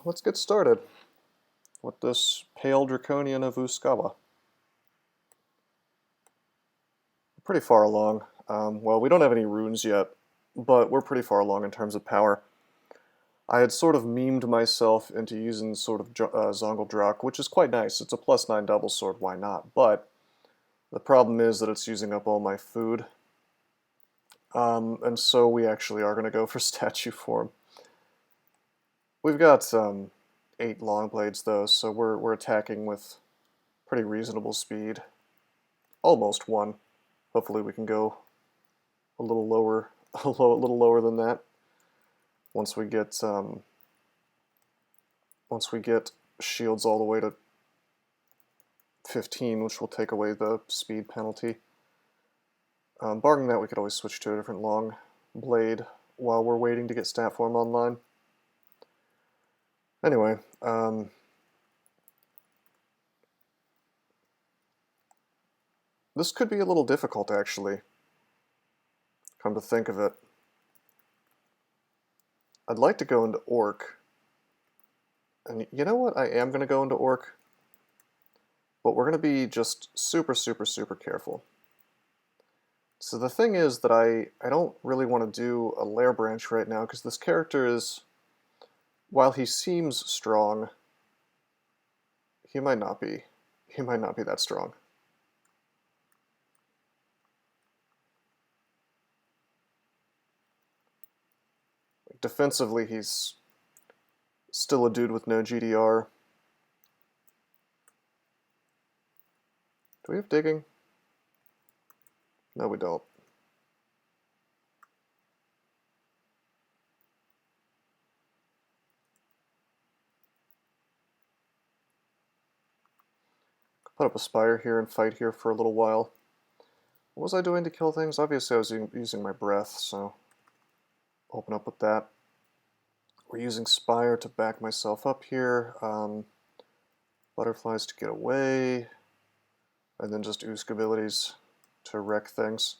let's get started with this pale draconian of Uskayaw. Pretty far along. Well, we don't have any runes yet, but we're pretty far along in terms of power. I had sort of memed myself into using sort of ZOGL DrAr, which is quite nice. It's a +9 double sword, why not? But the problem is that it's using up all my food. And so we actually are going to go for statue form. We've got 8 long blades though, so we're attacking with pretty reasonable speed. Almost 1. Hopefully we can go a little lower, a little lower than that. Once we get shields all the way to 15, which will take away the speed penalty. Barring that, we could always switch to a different long blade while we're waiting to get stat form online. Anyway, this could be a little difficult, actually, come to think of it. I'd like to go into Orc, and you know what, I am going to go into Orc, but we're going to be just super careful. So the thing is that I don't really want to do a lair branch right now, because this character is, while he seems strong, he might not be. He might not be that strong. Defensively, he's still a dude with no GDR. Do we have digging? No, we don't. Put up a spire here and fight here for a little while. What was I doing to kill things? Obviously I was using my breath, so open up with that. We're using spire to back myself up here. Butterflies to get away. And then just Usk abilities to wreck things.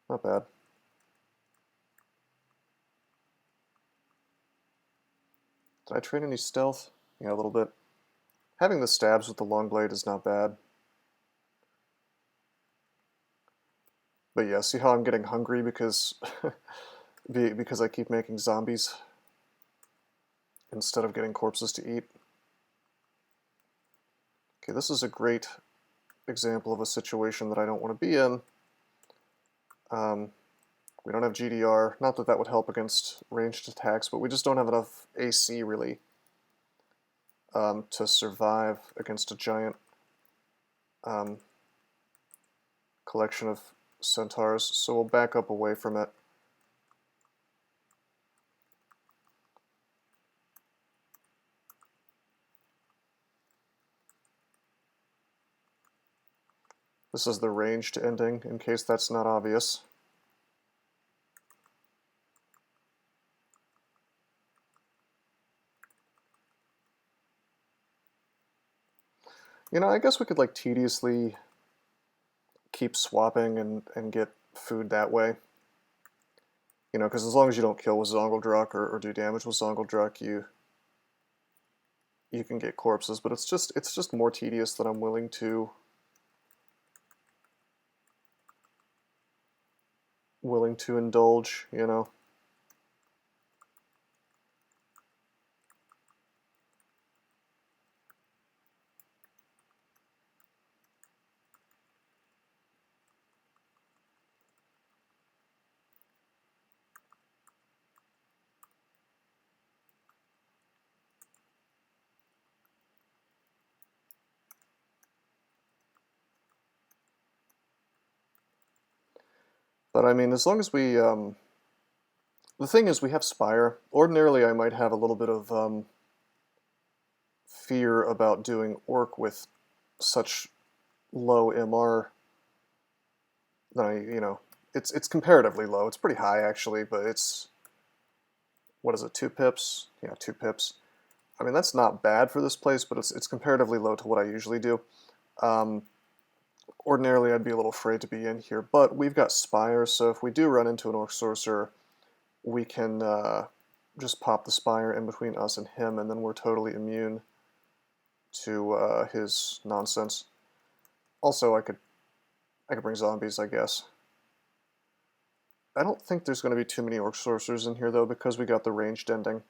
Not bad. Did I train any stealth? Yeah, a little bit. Having the stabs with the long blade is not bad. But yeah, see how I'm getting hungry because because I keep making zombies instead of getting corpses to eat. Okay, this is a great example of a situation that I don't want to be in. We don't have GDR, not that that would help against ranged attacks, but we just don't have enough AC really to survive against a giant collection of centaurs, so we'll back up away from it. This is the ranged ending, in case that's not obvious. You know, I guess we could like tediously keep swapping and get food that way. You know, because as long as you don't kill with ZOGL DrAr or do damage with ZOGL DrAr, you can get corpses, but it's just more tedious than I'm willing to indulge, you know. But I mean, as long as we, the thing is we have Spire. Ordinarily I might have a little bit of fear about doing Orc with such low MR that you know, it's comparatively low. It's pretty high actually, but it's, what is it, 2 pips? Yeah, 2 pips. I mean, that's not bad for this place, but it's comparatively low to what I usually do. Ordinarily, I'd be a little afraid to be in here, but we've got Spire, so if we do run into an Orc Sorcerer, we can just pop the spire in between us and him, and then we're totally immune to his nonsense. Also, I could bring zombies, I guess. I don't think there's going to be too many orc sorcerers in here, though, because we got the ranged ending.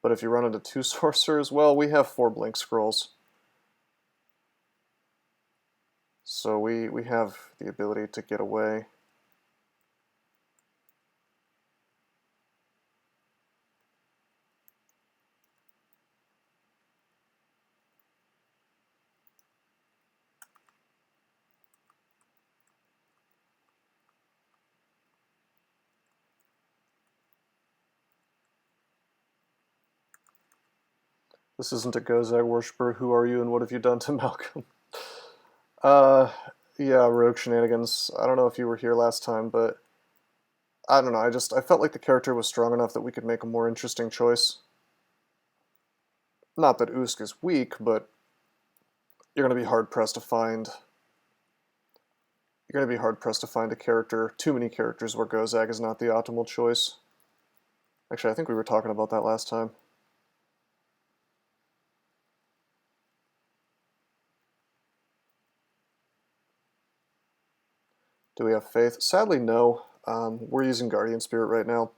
But if you run into 2 sorcerers, well, we have 4 blink scrolls. So we have the ability to get away. This isn't a KoCj worshiper. Who are you and what have you done to Malcolm? Yeah, rogue shenanigans. I don't know if you were here last time, but I don't know. I felt like the character was strong enough that we could make a more interesting choice. Not that Usk is weak, but you're going to be hard-pressed to find... You're going to be hard-pressed to find a character, too many characters where KoCj is not the optimal choice. Actually, I think we were talking about that last time. Do we have faith? Sadly, no. We're using Guardian Spirit right now,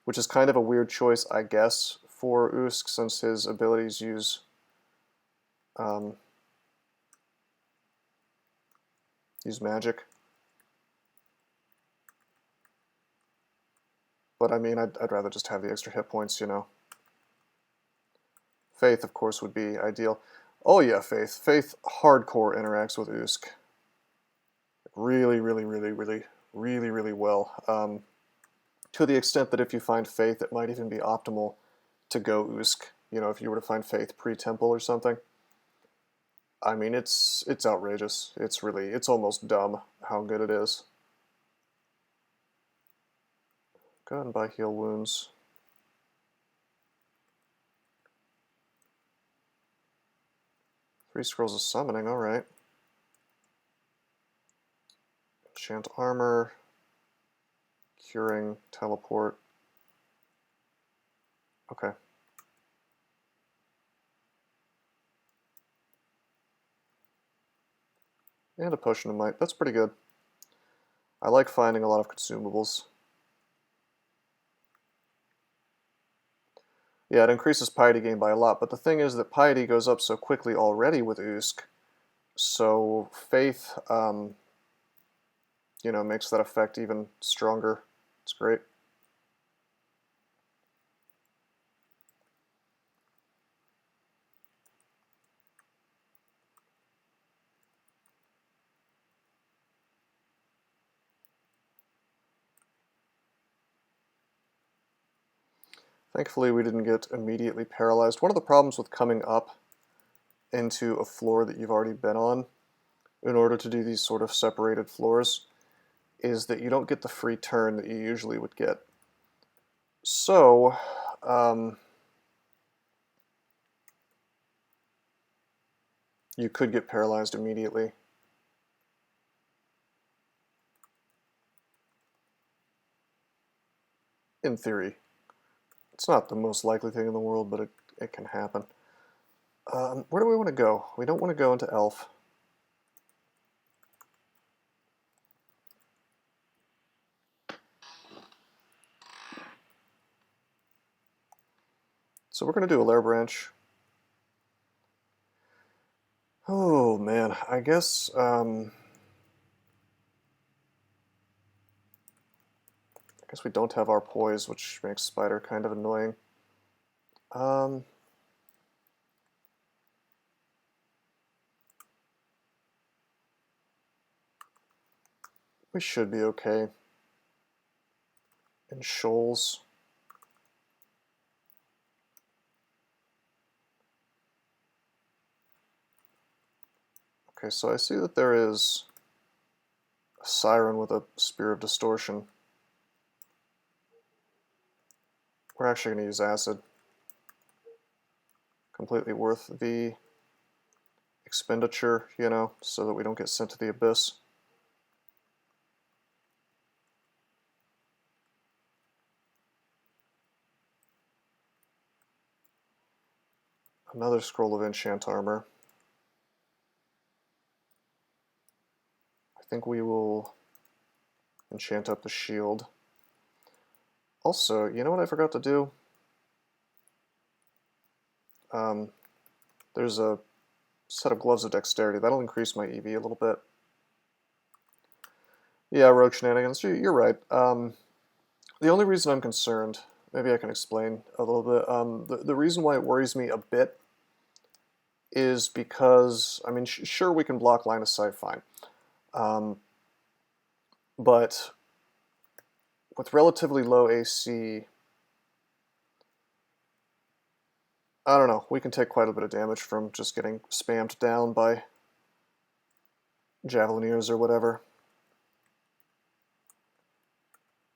which is kind of a weird choice, I guess, for Usk, since his abilities use magic. But I mean, I'd rather just have the extra hit points, you know. Faith, of course, would be ideal. Oh yeah, Faith. Faith hardcore interacts with Usk. Really, really, really, really, really, really well. To the extent that if you find Faith, it might even be optimal to go Usk. You know, if you were to find Faith pre-temple or something. I mean, it's outrageous. It's almost dumb how good it is. Go ahead and buy heal wounds. Three scrolls of summoning, alright. Enchant armor, curing, teleport. Okay. And a potion of might. That's pretty good. I like finding a lot of consumables. Yeah, it increases piety gain by a lot, but the thing is that piety goes up so quickly already with Usk, so faith, you know, makes that effect even stronger. It's great. Thankfully, we didn't get immediately paralyzed. One of the problems with coming up into a floor that you've already been on, in order to do these sort of separated floors, is that you don't get the free turn that you usually would get. So, you could get paralyzed immediately. In theory. It's not the most likely thing in the world, but it can happen. Where do we want to go? We don't want to go into Elf. So we're going to do a lair branch. Oh man, I guess we don't have our poise, which makes Spider kind of annoying. We should be okay. In shoals. Okay, so I see that there is a Siren with a Spear of Distortion. We're actually going to use Acid. Completely worth the expenditure, you know, so that we don't get sent to the Abyss. Another scroll of enchant armor. I think we will enchant up the shield. Also, you know what I forgot to do? There's a set of gloves of dexterity. That'll increase my EV a little bit. Yeah, rogue shenanigans. You're right. The only reason I'm concerned, maybe I can explain a little bit. The reason why it worries me a bit is because, I mean, sure, we can block line of sight fine. But with relatively low AC, I don't know, we can take quite a bit of damage from just getting spammed down by Javelineers or whatever.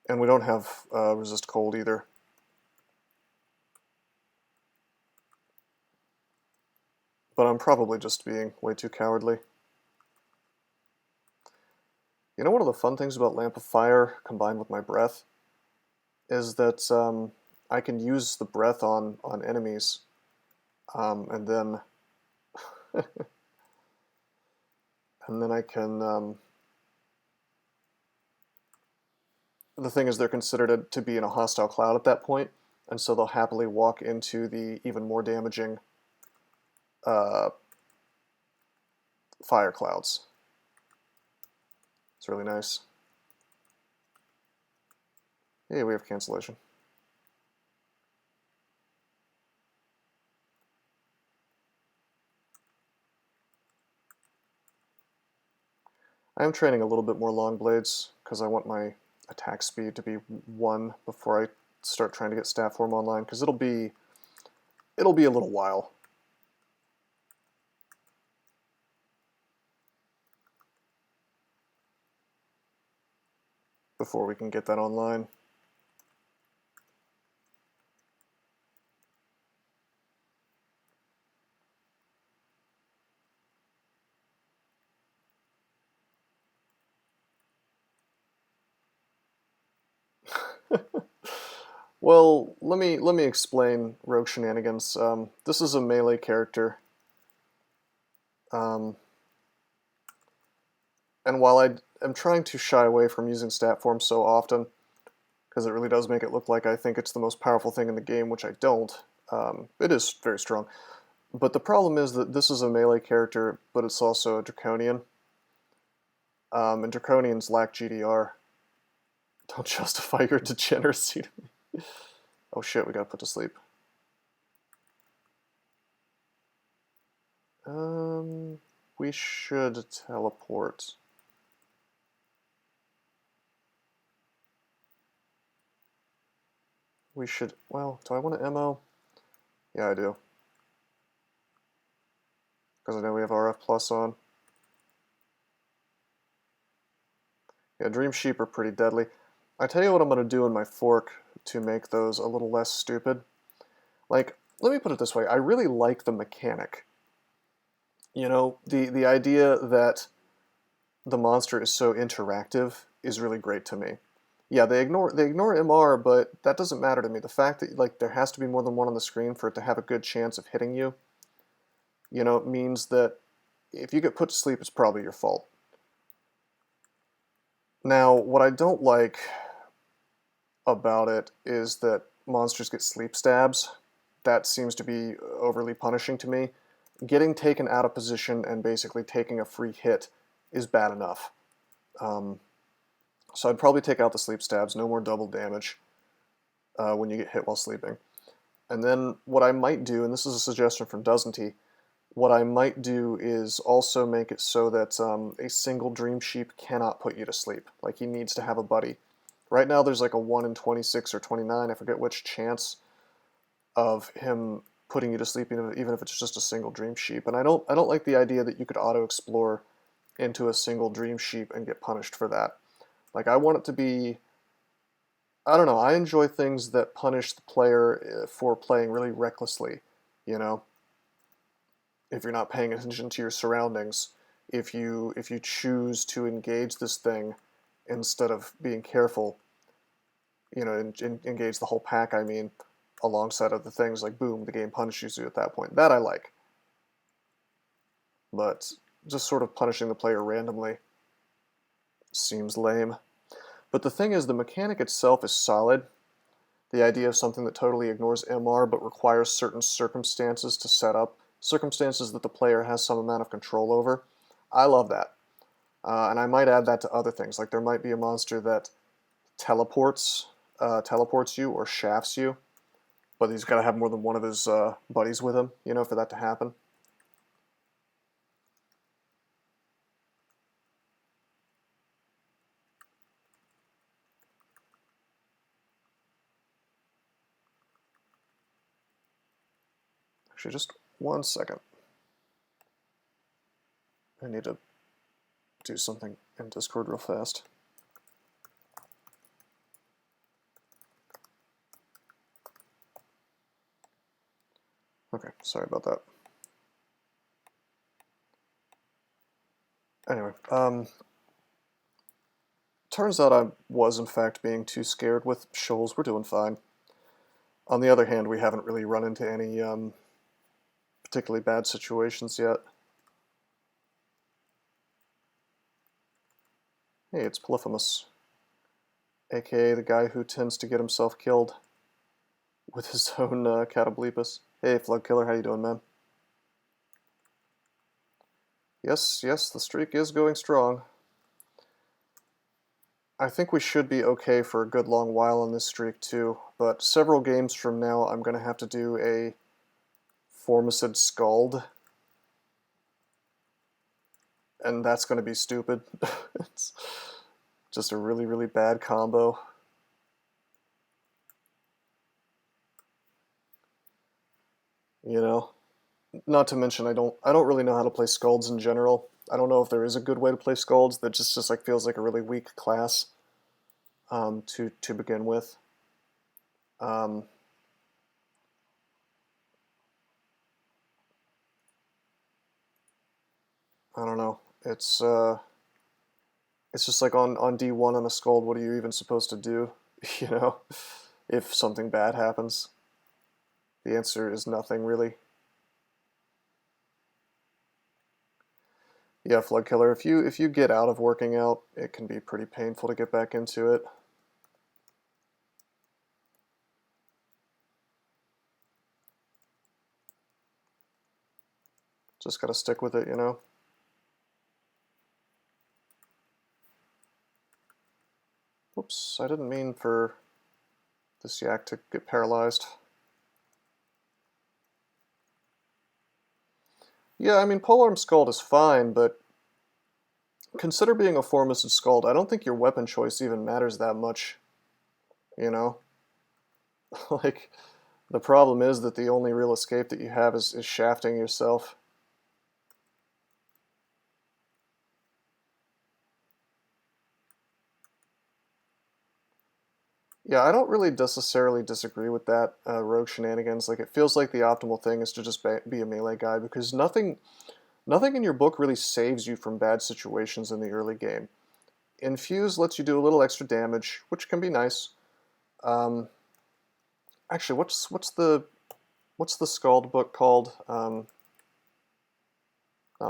And we don't have resist cold either. But I'm probably just being way too cowardly. You know, one of the fun things about Lamp of Fire combined with my breath is that I can use the breath on enemies, and then and then I can. The thing is, they're considered to be in a hostile cloud at that point, and so they'll happily walk into the even more damaging fire clouds. It's really nice. Hey, we have cancellation. I am training a little bit more long blades because I want my attack speed to be 1 before I start trying to get stat form online, because it'll be a little while. Before we can get that online. Well, let me explain rogue shenanigans. This is a melee character, and while I am trying to shy away from using stat form so often, because it really does make it look like I think it's the most powerful thing in the game, which I don't. It is very strong. But the problem is that this is a melee character, but it's also a Draconian. And Draconians lack GDR. Don't justify your degeneracy to me. Oh shit, we gotta put to sleep. We should teleport. We should, well, do I want to MO? Yeah, I do. Because I know we have RF Plus on. Yeah, Dream Sheep are pretty deadly. I tell you what I'm going to do in my fork to make those a little less stupid. Like, let me put it this way. I really like the mechanic. You know, the idea that the monster is so interactive is really great to me. Yeah, they ignore MR, but that doesn't matter to me. The fact that like there has to be more than one on the screen for it to have a good chance of hitting you, you know, means that if you get put to sleep, it's probably your fault. Now, what I don't like about it is that monsters get sleep stabs. That seems to be overly punishing to me. Getting taken out of position and basically taking a free hit is bad enough. So I'd probably take out the sleep stabs, no more double damage when you get hit while sleeping. And then what I might do, and this is a suggestion from Doesn't, what I might do is also make it so that a single Dream Sheep cannot put you to sleep. Like, he needs to have a buddy. Right now there's like a 1 in 26 or 29, I forget which, chance of him putting you to sleep, even if it's just a single Dream Sheep. And I don't like the idea that you could auto-explore into a single Dream Sheep and get punished for that. Like, I want it to be, I don't know, I enjoy things that punish the player for playing really recklessly, you know? If you're not paying attention to your surroundings, if you choose to engage this thing instead of being careful, you know, engage the whole pack, I mean, alongside other things, like boom, the game punishes you at that point. That I like. But just sort of punishing the player randomly seems lame. But the thing is, the mechanic itself is solid. The idea of something that totally ignores MR but requires certain circumstances to set up, circumstances that the player has some amount of control over. I love that. And I might add that to other things. Like there might be a monster that teleports you or shafts you, but he's got to have more than one of his buddies with him, you know, for that to happen. Actually, just 1 second. I need to do something in Discord real fast. Okay, sorry about that. Anyway, turns out I was in fact being too scared with shoals. We're doing fine. On the other hand, we haven't really run into any particularly bad situations yet. Hey, it's Polyphemus, aka the guy who tends to get himself killed with his own Catoblepus. Hey, Flood Killer, how you doing, man? Yes, the streak is going strong. I think we should be okay for a good long while on this streak too, but several games from now I'm going to have to do a Formicid Scald, and that's going to be stupid. It's just a really, really bad combo. You know? Not to mention I don't really know how to play Scalds in general. I don't know if there is a good way to play Scalds that just like feels like a really weak class to begin with. I don't know. It's just like on D1 on a Scald, what are you even supposed to do? You know, if something bad happens, the answer is nothing really. Yeah, Flood Killer. If you get out of working out, it can be pretty painful to get back into it. Just gotta stick with it, you know. Whoops, I didn't mean for this yak to get paralyzed. Yeah, I mean, Polearm Scald is fine, but consider being a Formicid Scald. I don't think your weapon choice even matters that much, you know? Like, the problem is that the only real escape that you have is shafting yourself. Yeah, I don't really necessarily disagree with that, rogue shenanigans. Like, it feels like the optimal thing is to just be a melee guy, because nothing in your book really saves you from bad situations in the early game. Infuse lets you do a little extra damage, which can be nice. Actually, what's the Scald book called? Not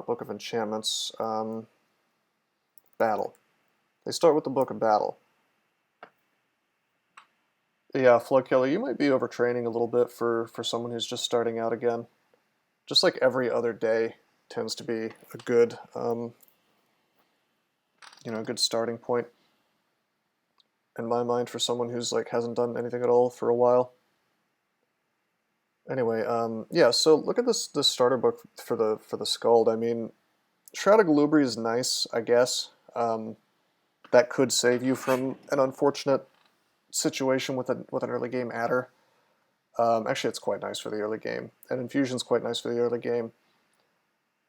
Book of Enchantments. Battle. They start with the Book of Battle. Yeah, Flood Killer, you might be overtraining a little bit for someone who's just starting out again. Just like every other day tends to be a good, good starting point in my mind for someone who's like hasn't done anything at all for a while. Anyway, yeah. So look at this starter book for the Scald. I mean, Shroud of Galubri is nice, I guess. That could save you from an unfortunate situation with an early game adder. Actually, it's quite nice for the early game, and Infusion's quite nice for the early game.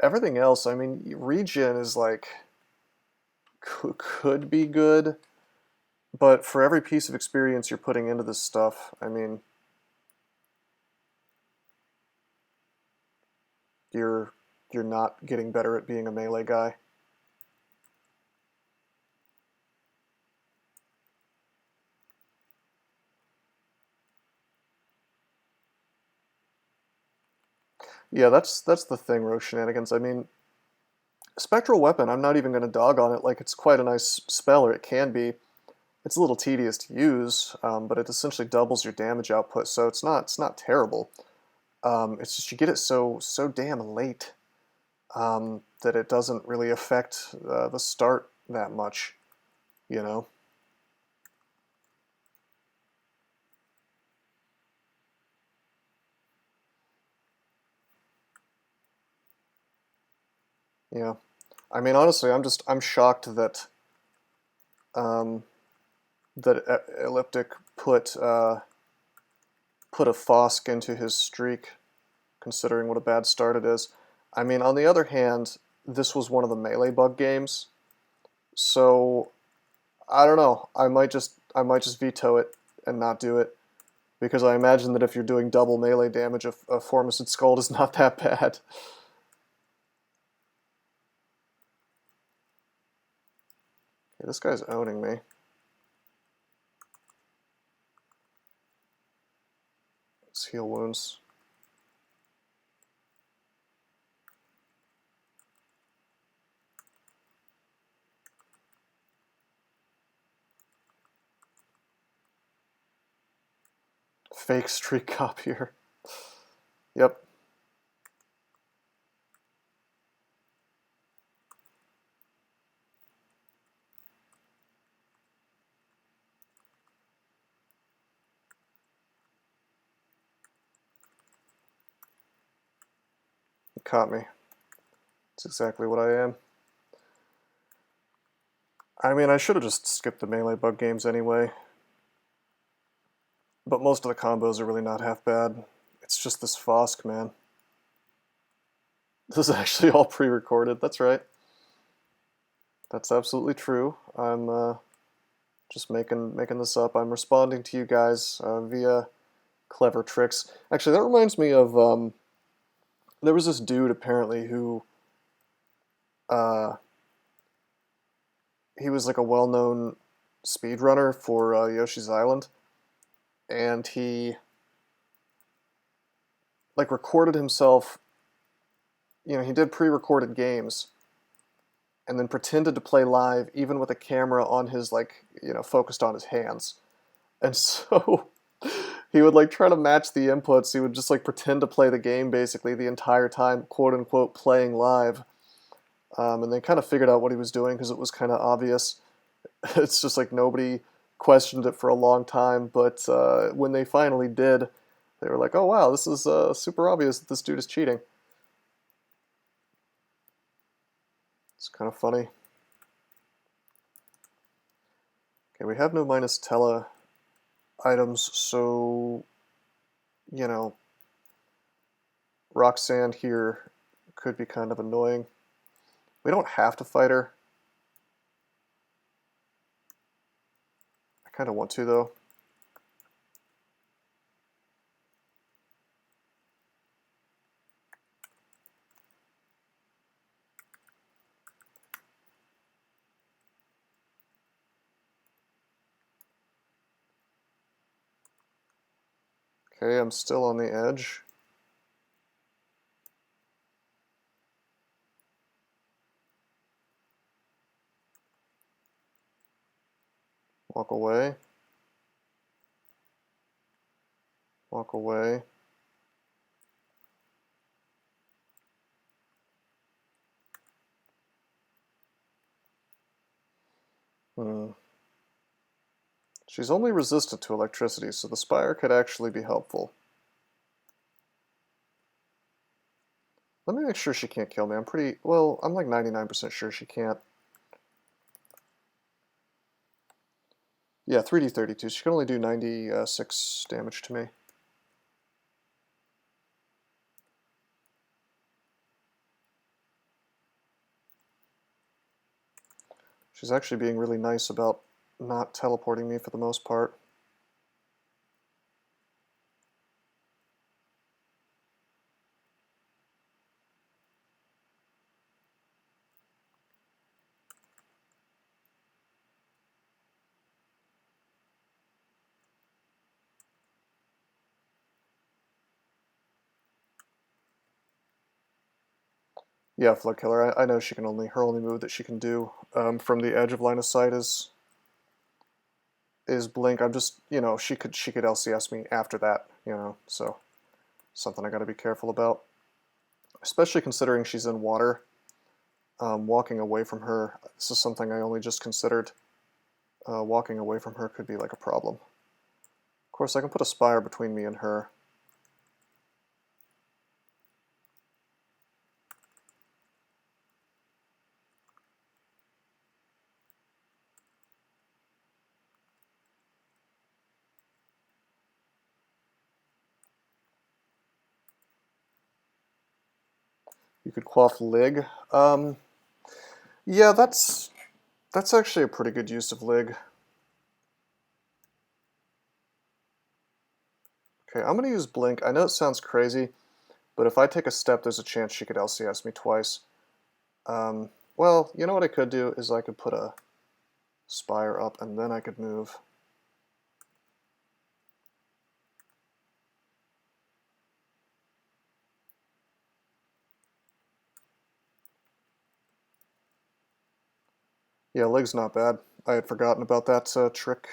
Everything else, I mean, Regen is like could be good, but for every piece of experience you're putting into this stuff, I mean, you're not getting better at being a melee guy. Yeah, that's the thing, Rogue Shenanigans. I mean, Spectral Weapon, I'm not even going to dog on it. Like, it's quite a nice spell, or it can be. It's a little tedious to use, but it essentially doubles your damage output, so it's not terrible. It's just you get it so damn late that it doesn't really affect the start that much, you know? Yeah. I mean, honestly, I'm shocked that um, Elliptic put a FoSk into his streak, considering what a bad start it is. I mean, on the other hand, this was one of the melee bug games, so I don't know. I might just veto it and not do it, because I imagine that if you're doing double melee damage, a Formicid Scald is not that bad. Okay, this guy's owning me. Let's heal wounds. Fake streak cop here. Yep. You caught me. That's exactly what I am. I mean, I should have just skipped the melee bug games anyway. But most of the combos are really not half bad. It's just this FoSk, man. This is actually all pre-recorded. That's right. That's absolutely true. I'm just making this up. I'm responding to you guys via clever tricks. Actually, that reminds me of there was this dude apparently who uh, he was like a well-known speedrunner for Yoshi's Island, and he like recorded himself. You know, he did pre-recorded games and then pretended to play live even with a camera on his, like, you know, focused on his hands. And so he would like try to match the inputs. He would just like pretend to play the game basically the entire time, quote unquote, playing live. And they kind of figured out what he was doing because it was kind of obvious. It's just like nobody questioned it for a long time, but when they finally did, they were like, "Oh wow, this is super obvious that this dude is cheating." It's kind of funny. Okay, we have no minus tele items, so, you know, Roxanne here could be kind of annoying. We don't have to fight her. I kind of want to, though. Okay, I'm still on the edge. Walk away. Walk away. Hmm. She's only resistant to electricity, so the Spire could actually be helpful. Let me make sure she can't kill me. I'm like 99% sure she can't. Yeah, 3d32. She can only do 96 damage to me. She's actually being really nice about not teleporting me for the most part. Yeah, Flood Killer. I know she can her only move that she can do from the edge of line of sight is blink. I'm just, she could LCS me after that, so something I got to be careful about, especially considering she's in water. Walking away from her, this is something I only just considered. Walking away from her could be like a problem. Of course, I can put a spire between me and her. You could quaff Lig. Yeah, that's actually a pretty good use of Lig. Okay, I'm going to use Blink. I know it sounds crazy, but if I take a step, there's a chance she could LCS me twice. Well, you know what I could do is I could put a spire up and then I could move. Yeah, Lig's not bad. I had forgotten about that trick.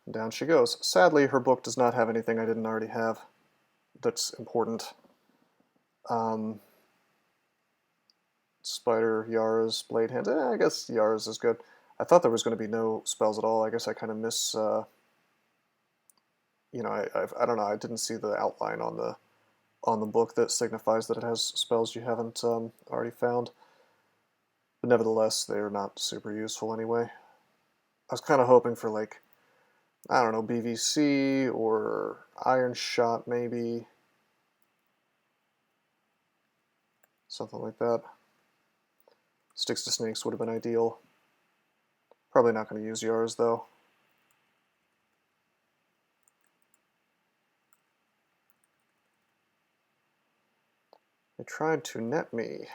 And down she goes. Sadly, her book does not have anything I didn't already have that's important. Spider, Yara's, Blade Hand. I guess Yara's is good. I thought there was going to be no spells at all. I guess I kind of miss... I don't know. I didn't see the outline on the book that signifies that it has spells you haven't already found. But nevertheless, they're not super useful anyway. I was kind of hoping for, like, I don't know, BVC or Iron Shot maybe. Something like that. Sticks to Snakes would have been ideal. Probably not going to use Yars though. They tried to net me.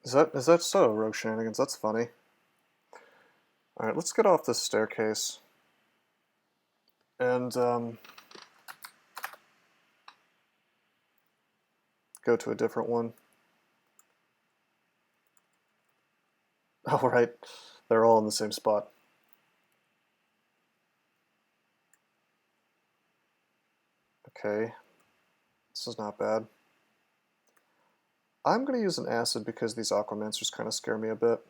Is that so, Rogue Shenanigans? That's funny. Alright, let's get off this staircase. And go to a different one. Oh, right. They're all in the same spot. Okay. This is not bad. I'm going to use an acid because these Aquamancers kind of scare me a bit.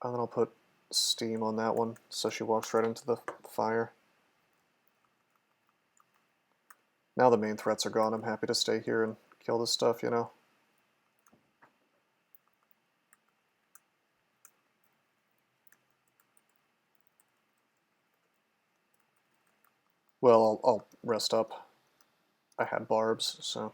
And then I'll put steam on that one so she walks right into the fire. Now the main threats are gone, I'm happy to stay here and kill this stuff, Well, I'll rest up. I had barbs, so...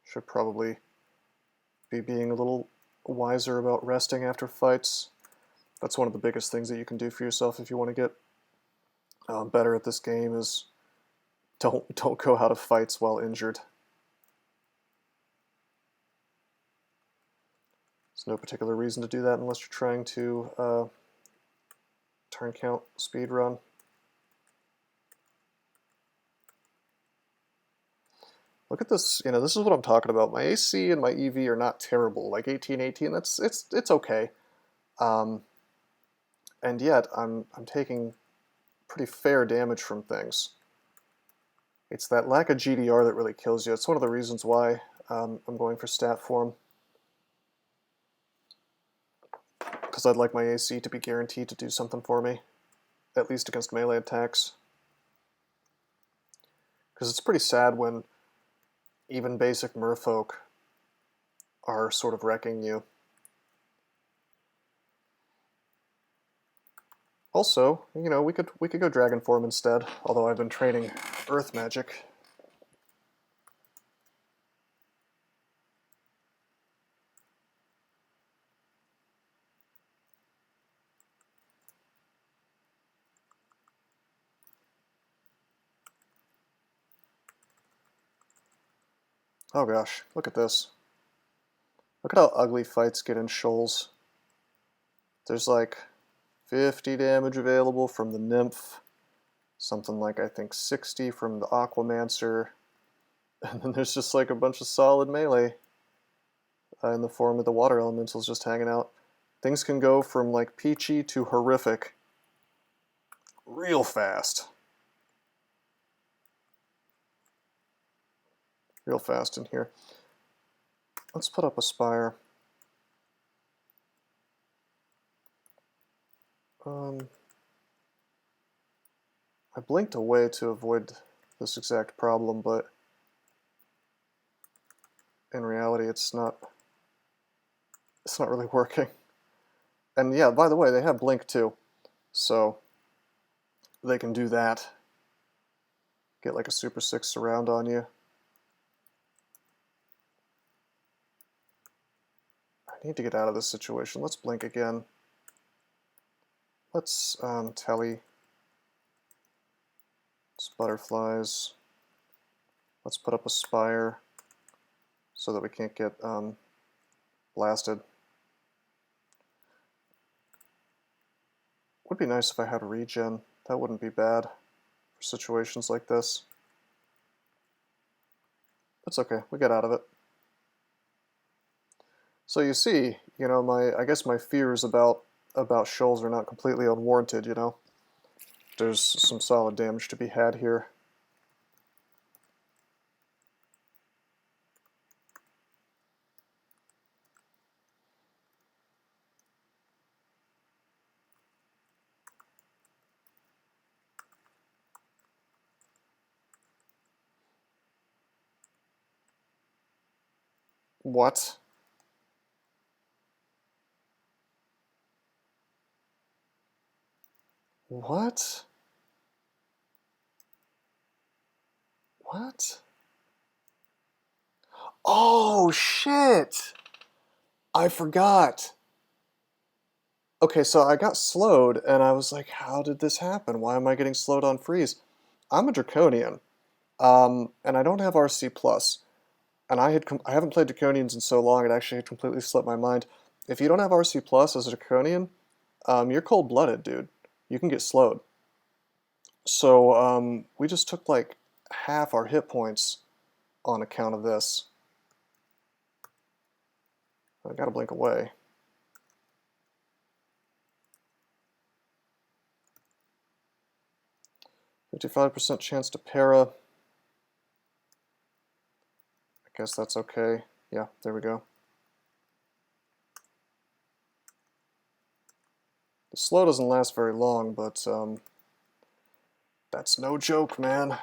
Should probably be being a little wiser about resting after fights. That's one of the biggest things that you can do for yourself if you want to get better at this game is don't go out of fights while injured. There's no particular reason to do that unless you're trying to turn count speedrun. Look at this, this is what I'm talking about. My AC and my EV are not terrible. Like 1818, it's okay. And yet I'm taking pretty fair damage from things. It's that lack of GDR that really kills you. It's one of the reasons why I'm going for stat form. Because I'd like my AC to be guaranteed to do something for me, at least against melee attacks. Because it's pretty sad when even basic merfolk are sort of wrecking you. Also, you know, we could go Dragon Form instead, although I've been training Earth Magic. Oh gosh, look at this. Look at how ugly fights get in shoals. There's like 50 damage available from the Nymph, something like I think 60 from the Aquamancer, and then there's just like a bunch of solid melee in the form of the water elementals just hanging out. Things can go from like peachy to horrific real fast. Real fast in here. Let's put up a spire. I blinked away to avoid this exact problem, but in reality it's not really working. And yeah, by the way, they have blink too, so they can do that. Get like a Super 6 surround on you. I need to get out of this situation. Let's blink again. Let's telly. Let's butterflies. Let's put up a spire so that we can't get blasted. Would be nice if I had a regen. That wouldn't be bad for situations like this. That's okay, we get out of it. So you see, you know, I guess my fears about shoals are not completely unwarranted, you know. There's some solid damage to be had here. What? What? What? Oh, shit! I forgot. Okay, so I got slowed, and I was like, how did this happen? Why am I getting slowed on freeze? I'm a Draconian, and I don't have RC+. And I haven't played Draconians in so long, it actually had completely slipped my mind. If you don't have RC+ as a Draconian, you're cold-blooded, dude. You can get slowed. So we just took like half our hit points on account of this. I gotta blink away. %chance to para. I guess that's okay. Yeah, there we go. The slow doesn't last very long, but that's no joke, man.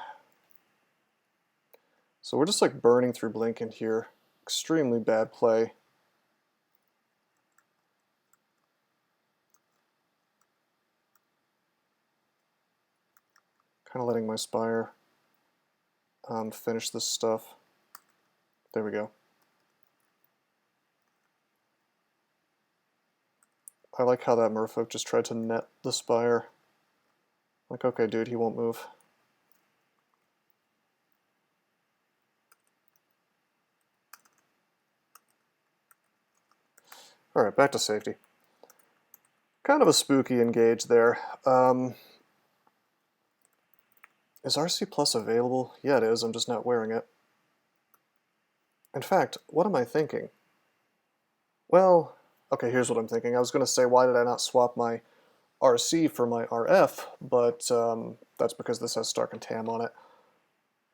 So we're just like burning through blink in here. Extremely bad play. Kind of letting my spire finish this stuff. There we go. I like how that merfolk just tried to net the spire. Like, okay, dude, he won't move. Alright, back to safety. Kind of a spooky engage there. Is RC+ available? Yeah, it is. I'm just not wearing it. In fact, what am I thinking? Well, okay, here's what I'm thinking. I was going to say, why did I not swap my RC for my RF? But that's because this has Stark and Tam on it.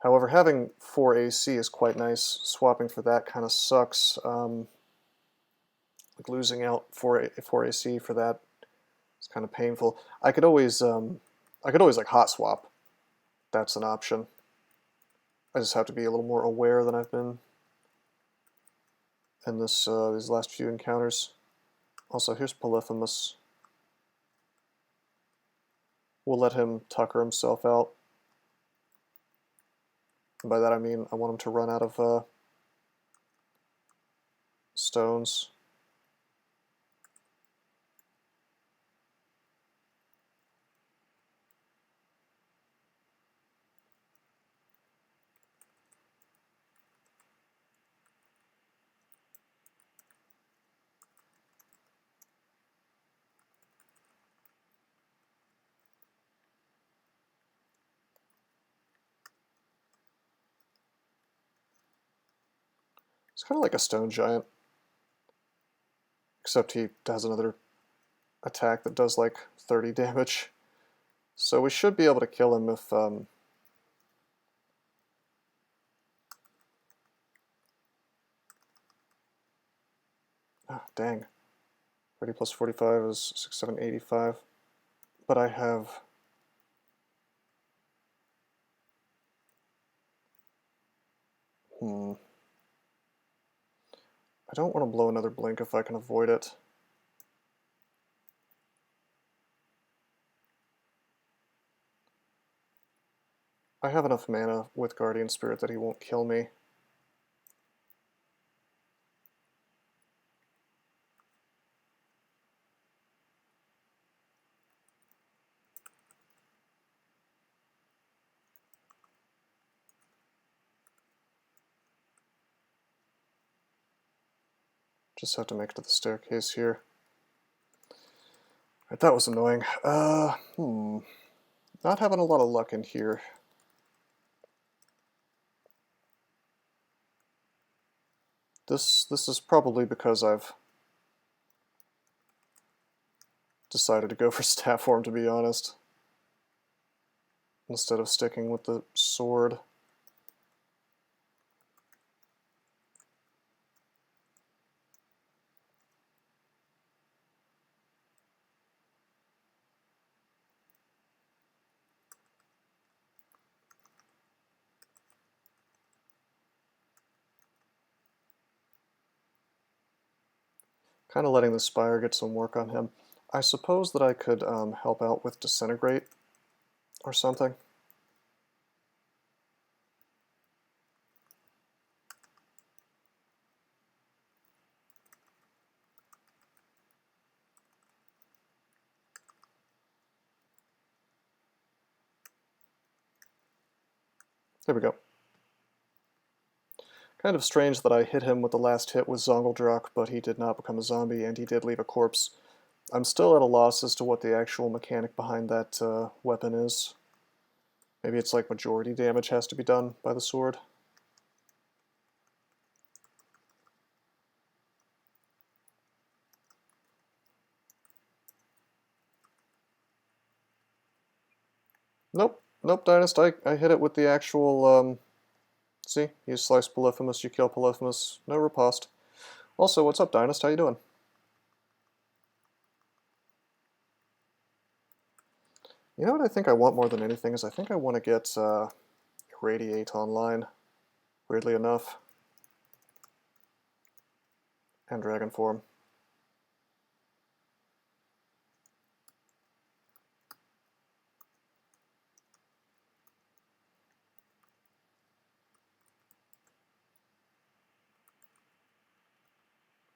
However, having 4 AC is quite nice. Swapping for that kind of sucks. Like losing out 4 AC for that is kind of painful. I could always like hot swap. That's an option. I just have to be a little more aware than I've been in this these last few encounters. Also, here's Polyphemus. We'll let him tucker himself out. And by that I mean I want him to run out of stones. It's kind of like a stone giant, except he has another attack that does like 30 damage. So we should be able to kill him if oh, dang. 30 plus 45 is 6, 7, 85. But I have... I don't want to blow another blink if I can avoid it. I have enough mana with Guardian Spirit that he won't kill me. Just have to make it to the staircase here. Right, that was annoying. Not having a lot of luck in here. This is probably because I've decided to go for stat form, to be honest, instead of sticking with the sword. Kind of letting the Spire get some work on him. I suppose that I could help out with Disintegrate or something. There we go. Kind of strange that I hit him with the last hit with Zongeldrak, but he did not become a zombie, and he did leave a corpse. I'm still at a loss as to what the actual mechanic behind that weapon is. Maybe it's like majority damage has to be done by the sword. Nope, nope, Dynast, I hit it with the actual, see, you slice Polyphemus, you kill Polyphemus, no riposte. Also, what's up, Dynast, how you doing? You know what I think I want more than anything is I think I want to get Radiate online, weirdly enough, and Dragon Form.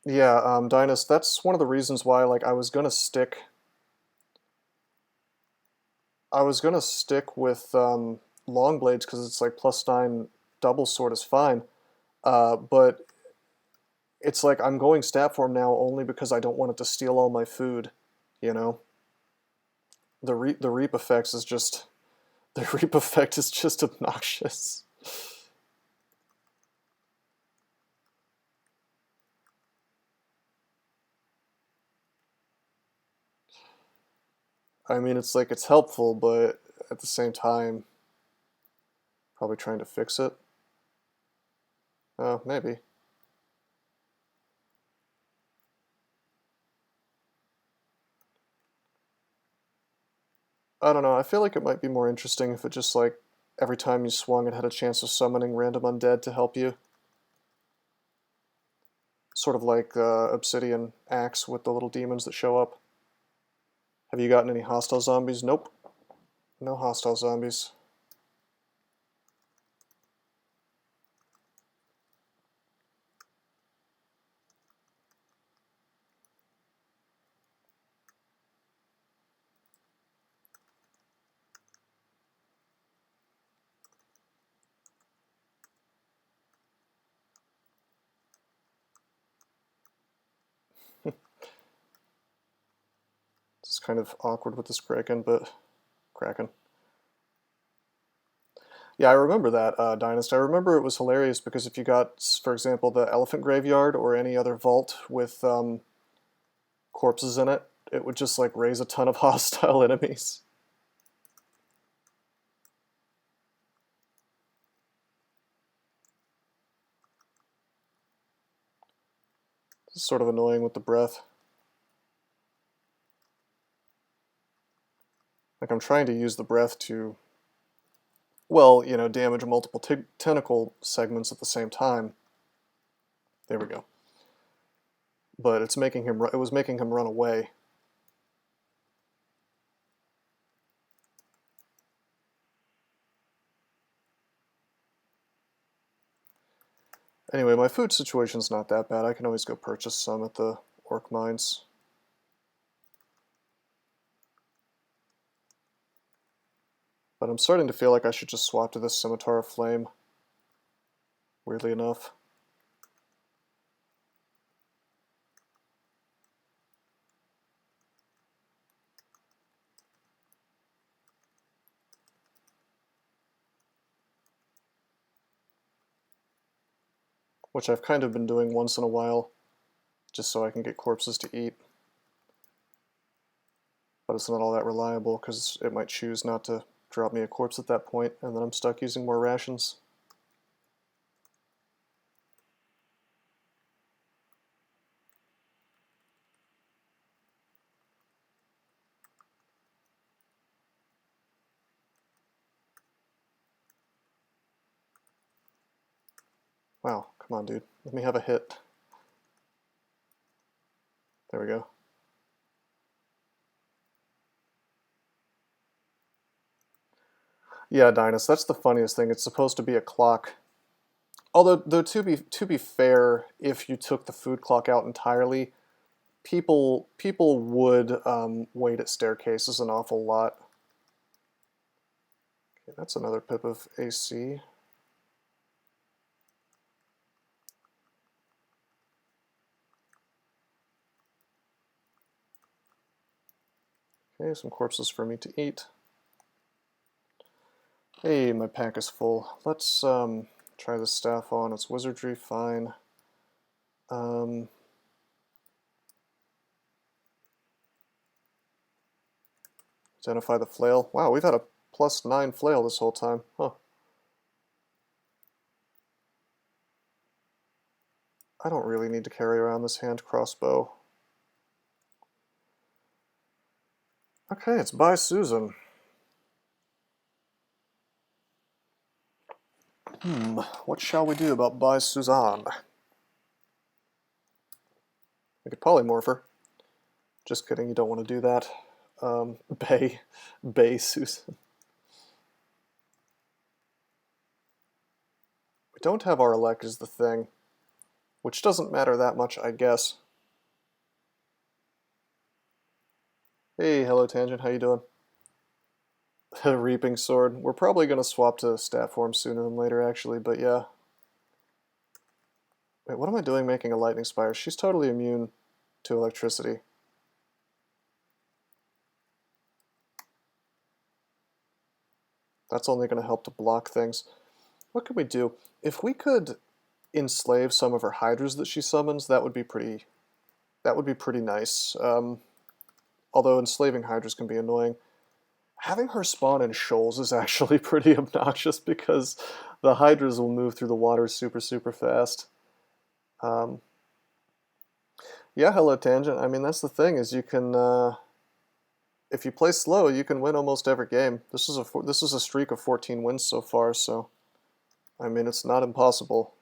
Yeah, Dynast, that's one of the reasons why like I was gonna stick with long blades because it's like +9 double sword is fine, but it's like I'm going stat form now only because I don't want it to steal all my food, you know. The reap effects is just the reap effect is just obnoxious. I mean, it's like it's helpful, but at the same time, probably trying to fix it. Oh, maybe. I don't know, I feel like it might be more interesting if it just like every time you swung, it had a chance of summoning random undead to help you. Sort of like Obsidian Axe with the little demons that show up. Have you gotten any hostile zombies? Nope. No hostile zombies. It's kind of awkward with this Kraken, but Kraken. Yeah, I remember that, Dynast. I remember it was hilarious because if you got, for example, the Elephant Graveyard or any other vault with corpses in it, it would just like raise a ton of hostile enemies. It's sort of annoying with the breath. Like I'm trying to use the breath to, well, you know, damage multiple tentacle segments at the same time. There we go. But it's making him. It was making him run away. Anyway, my food situation's not that bad. I can always go purchase some at the orc mines. But I'm starting to feel like I should just swap to this Scimitar of Flame, weirdly enough. Which I've kind of been doing once in a while, just so I can get corpses to eat. But it's not all that reliable, because it might choose not to drop me a corpse at that point, and then I'm stuck using more rations. Wow, come on, dude. Let me have a hit. There we go. Yeah, Dynast, that's the funniest thing. It's supposed to be a clock. Although to be fair, if you took the food clock out entirely, people would wait at staircases an awful lot. Okay, that's another pip of AC. Okay, some corpses for me to eat. Hey, my pack is full. Let's try the staff on. It's wizardry, fine. Identify the flail. Wow, we've had a +9 flail this whole time. Huh. I don't really need to carry around this hand crossbow. Okay, it's by Susan. What shall we do about by Suzanne? We could polymorph her. Just kidding, you don't want to do that. Bay Susan. We don't have our elect is the thing, which doesn't matter that much, I guess. Hey, hello Tangent, how you doing? Reaping Sword. We're probably going to swap to stat form sooner than later, actually, but yeah. Wait, what am I doing making a Lightning Spire? She's totally immune to electricity. That's only going to help to block things. What could we do? If we could enslave some of her hydras that she summons, that would be pretty nice. Although enslaving hydras can be annoying. Having her spawn in shoals is actually pretty obnoxious because the hydras will move through the water super fast. Yeah, hello Tangent. I mean, that's the thing, is you can if you play slow, you can win almost every game. This is a streak of 14 wins so far, so I mean, it's not impossible.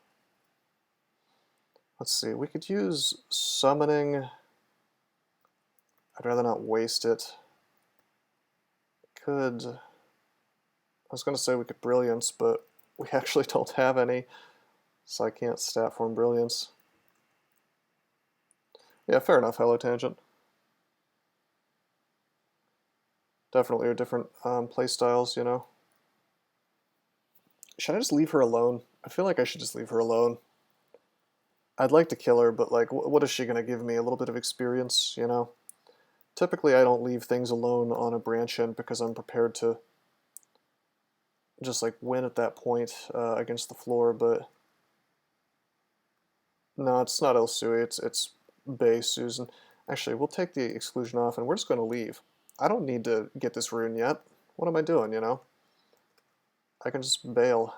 Let's see, we could use summoning. I'd rather not waste it. I was going to say we could Brilliance, but we actually don't have any, so I can't stat form Brilliance. Yeah, fair enough, Hello Tangent. Definitely are different play styles, you know. Should I just leave her alone? I feel like I should just leave her alone. I'd like to kill her, but like, what is she going to give me? A little bit of experience, you know? Typically, I don't leave things alone on a branch end because I'm prepared to just like win at that point against the floor, but no, it's not Elsui, it's Bay Susan. Actually, we'll take the exclusion off and we're just going to leave. I don't need to get this rune yet. What am I doing, you know? I can just bail.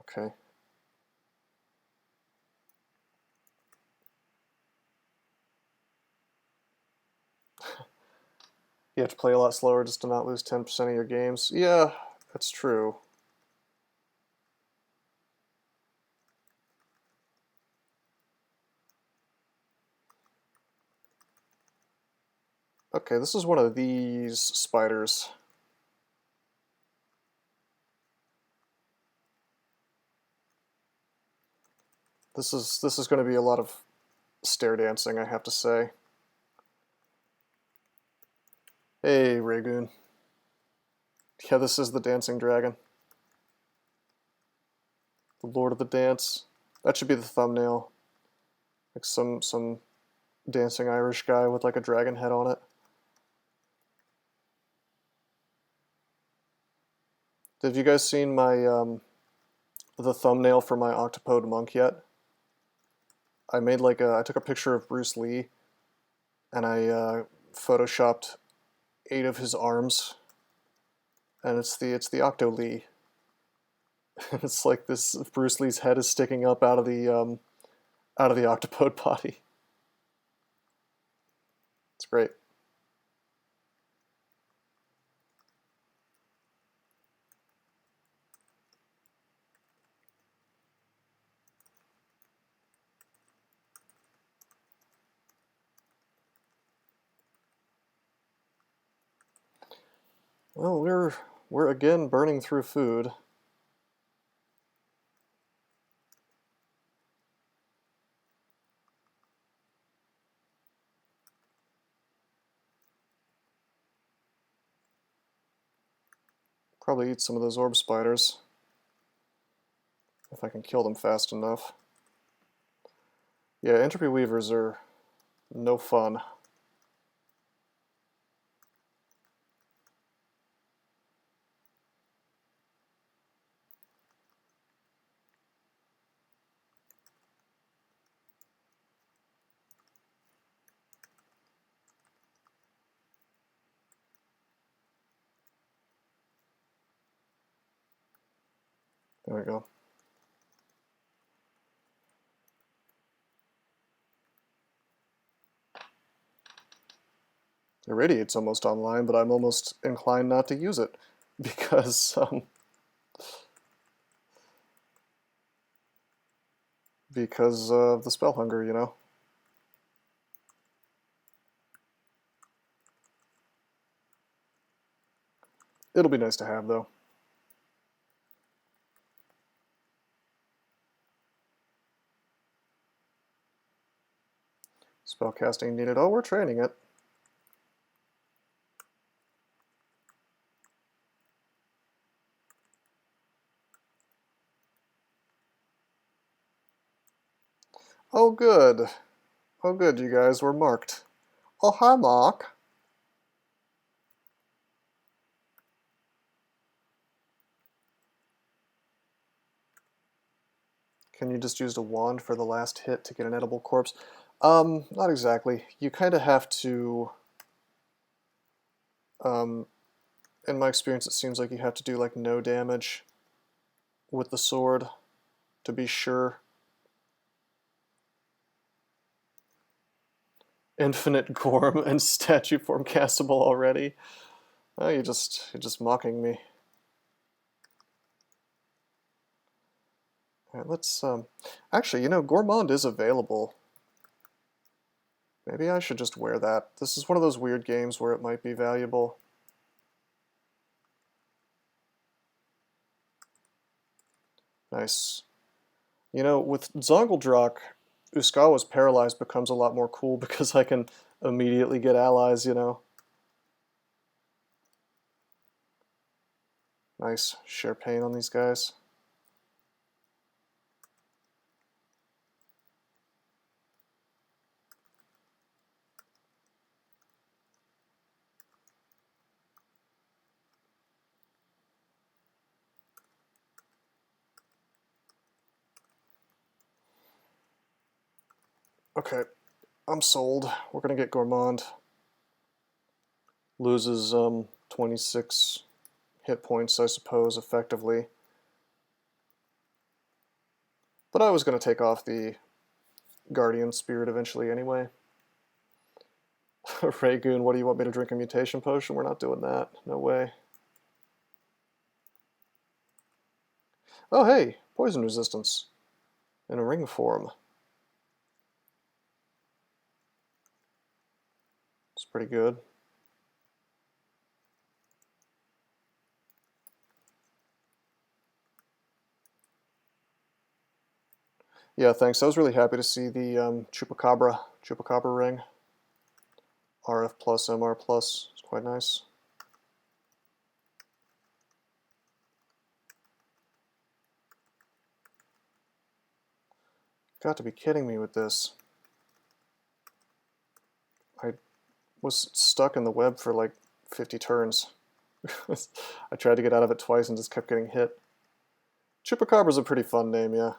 Okay. You have to play a lot slower just to not lose 10% of your games. Yeah, that's true. Okay, this is one of these spiders. This is going to be a lot of stair dancing, I have to say. Hey, Ragoon. Yeah, this is the dancing dragon. The Lord of the Dance. That should be the thumbnail. Like some dancing Irish guy with like a dragon head on it. Have you guys seen my the thumbnail for my octopode monk yet? I made like I took a picture of Bruce Lee and I photoshopped 8 of his arms, and it's the Octo Lee. It's like this Bruce Lee's head is sticking up out of the octopode body. It's great. Well, we're again burning through food. Probably eat some of those orb spiders if I can kill them fast enough. Yeah, entropy weavers are no fun. There we go. Irradiate's almost online, but I'm almost inclined not to use it because of the spell hunger, you know. It'll be nice to have, though. Spellcasting needed. Oh, we're training it. Oh, good. Oh, good, you guys were marked. Oh, hi, Mark. Can you just use a wand for the last hit to get an edible corpse? Not exactly. You kind of have to... in my experience, it seems like you have to do like no damage with the sword to be sure. infinite Gorm and statue form castable already. Oh, you're just mocking me. All right, let's actually, you know, Gourmand is available. Maybe I should just wear that. This is one of those weird games where it might be valuable. Nice. You know, with Zongeldrak, Uskayaw's Paralyzed becomes a lot more cool because I can immediately get allies, you know. Nice. Share pain on these guys. Okay, I'm sold. We're gonna get Gourmand. Loses 26 hit points, I suppose, effectively. But I was gonna take off the Guardian Spirit eventually anyway. Raygoon, what do you want me to drink a mutation potion? We're not doing that. No way. Oh hey, poison resistance. In a ring form. It's pretty good. Yeah, thanks. I was really happy to see the Chupacabra ring. RF plus, MR plus. It's quite nice. Got to be kidding me with this. I was stuck in the web for like 50 turns. I tried to get out of it twice and just kept getting hit. Chupacabra's a pretty fun name, yeah.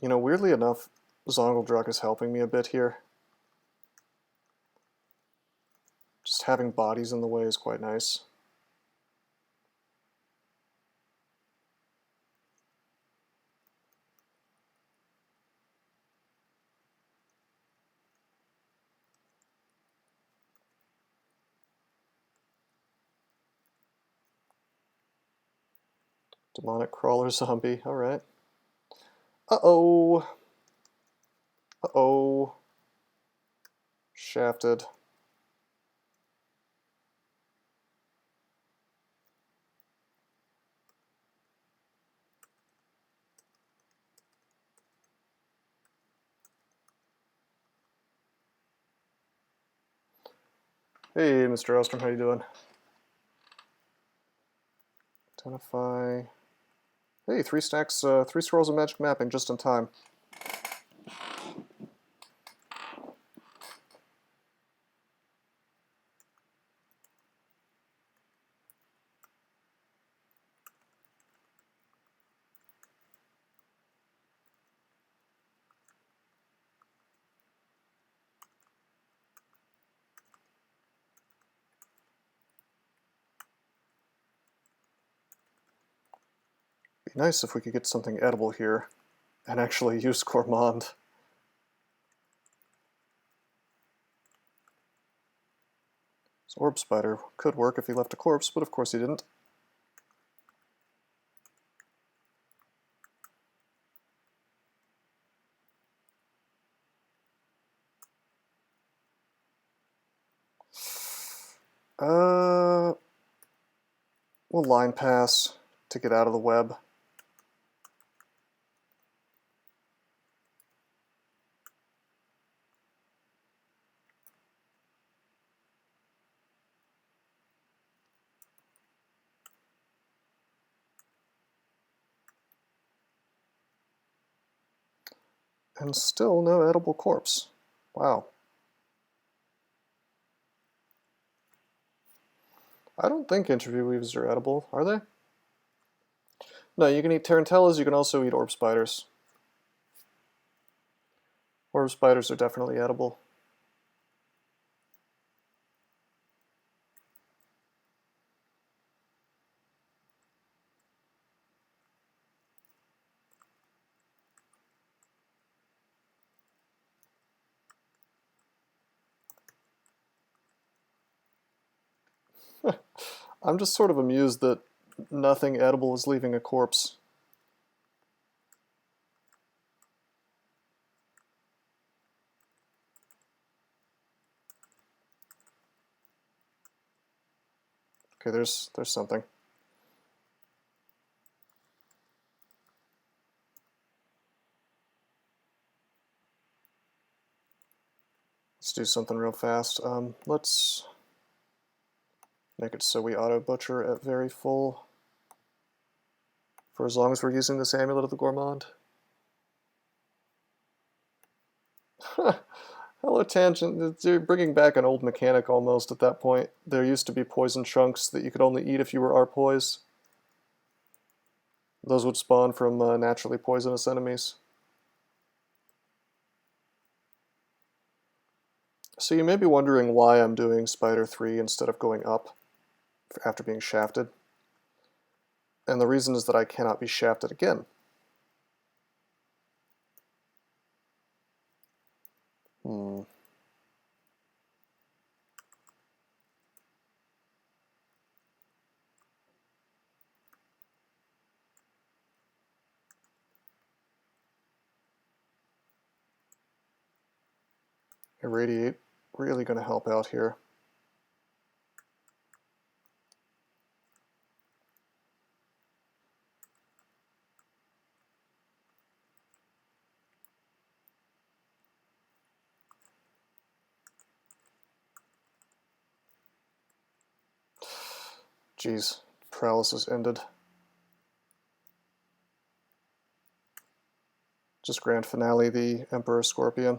You know, weirdly enough, Zongeldrak is helping me a bit here. Just having bodies in the way is quite nice. Demonic crawler zombie, alright. Uh-oh. Uh-oh. Shafted. Hey, Mr. Ostrom, how you doing? Identify. Hey, 3 stacks, 3 scrolls of magic mapping just in time. Be nice if we could get something edible here and actually use Gourmand. This orb spider could work if he left a corpse, but of course he didn't. We'll line pass to get out of the web. And still no edible corpse. Wow. I don't think interview weaves are edible, are they? No, you can eat tarantellas, you can also eat orb spiders. Orb spiders are definitely edible. I'm just sort of amused that nothing edible is leaving a corpse. Okay, there's something. Let's do something real fast. Let's make it so we auto butcher at very full for as long as we're using this Amulet of the Gourmand. Hello, Tangent. You're bringing back an old mechanic almost at that point. There used to be poison chunks that you could only eat if you were R-poise. Those would spawn from naturally poisonous enemies. So you may be wondering why I'm doing Spider 3 instead of going up after being shafted. And the reason is that I cannot be shafted again. Irradiate really going to help out here. Jeez, paralysis ended. Just grand finale the Emperor Scorpion.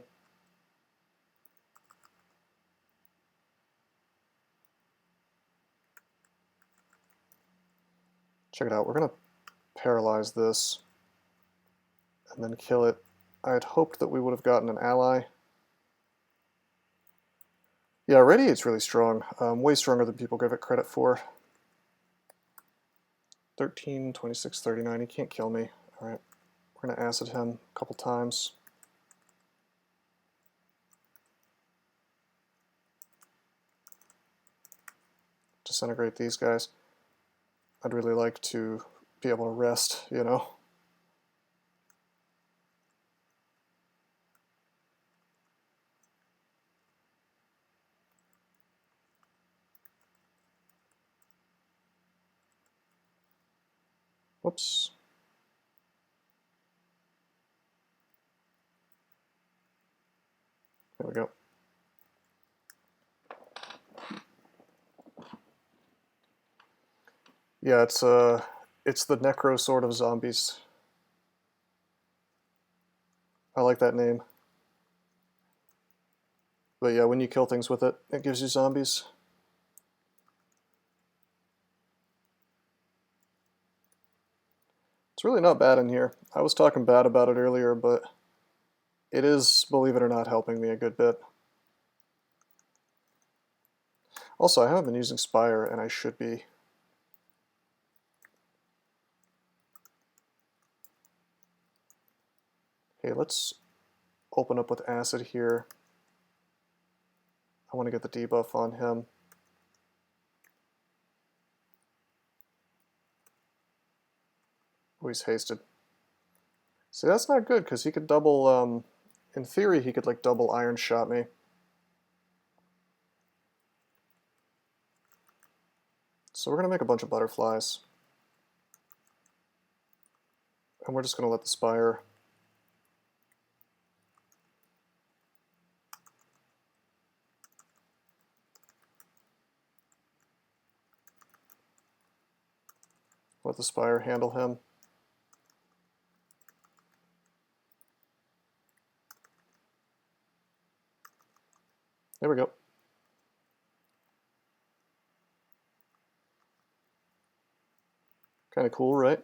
Check it out, we're going to paralyze this and then kill it. I had hoped that we would have gotten an ally. Yeah, Radiate's really strong, way stronger than people give it credit for. 13, 26, 39, he can't kill me. Alright, we're going to acid him a couple times. Disintegrate these guys. I'd really like to be able to rest, you know. Whoops. There we go. Yeah, it's the Necro Sword of Zombies. I like that name. But yeah, when you kill things with it, it gives you zombies. It's really not bad in here. I was talking bad about it earlier, but it is, believe it or not, helping me a good bit. Also, I haven't been using Spire, and I should be. Okay, let's open up with Acid here. I want to get the debuff on him. Oh, he's hasted. See, that's not good, because he could double, in theory, he could, like, double Iron Shot me. So we're going to make a bunch of butterflies. And we're just going to let the Spire handle him. There we go. Kind of cool, right?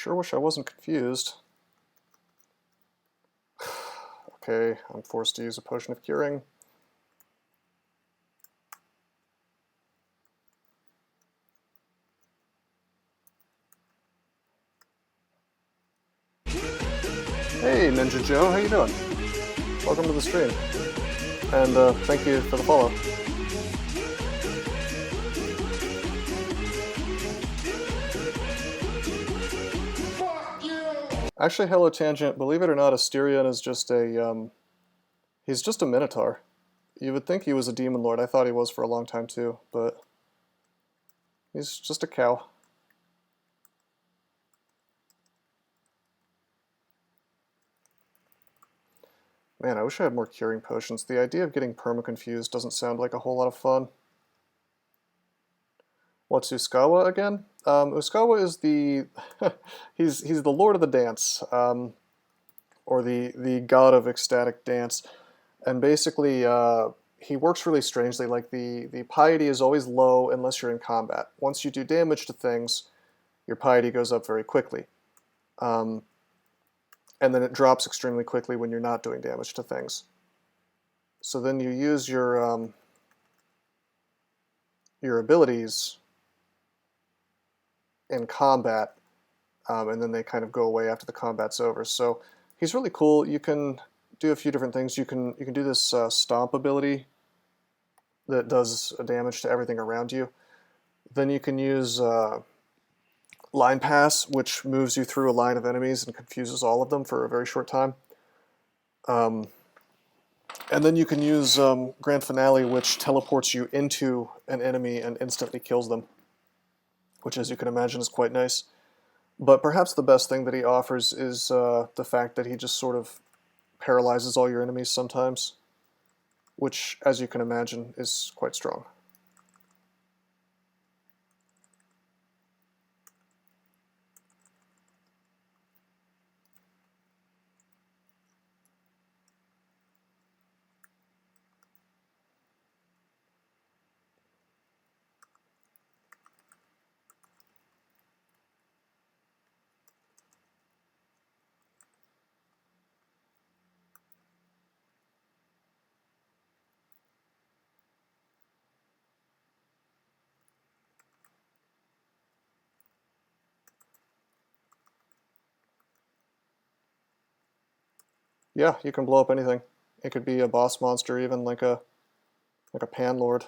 sure wish I wasn't confused. Okay, I'm forced to use a potion of curing. Hey, Ninja Joe, how you doing? Welcome to the stream. And thank you for the follow. Actually, hello Tangent, believe it or not, Asterion is just a, he's just a Minotaur. You would think he was a Demon Lord. I thought he was for a long time too, but he's just a cow. Man, I wish I had more curing potions. The idea of getting perma-confused doesn't sound like a whole lot of fun. What's Uskayaw again? Uskayaw is the... he's the Lord of the Dance, or the God of Ecstatic Dance. And basically, he works really strangely. Like, the piety is always low unless you're in combat. Once you do damage to things, your piety goes up very quickly. And then it drops extremely quickly when you're not doing damage to things. So then you use your abilities in combat, and then they kind of go away after the combat's over. So he's really cool. You can do a few different things. You can do this stomp ability that does damage to everything around you. Then you can use line pass, which moves you through a line of enemies and confuses all of them for a very short time. And then you can use Grand Finale, which teleports you into an enemy and instantly kills them, which, as you can imagine, is quite nice. But perhaps the best thing that he offers is the fact that he just sort of paralyzes all your enemies sometimes, which, as you can imagine, is quite strong. Yeah, you can blow up anything. It could be a boss monster, even like a pan lord.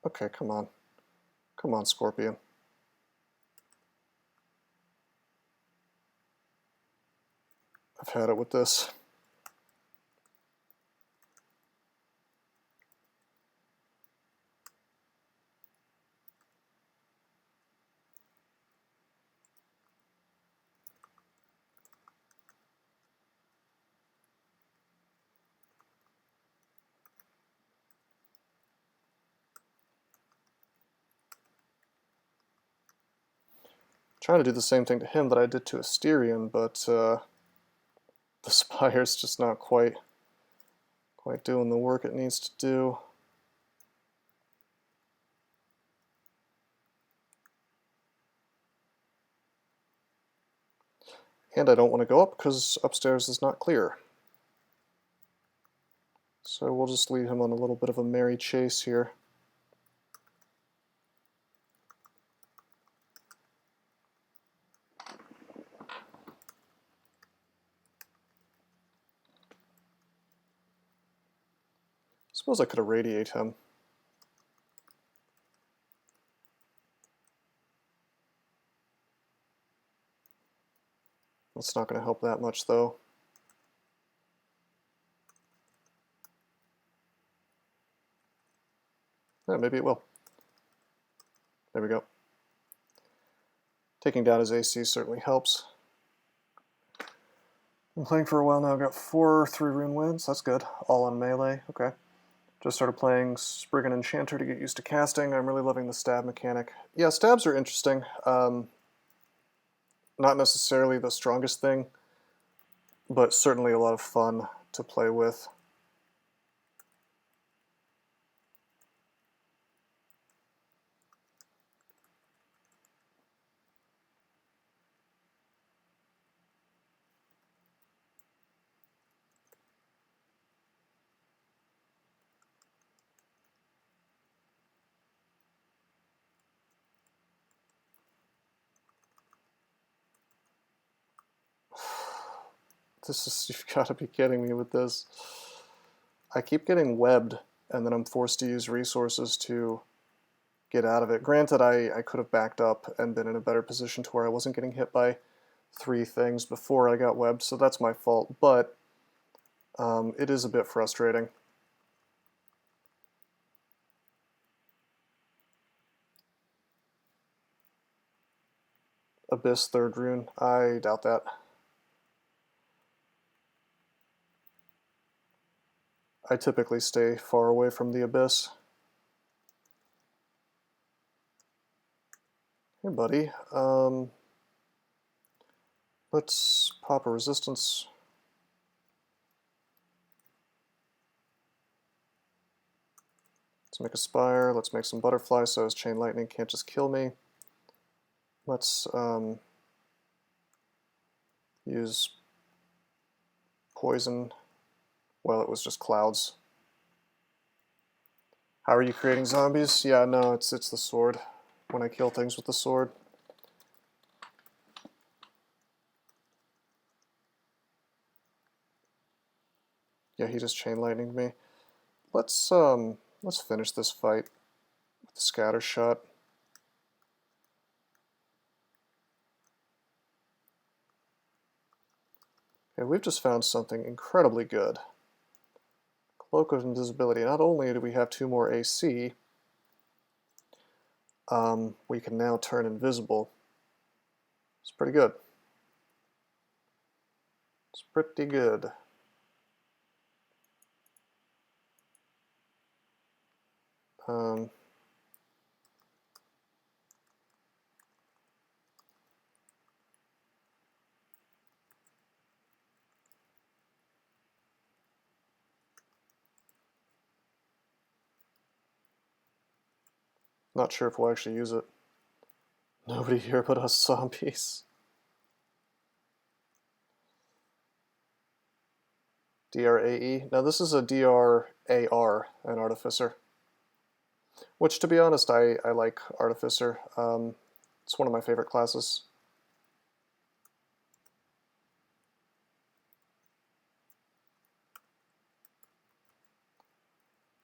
Okay, come on. Come on, Scorpion. I've had it with this. Trying to do the same thing to him that I did to Asterion, but the Spire's just not quite doing the work it needs to do. And I don't want to go up because upstairs is not clear. So we'll just leave him on a little bit of a merry chase here. Suppose I could irradiate him. That's not going to help that much, though. Yeah, maybe it will. There we go. Taking down his AC certainly helps. I'm playing for a while now. I've got 4 3-rune wins. That's good. All on melee. Okay. Just started playing Spriggan Enchanter to get used to casting. I'm really loving the stab mechanic. Yeah, stabs are interesting. Not necessarily the strongest thing, but certainly a lot of fun to play with. This is, you've got to be kidding me with this. I keep getting webbed, and then I'm forced to use resources to get out of it. Granted, I could have backed up and been in a better position to where I wasn't getting hit by 3 things before I got webbed, so that's my fault, but it is a bit frustrating. Abyss 3rd rune. I doubt that. I typically stay far away from the Abyss. Hey buddy, let's pop a resistance. Let's make a spire, let's make some butterfly so his chain lightning can't just kill me. Let's use poison. Well, it was just clouds. How are you creating zombies? Yeah, no, it's the sword. When I kill things with the sword. Yeah, he just chain lightninged me. Let's finish this fight with the scatter shot. Okay, we've just found something incredibly good. Cloak of Invisibility. Not only do we have 2 more AC, we can now turn invisible. It's pretty good. It's pretty good. Not sure if we'll actually use it. Nobody here but us zombies. DrAE. Now this is a DrAr, an Artificer. Which, to be honest, I like Artificer. It's one of my favorite classes.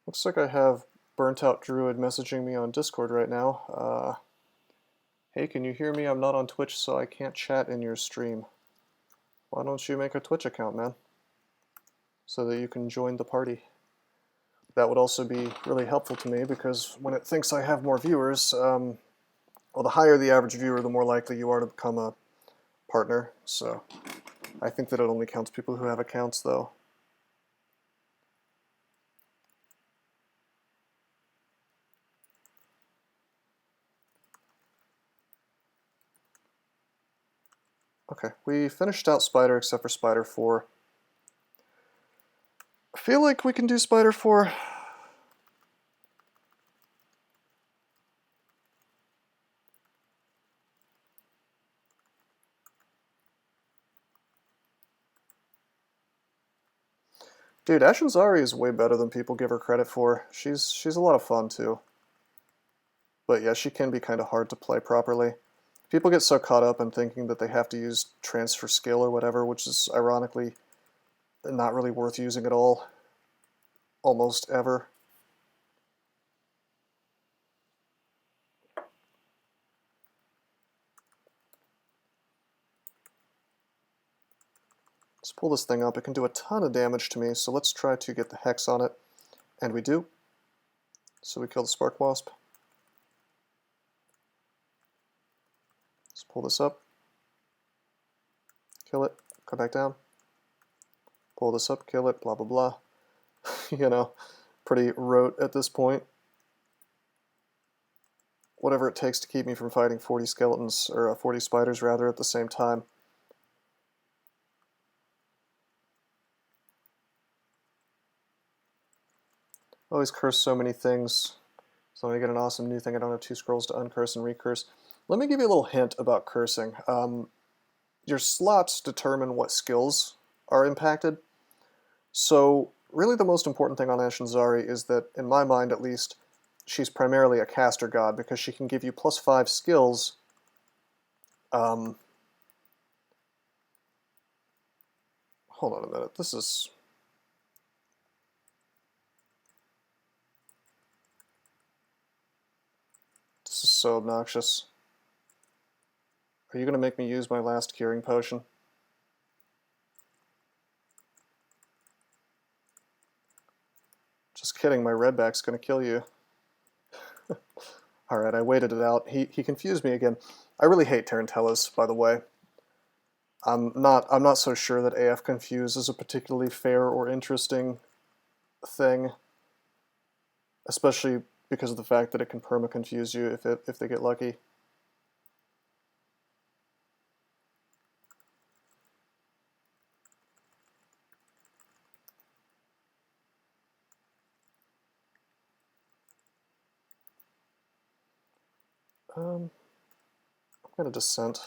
Looks like I have Burnt Out Druid messaging me on Discord right now. Hey, can you hear me? I'm not on Twitch, so I can't chat in your stream. Why don't you make a Twitch account, man? So that you can join the party. That would also be really helpful to me, because when it thinks I have more viewers, well, the higher the average viewer, the more likely you are to become a partner. So I think that it only counts people who have accounts, though. Okay, we finished out Spider except for Spider 4. I feel like we can do Spider 4. Dude, Ashinzari is way better than people give her credit for. She's a lot of fun too. But yeah, she can be kind of hard to play properly. People get so caught up in thinking that they have to use transfer skill or whatever, which is ironically not really worth using at all. Almost ever. Let's pull this thing up. It can do a ton of damage to me, so let's try to get the Hex on it. And we do. So we kill the Spark Wasp. Let's pull this up. Kill it. Come back down. Pull this up, kill it, blah blah blah. You know, pretty rote at this point. Whatever it takes to keep me from fighting 40 skeletons, or 40 spiders rather, at the same time. Always curse so many things. So when I get an awesome new thing, I don't have 2 scrolls to uncurse and recurse. Let me give you a little hint about cursing. Your slots determine what skills are impacted. So really the most important thing on Ashinzari is that, in my mind at least, she's primarily a caster god, because she can give you +5 skills hold on a minute, this is so obnoxious. Are you going to make me use my last curing potion? Just kidding, my redback's going to kill you. Alright, I waited it out. He confused me again. I really hate tarantellas, by the way. I'm not so sure that AF confuse is a particularly fair or interesting thing, especially because of the fact that it can perma-confuse you if they get lucky. I'm gonna dissent.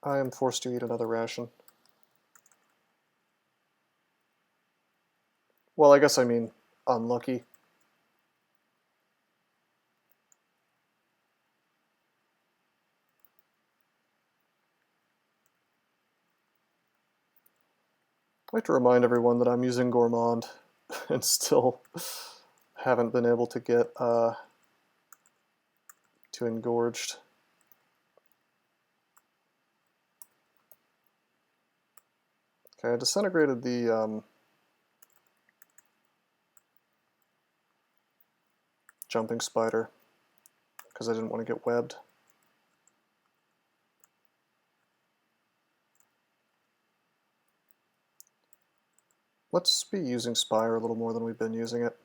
I am forced to eat another ration. Well, I guess I mean unlucky. I'd like to remind everyone that I'm using Gourmand and still haven't been able to get to Engorged. Okay, I disintegrated the jumping spider because I didn't want to get webbed. Let's be using Spire a little more than we've been using it.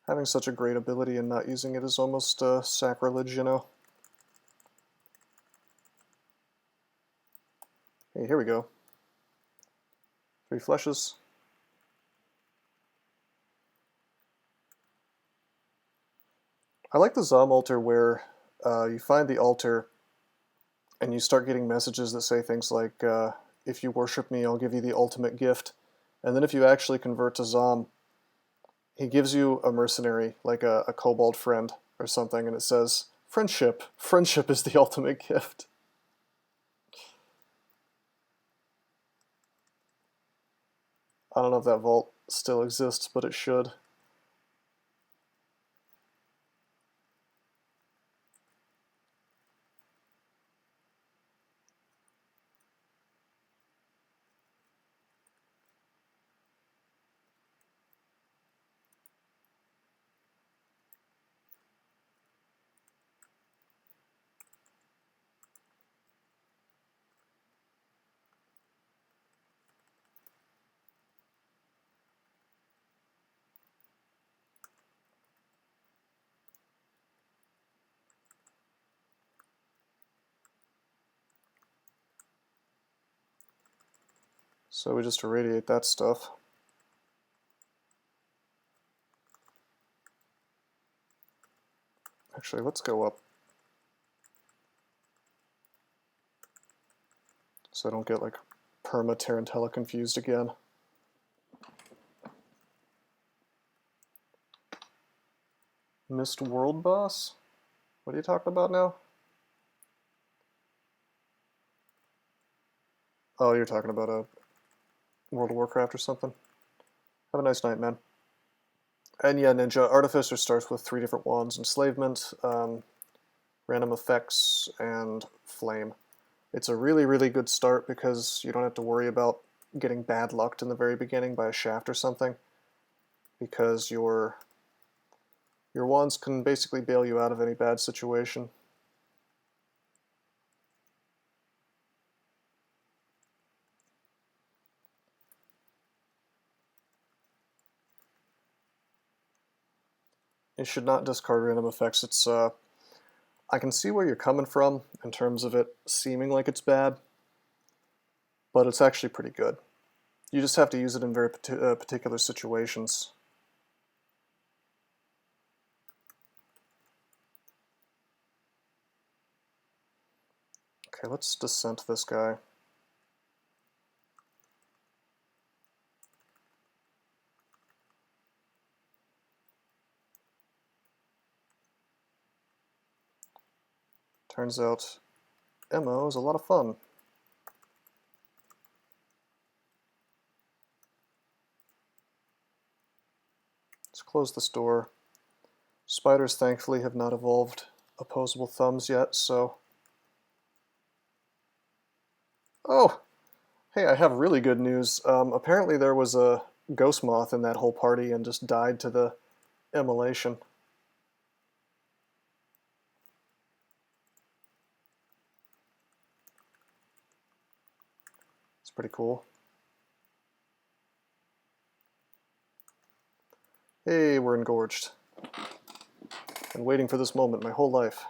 Having such a great ability and not using it is almost sacrilege, you know? Hey, here we go. 3 fleshes. I like the Zom altar where you find the altar and you start getting messages that say things like, if you worship me, I'll give you the ultimate gift. And then if you actually convert to Zom, he gives you a mercenary, like a kobold friend or something, and it says, friendship. Friendship is the ultimate gift. I don't know if that vault still exists, but it should. So we just irradiate that stuff. Actually, let's go up so I don't get like perma Tarantella confused again. Missed World Boss? What are you talking about now? Oh, you're talking about a World of Warcraft or something? Have a nice night, man. And yeah, Ninja, Artificer starts with 3 different wands: Enslavement, Random Effects, and Flame. It's a really, really good start because you don't have to worry about getting bad lucked in the very beginning by a shaft or something, because your wands can basically bail you out of any bad situation. You should not discard random effects. It's I can see where you're coming from in terms of it seeming like it's bad, but it's actually pretty good. You just have to use it in very particular situations. Okay, let's dissent this guy. Turns out MO is a lot of fun. Let's close this door. Spiders thankfully have not evolved opposable thumbs yet, so... Oh! Hey, I have really good news. Apparently there was a ghost moth in that whole party and just died to the immolation. It's pretty cool. Hey, we're engorged. Been waiting for this moment my whole life.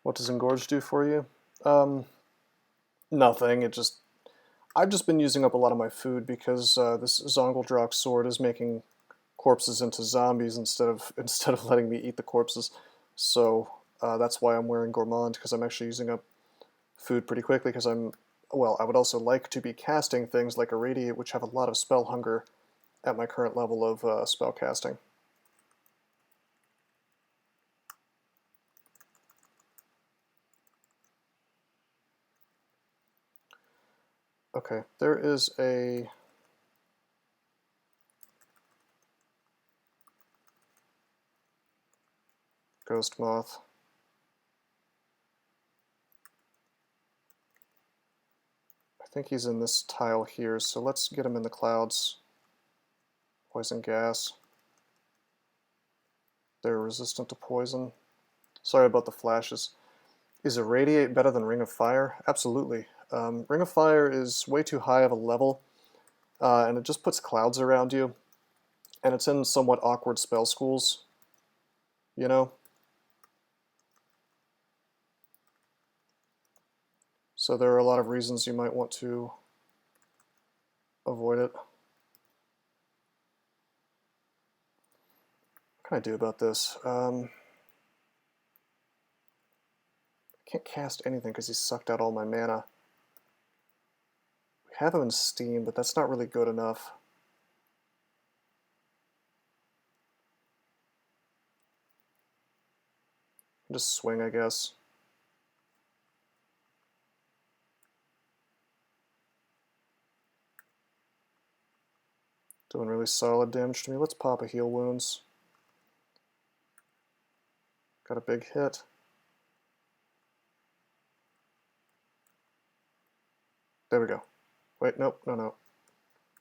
What does engorge do for you? Nothing. I've just been using up a lot of my food because this Zongeldrock sword is making corpses into zombies instead of letting me eat the corpses. So that's why I'm wearing Gourmand, because I'm actually using up food pretty quickly, because I would also like to be casting things like Irradiate, which have a lot of spell hunger at my current level of spell casting. Okay, there is a... ghost moth. I think he's in this tile here, so let's get him in the clouds. Poison gas. They're resistant to poison. Sorry about the flashes. Is Irradiate better than Ring of Fire? Absolutely. Ring of Fire is way too high of a level, and it just puts clouds around you, and it's in somewhat awkward spell schools, you know? So there are a lot of reasons you might want to avoid it. What can I do about this? I can't cast anything because he sucked out all my mana. We have him in Steam, but that's not really good enough. Just swing, I guess. Doing really solid damage to me. Let's pop a heal wounds. Got a big hit. There we go. Wait, nope, no.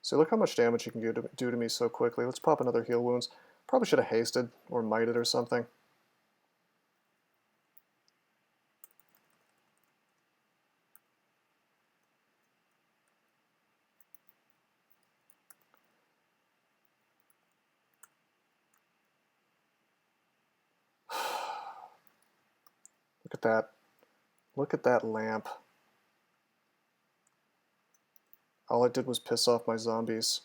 See, look how much damage you can do to me so quickly. Let's pop another heal wounds. Probably should have hasted or mited or something. Look at that. Look at that lamp. All it did was piss off my zombies.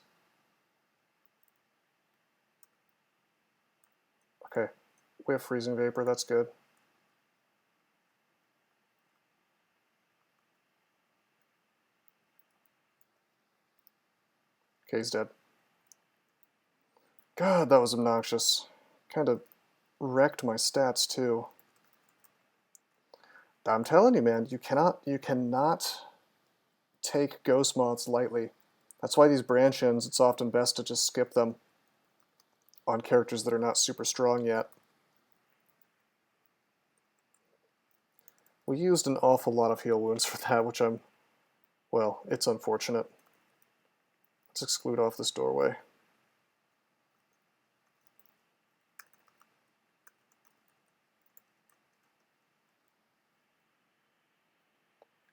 Okay, we have freezing vapor, that's good. Okay, he's dead. God, that was obnoxious. Kind of wrecked my stats too. I'm telling you, man, you cannot take ghost moths lightly. That's why these branch ends, it's often best to just skip them on characters that are not super strong yet. We used an awful lot of heal wounds for that, which well, it's unfortunate. Let's exclude off this doorway.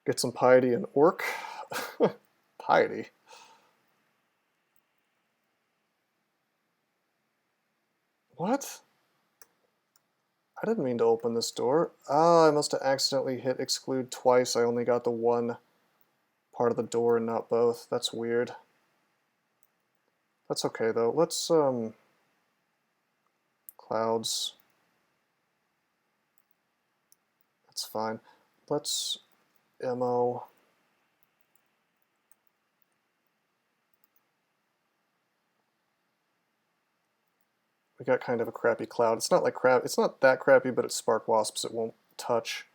Get some piety and orc. Piety. What? I didn't mean to open this door. Ah, I must have accidentally hit exclude twice. I only got the one part of the door and not both. That's weird. That's okay though. Let's clouds. That's fine. Let's mo. We got kind of a crappy cloud. It's not like crap. It's not that crappy, but it's spark wasps. It won't touch.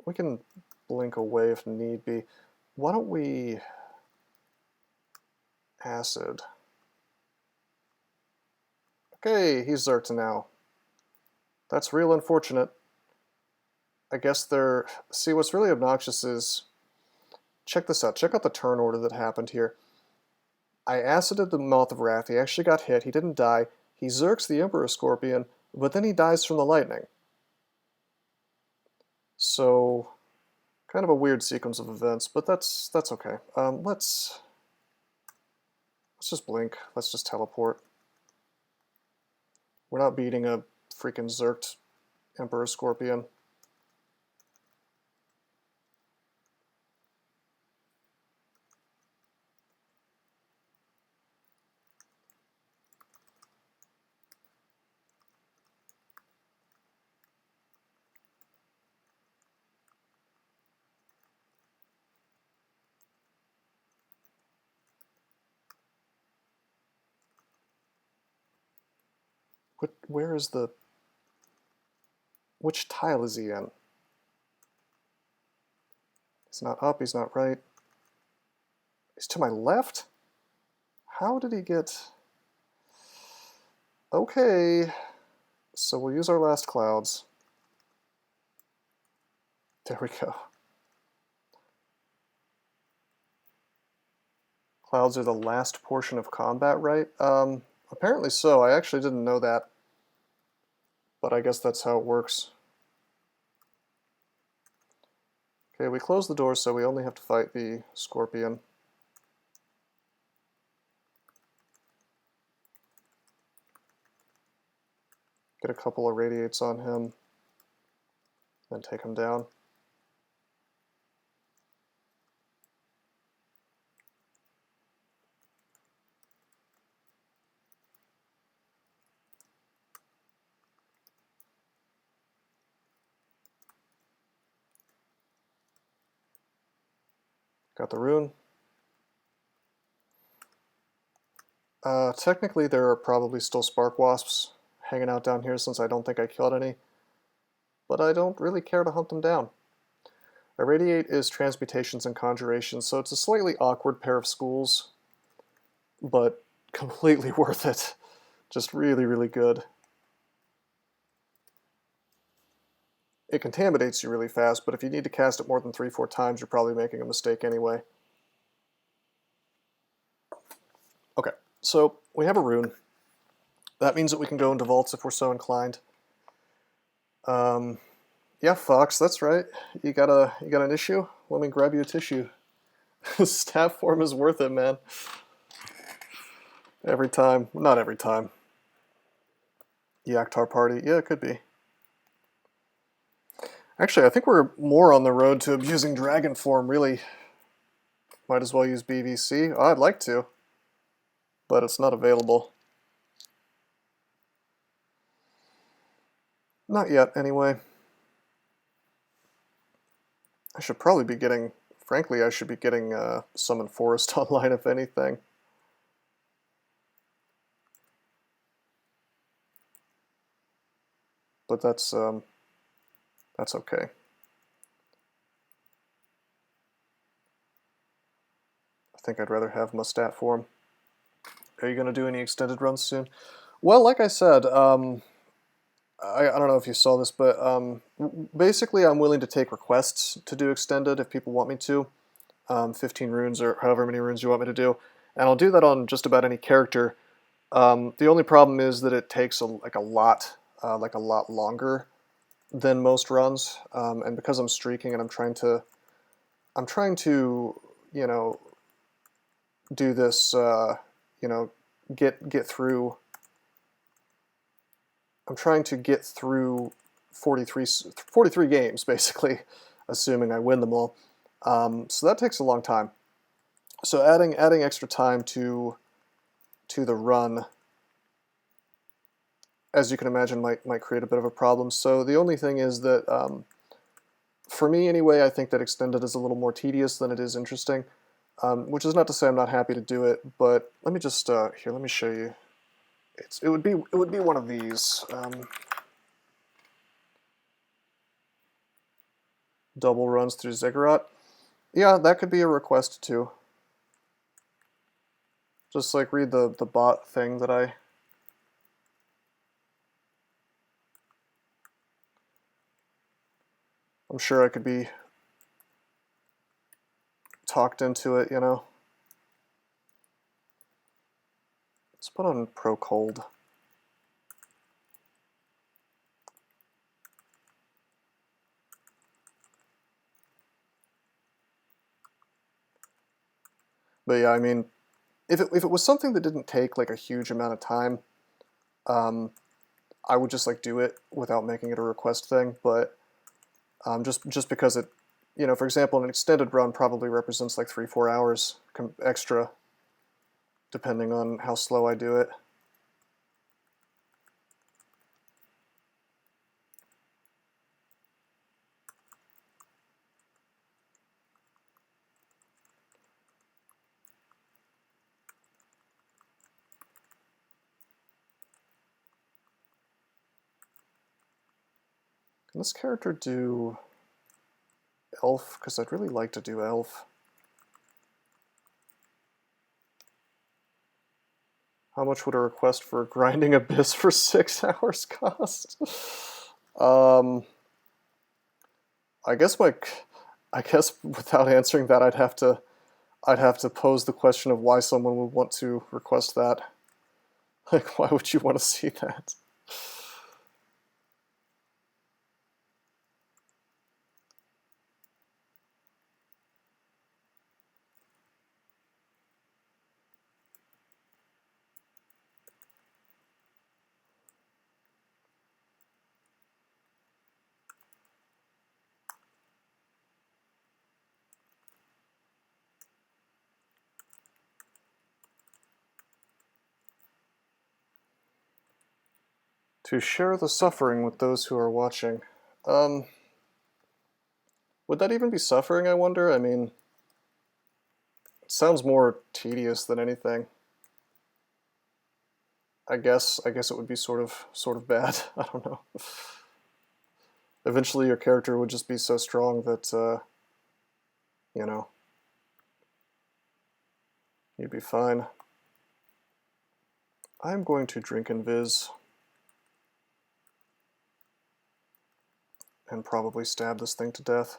We can blink away if need be. Why don't we acid? Okay, he's Zerked now. That's real unfortunate. I guess they're... See, what's really obnoxious is... Check this out. Check out the turn order that happened here. I acided the Mouth of Wrath. He actually got hit. He didn't die. He Zerks the Emperor Scorpion, but then he dies from the lightning. So, kind of a weird sequence of events, but that's okay. Let's just blink. Let's just teleport. We're not beating a freaking Zerked Emperor Scorpion. Where is the... Which tile is he in? He's not up, he's not right. He's to my left? How did he get... Okay, so we'll use our last clouds. There we go. Clouds are the last portion of combat, right? Apparently so. I actually didn't know that. But I guess that's how it works. Okay, we close the door, so we only have to fight the Scorpion. Get a couple of radiates on him, then take him down. Got the rune. Technically there are probably still spark wasps hanging out down here since I don't think I killed any, but I don't really care to hunt them down. Irradiate is transmutations and conjurations, so it's a slightly awkward pair of schools, but completely worth it. Just really, really good. It contaminates you really fast, but if you need to cast it more than 3-4 times, you're probably making a mistake anyway. Okay, so we have a rune. That means that we can go into vaults if we're so inclined. Yeah, Fox, that's right. You got an issue? Let me grab you a tissue. Staff form is worth it, man. Every time. Not every time. Yaktar party. Yeah, it could be. Actually, I think we're more on the road to abusing dragon form, really. Might as well use BVC. Oh, I'd like to, but it's not available. Not yet, anyway. I should probably be getting, frankly, I should be getting Summon Forest online, if anything. But that's okay. I think I'd rather have Mustat form. Are you going to do any extended runs soon? Well, like I said, I don't know if you saw this, but basically I'm willing to take requests to do extended if people want me to. 15 runes or however many runes you want me to do. And I'll do that on just about any character. The only problem is that it takes a lot longer than most runs. And because I'm streaking and I'm trying to, you know, do this, you know, get through I'm trying to get through 43 games, basically, assuming I win them all. So that takes a long time. So adding extra time to the run, as you can imagine, might create a bit of a problem. So the only thing is that, for me anyway, I think that extended is a little more tedious than it is interesting, which is not to say I'm not happy to do it, but let me just, here, let me show you. It would be one of these. Double runs through Ziggurat. Yeah, that could be a request too. Just like read the bot thing that I'm sure I could be talked into it, you know. Let's put on Pro Cold. But yeah, I mean, if it was something that didn't take like a huge amount of time, I would just like do it without making it a request thing. But just because it, you know, for example, an extended run probably represents like 3-4 hours extra, depending on how slow I do it. Can this character do elf? Because I'd really like to do elf. How much would a request for grinding abyss for 6 hours cost? I guess without answering that, I'd have to pose the question of why someone would want to request that. Like, why would you want to see that? To share the suffering with those who are watching. Would that even be suffering, I wonder? I mean, it sounds more tedious than anything. I guess it would be sort of bad. I don't know. Eventually your character would just be so strong that, you know, you'd be fine. I'm going to drink Invis and probably stab this thing to death.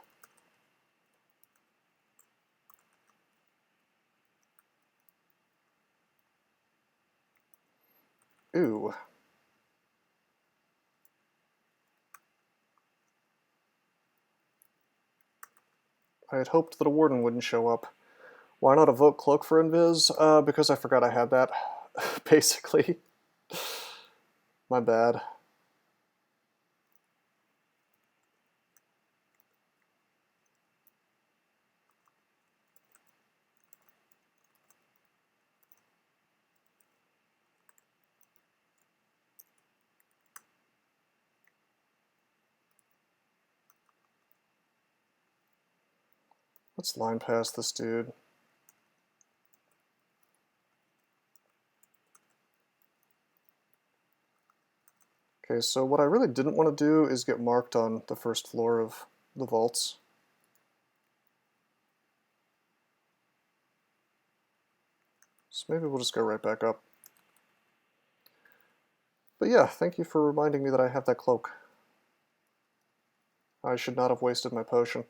Ooh. I had hoped that a warden wouldn't show up. Why not evoke Cloak for Invis? Because I forgot I had that, basically. My bad. Let's line past this dude. Okay, so what I really didn't want to do is get marked on the first floor of the vaults. So maybe we'll just go right back up. But yeah, thank you for reminding me that I have that cloak. I should not have wasted my potion.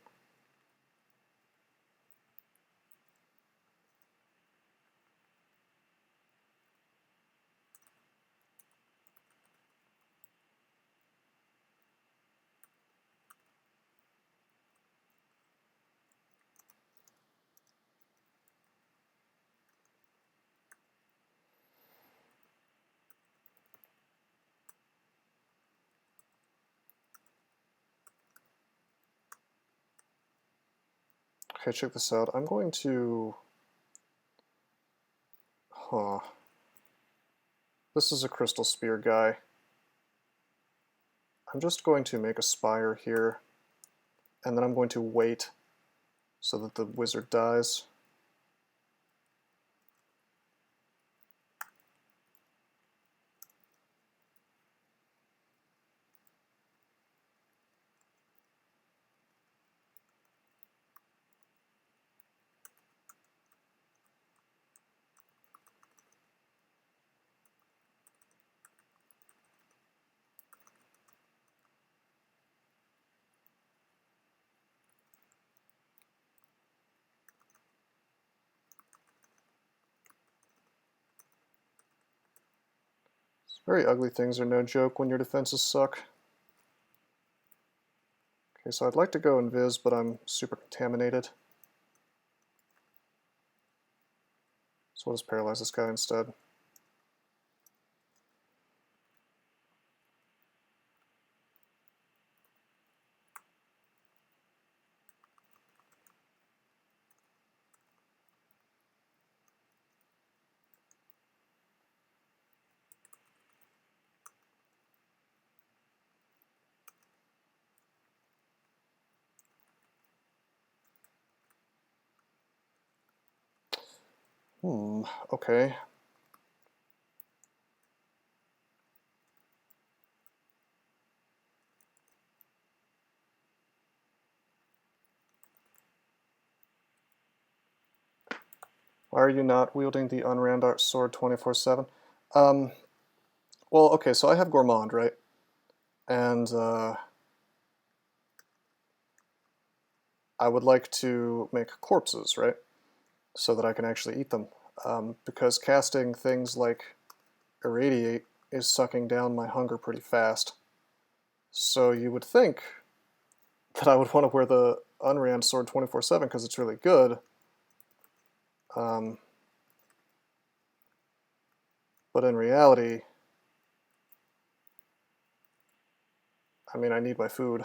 Okay, check this out. I'm going to... This is a crystal spear guy. I'm just going to make a spire here, and then I'm going to wait so that the wizard dies. Very ugly things are no joke when your defenses suck. Okay, so I'd like to go invis, but I'm super contaminated. So we'll just paralyze this guy instead. Okay. Why are you not wielding the unrandart sword 24/7? Well, okay, so I have Gourmand, right? And I would like to make corpses, right? So that I can actually eat them. Because casting things like Irradiate is sucking down my hunger pretty fast. So you would think that I would want to wear the Unrand sword 24/7 because it's really good. But in reality, I mean, I need my food.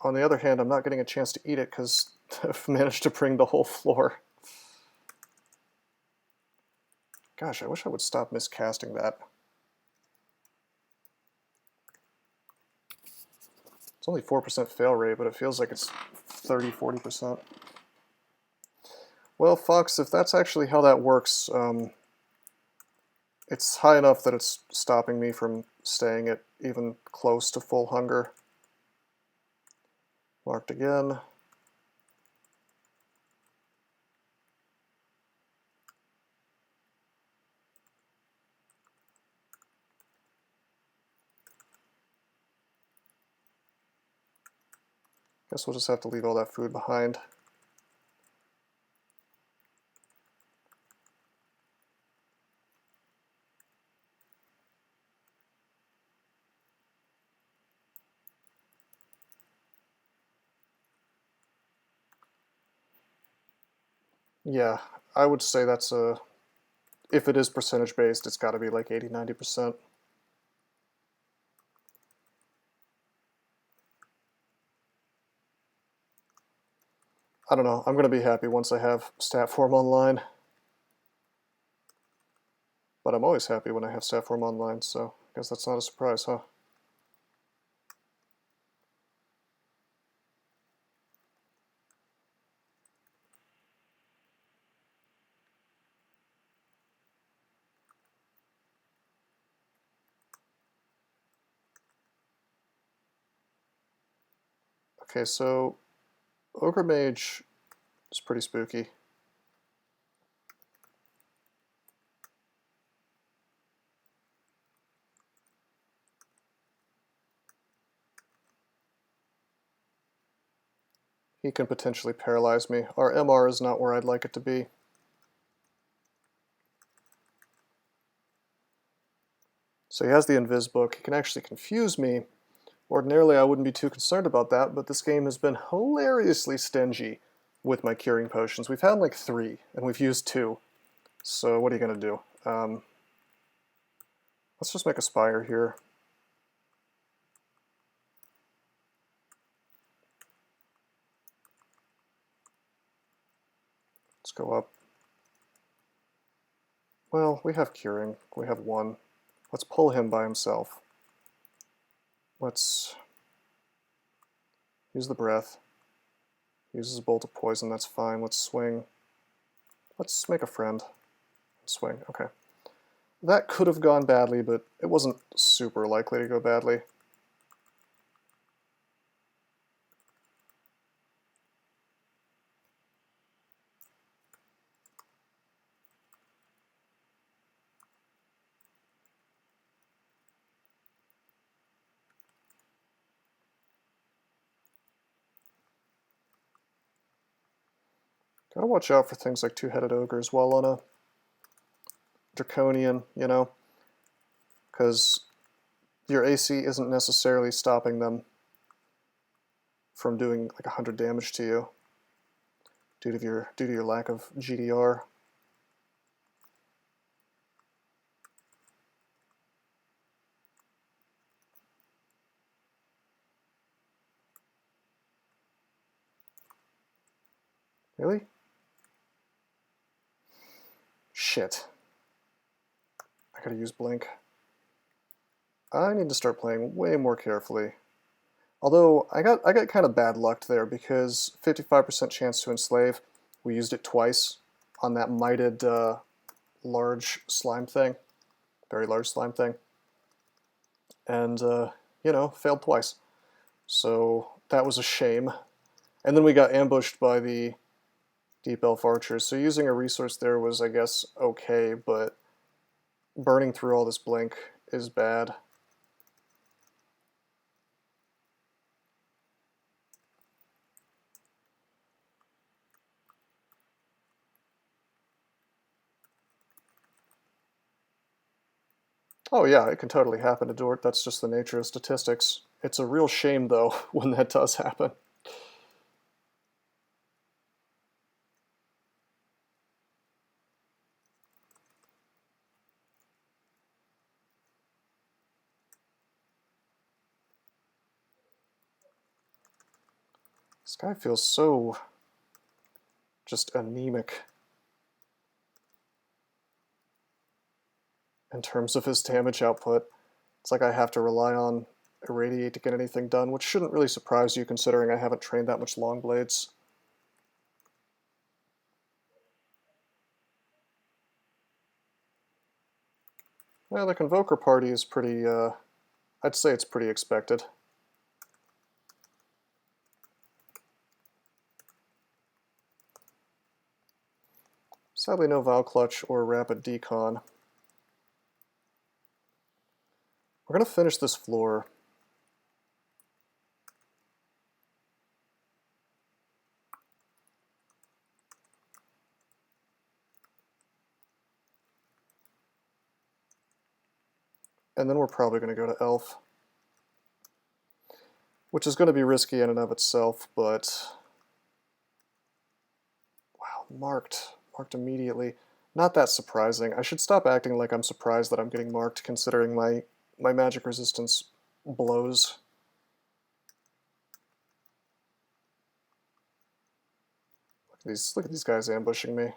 On the other hand, I'm not getting a chance to eat it because I've managed to bring the whole floor. Gosh, I wish I would stop miscasting that. It's only 4% fail rate, but it feels like it's 30–40%. Well, Fox, if that's actually how that works, it's high enough that it's stopping me from staying at even close to full hunger. Marked again. Guess we'll just have to leave all that food behind. Yeah, I would say that's a... If it is percentage based, it's got to be like 80–90%. I don't know, I'm going to be happy once I have stat form online. But I'm always happy when I have stat form online, so I guess that's not a surprise, huh? Okay, so Ogre Mage is pretty spooky. He can potentially paralyze me. Our MR is not where I'd like it to be. So he has the Invis book. He can actually confuse me. Ordinarily, I wouldn't be too concerned about that, but this game has been hilariously stingy with my curing potions. We've had like 3, and we've used 2. So what are you going to do? Let's just make a spire here. go up. Well, we have curing. We have one. Let's pull him by himself. Let's use the breath. Uses a bolt of poison, that's fine. Let's swing. Let's make a friend. Swing, okay. That could have gone badly, but it wasn't super likely to go badly. Gotta watch out for things like two-headed ogres while on a draconian, you know, because your AC isn't necessarily stopping them from doing like 100 damage to you due to your lack of GDR. Really? Shit. I gotta use blink. I need to start playing way more carefully. Although I got kind of bad luck there because 55% chance to enslave. We used it twice on that mited large slime thing, very large slime thing, and you know, failed twice. So that was a shame. And then we got ambushed by the Deep Elf archers. So using a resource there was, I guess, okay, but burning through all this blink is bad. Oh yeah, it can totally happen to Dort. That's just the nature of statistics. It's a real shame, though, when that does happen. This guy feels so just anemic in terms of his damage output. It's like I have to rely on Irradiate to get anything done, which shouldn't really surprise you considering I haven't trained that much long blades. Well, the Convoker party is pretty, I'd say it's pretty expected. Sadly, no Vow Clutch or Rapid Decon. We're going to finish this floor. And then we're probably going to go to Elf, which is going to be risky in and of itself, but wow, marked immediately. Not that surprising. I should stop acting like I'm surprised that I'm getting marked, considering my magic resistance blows. Look at these guys ambushing me.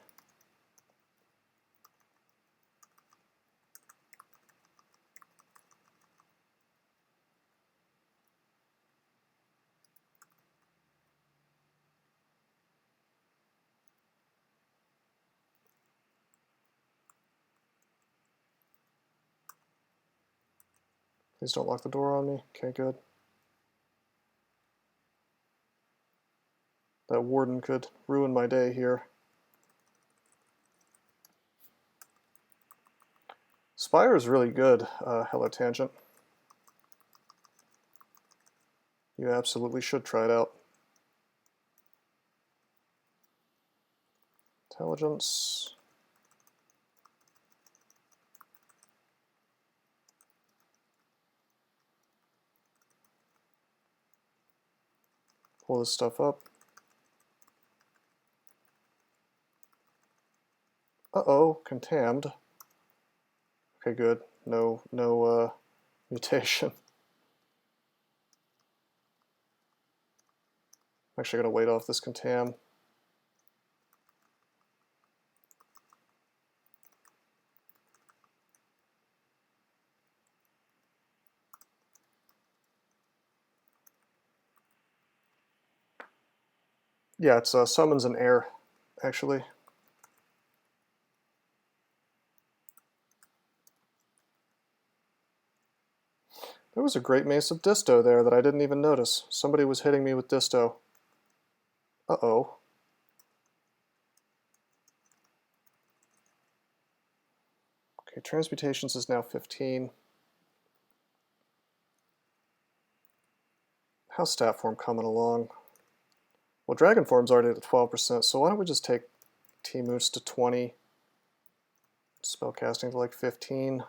Please don't lock the door on me. Okay, good. That warden could ruin my day here. Spire is really good. Hello, Tangent. You absolutely should try it out. Intelligence. Pull this stuff up. Uh-oh, contamed. Okay, good. No mutation. I'm actually going to wait off this contam. Yeah, it's summons an air, actually. There was a great mace of disto there that I didn't even notice. Somebody was hitting me with disto. Uh-oh. Okay, transmutations is now 15. How's stat form coming along? Well, dragon form's already at 12%, so why don't we just take T-Moose to 20, spellcasting to like 15.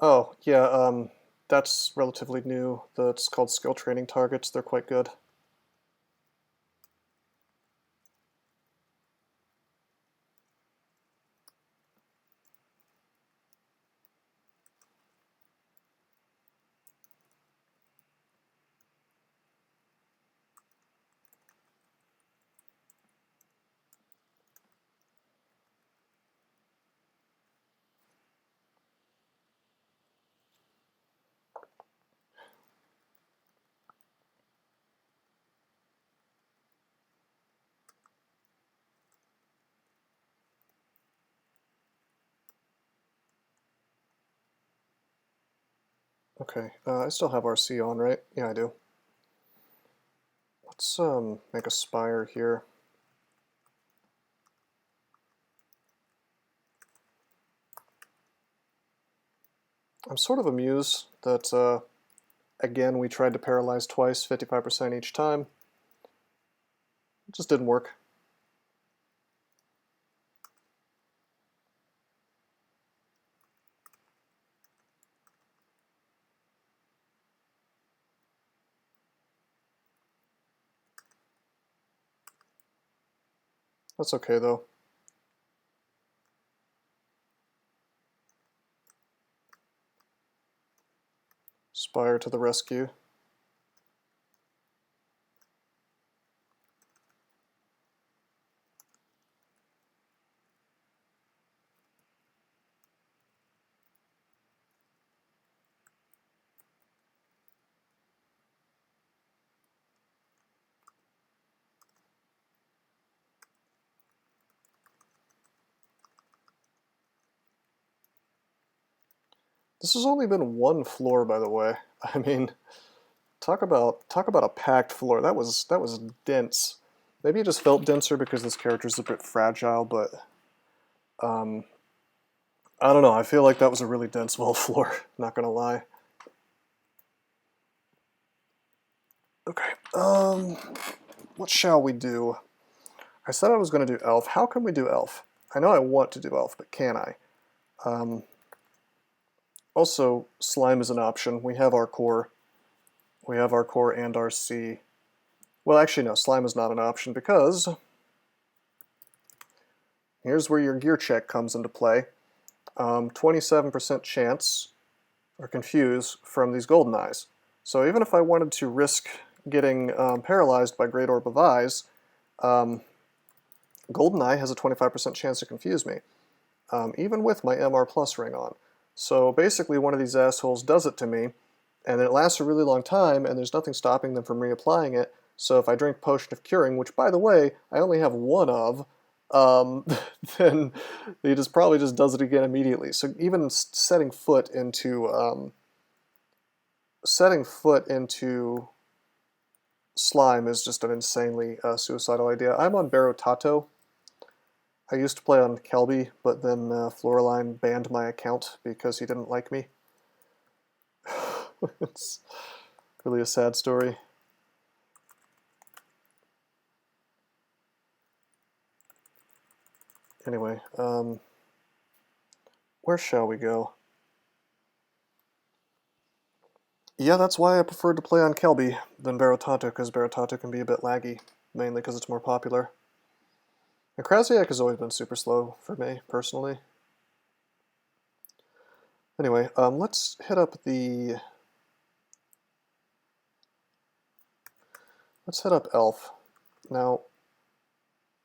Oh, yeah, that's relatively new. That's called skill training targets. They're quite good. Okay, I still have RC on, right? Yeah, I do. Let's make a spire here. I'm sort of amused that, again, we tried to paralyze twice, 55% each time. It just didn't work. That's okay, though. Spire to the rescue. This has only been one floor, by the way. I mean, talk about a packed floor. That was dense. Maybe it just felt denser because this character's a bit fragile, but I don't know. I feel like that was a really dense wall floor. Not gonna lie. Okay. What shall we do? I said I was going to do elf. How can we do elf? I know I want to do elf, but can I? Also, slime is an option. We have our core. We have our core and our C. Well, actually, no. Slime is not an option because here's where your gear check comes into play. 27% chance or confuse from these golden eyes. So even if I wanted to risk getting paralyzed by Great Orb of Eyes, golden eye has a 25% chance to confuse me, even with my MR Plus ring on. So basically one of these assholes does it to me, and it lasts a really long time, and there's nothing stopping them from reapplying it. So if I drink Potion of Curing, which by the way, I only have one of, then he probably just does it again immediately. So even setting foot into slime is just an insanely suicidal idea. I'm on Barotato. I used to play on Kelby, but then Floraline banned my account because he didn't like me. It's really a sad story. Anyway, where shall we go? Yeah, that's why I preferred to play on Kelby than Barotato, because Barotato can be a bit laggy, mainly because it's more popular. And Krasiak has always been super slow for me, personally. Anyway, let's hit up the Let's hit up elf. Now,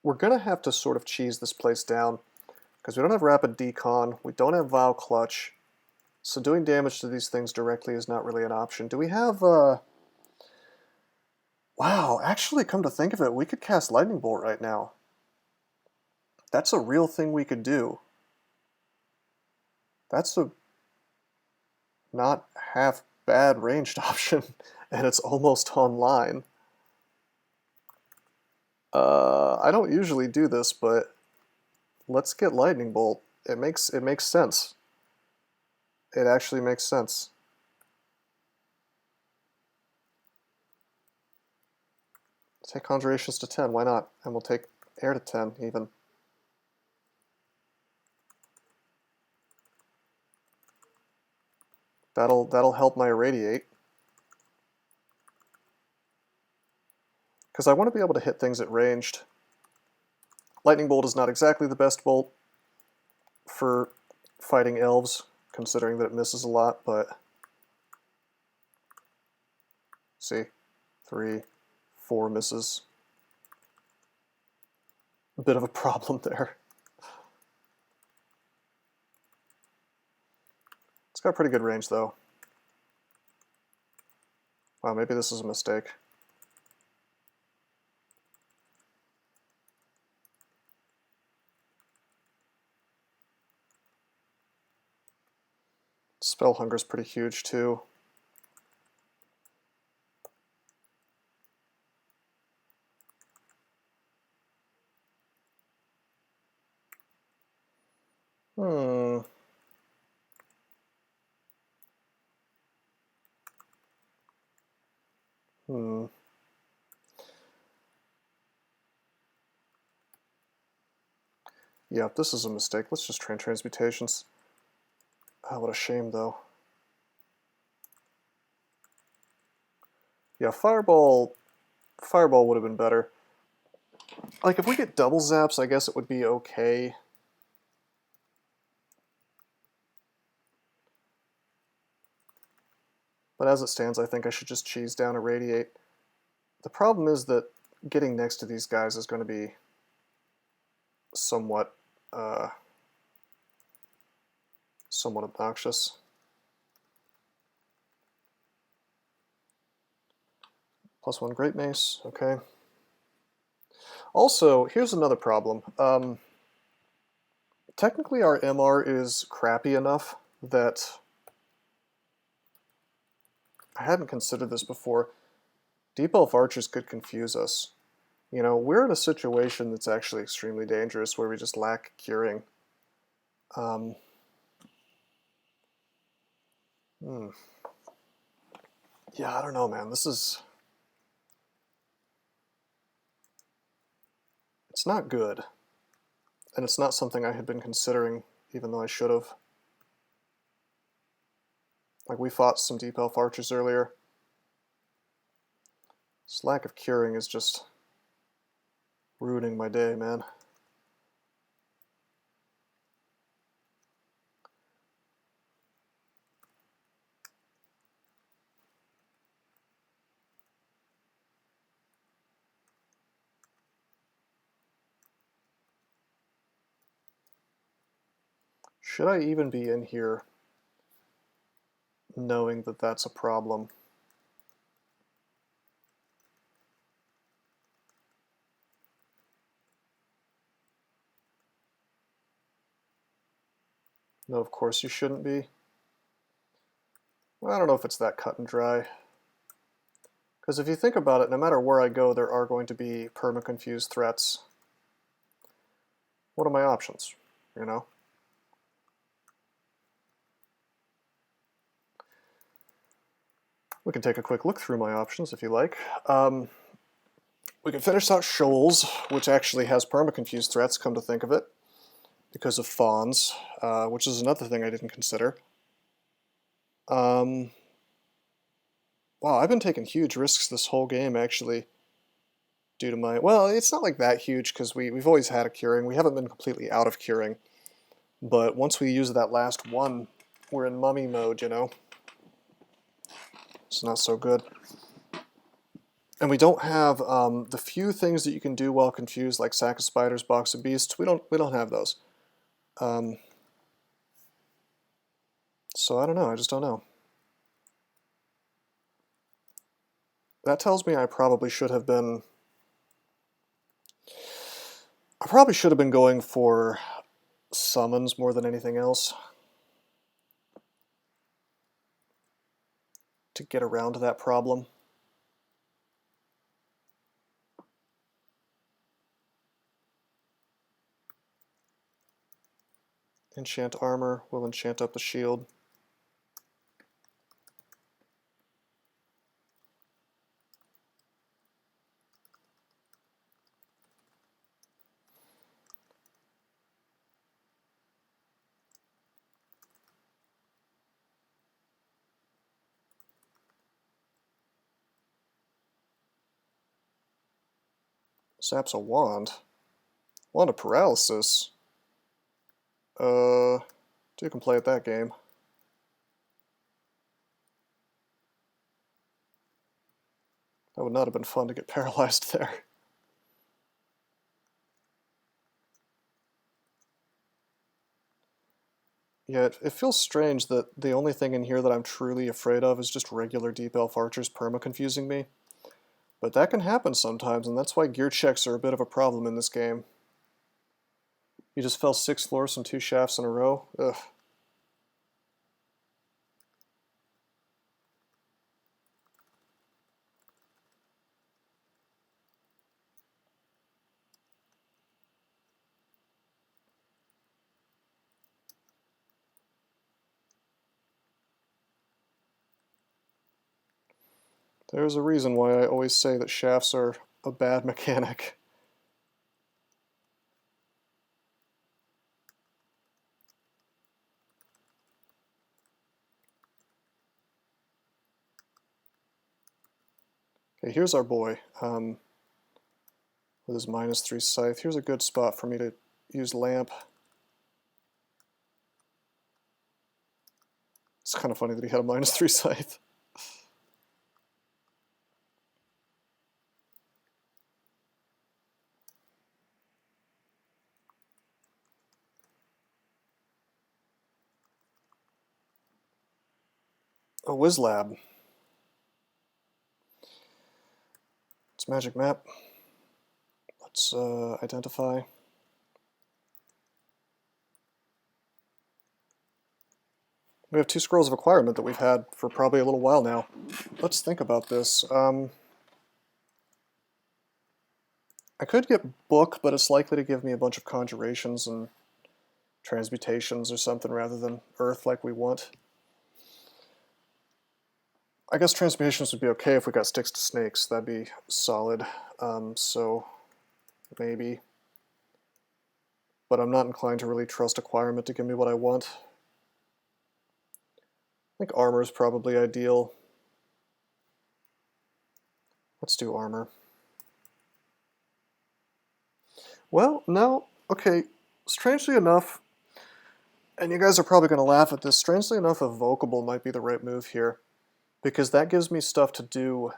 we're going to have to sort of cheese this place down because we don't have rapid decon, we don't have Vile Clutch, so doing damage to these things directly is not really an option. Do we have, wow, actually, come to think of it, we could cast Lightning Bolt right now. That's a real thing we could do. That's a not half bad ranged option, and it's almost online. I don't usually do this, but let's get Lightning Bolt. It makes sense. It actually makes sense. Take Conjurations to 10, why not? And we'll take Air to 10 even. That'll help my Irradiate. Because I want to be able to hit things at ranged. Lightning Bolt is not exactly the best bolt for fighting elves, considering that it misses a lot, but see, 3, 4 misses. A bit of a problem there. It's got pretty good range though. Wow, maybe this is a mistake. Spell Hunger's pretty huge too. Yeah, this is a mistake. Let's just train transmutations. Oh, what a shame though. Yeah, Fireball would have been better. Like, if we get double zaps, I guess it would be okay. But as it stands, I think I should just cheese down Irradiate. The problem is that getting next to these guys is going to be somewhat obnoxious. +1 Great Mace, okay. Also, here's another problem. Technically our MR is crappy enough that I hadn't considered this before. Deep Elf Archers could confuse us. You know, we're in a situation that's actually extremely dangerous where we just lack curing. Yeah, I don't know, man. It's not good. And it's not something I had been considering, even though I should have. Like, we fought some Deep Elf Archers earlier. This lack of curing is just ruining my day, man. Should I even be in here knowing that that's a problem? No, of course you shouldn't be. Well, I don't know if it's that cut and dry. Because if you think about it, no matter where I go, there are going to be perma-confused threats. What are my options, you know? We can take a quick look through my options if you like. We can finish out Shoals, which actually has perma-confused threats, come to think of it, because of Fawns, which is another thing I didn't consider. Wow, I've been taking huge risks this whole game, actually, due to my... Well, it's not like that huge, because we've always had a curing. We haven't been completely out of curing. But once we use that last one, we're in mummy mode, you know? It's not so good. And we don't have the few things that you can do while confused, like sack of spiders, box of beasts. We don't have those. So I don't know. I just don't know. That tells me I probably should have been. I probably should have been going for summons more than anything else to get around that problem. Enchant armor will enchant up the shield. Saps a wand. Wand of paralysis. You can play at that game. That would not have been fun to get paralyzed there. Yeah, it feels strange that the only thing in here that I'm truly afraid of is just regular Deep Elf Archers perma-confusing me. But that can happen sometimes, and that's why gear checks are a bit of a problem in this game. You just fell 6 floors from 2 shafts in a row? Ugh. There's a reason why I always say that shafts are a bad mechanic. Okay, here's our boy. With his -3 scythe. Here's a good spot for me to use lamp. It's kind of funny that he had a -3 scythe. A Wizlab. It's magic map. Let's identify. We have 2 scrolls of acquirement that we've had for probably a little while now. Let's think about this. I could get book, but it's likely to give me a bunch of conjurations and transmutations or something rather than earth like we want. I guess transmutations would be okay if we got sticks to snakes. That'd be solid. So maybe. But I'm not inclined to really trust acquirement to give me what I want. I think armor is probably ideal. Let's do armor. Well, no. Okay, strangely enough, and you guys are probably going to laugh at this, strangely enough, Evocable might be the right move here. Because that gives me stuff to do.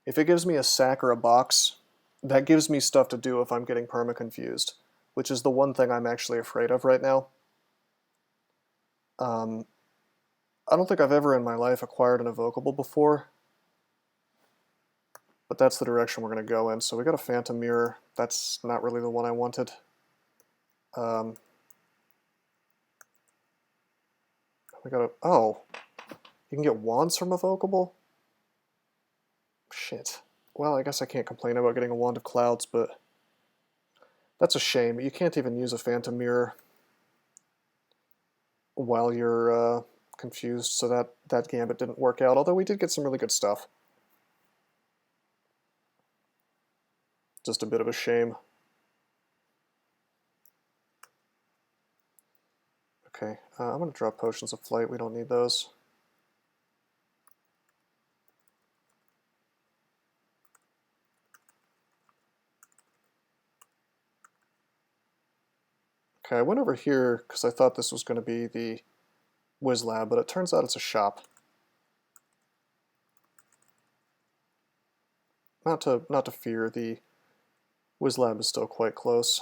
If it gives me a sack or a box, that gives me stuff to do if I'm getting perma-confused, which is the one thing I'm actually afraid of right now. I don't think I've ever in my life acquired an Evocable before, but that's the direction we're going to go in. So we got a Phantom Mirror. That's not really the one I wanted. We got a... Oh! You can get wands from Evocable? Shit. Well, I guess I can't complain about getting a Wand of Clouds, but that's a shame. You can't even use a Phantom Mirror while you're confused, so that gambit didn't work out, although we did get some really good stuff. Just a bit of a shame. Okay, I'm going to drop Potions of Flight. We don't need those. Okay, I went over here because I thought this was going to be the Wizlab, but it turns out it's a shop. not to fear, the WizLab is still quite close.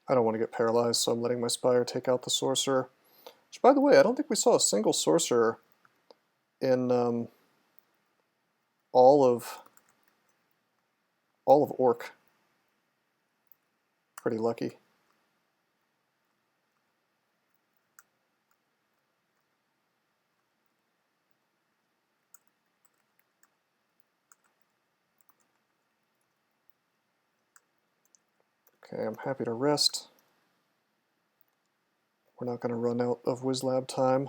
I don't want to get paralyzed, so I'm letting my Spire take out the Sorcerer. Which, by the way, I don't think we saw a single Sorcerer in all of Orc. Pretty lucky. Okay, I'm happy to rest. We're not going to run out of WizLab time,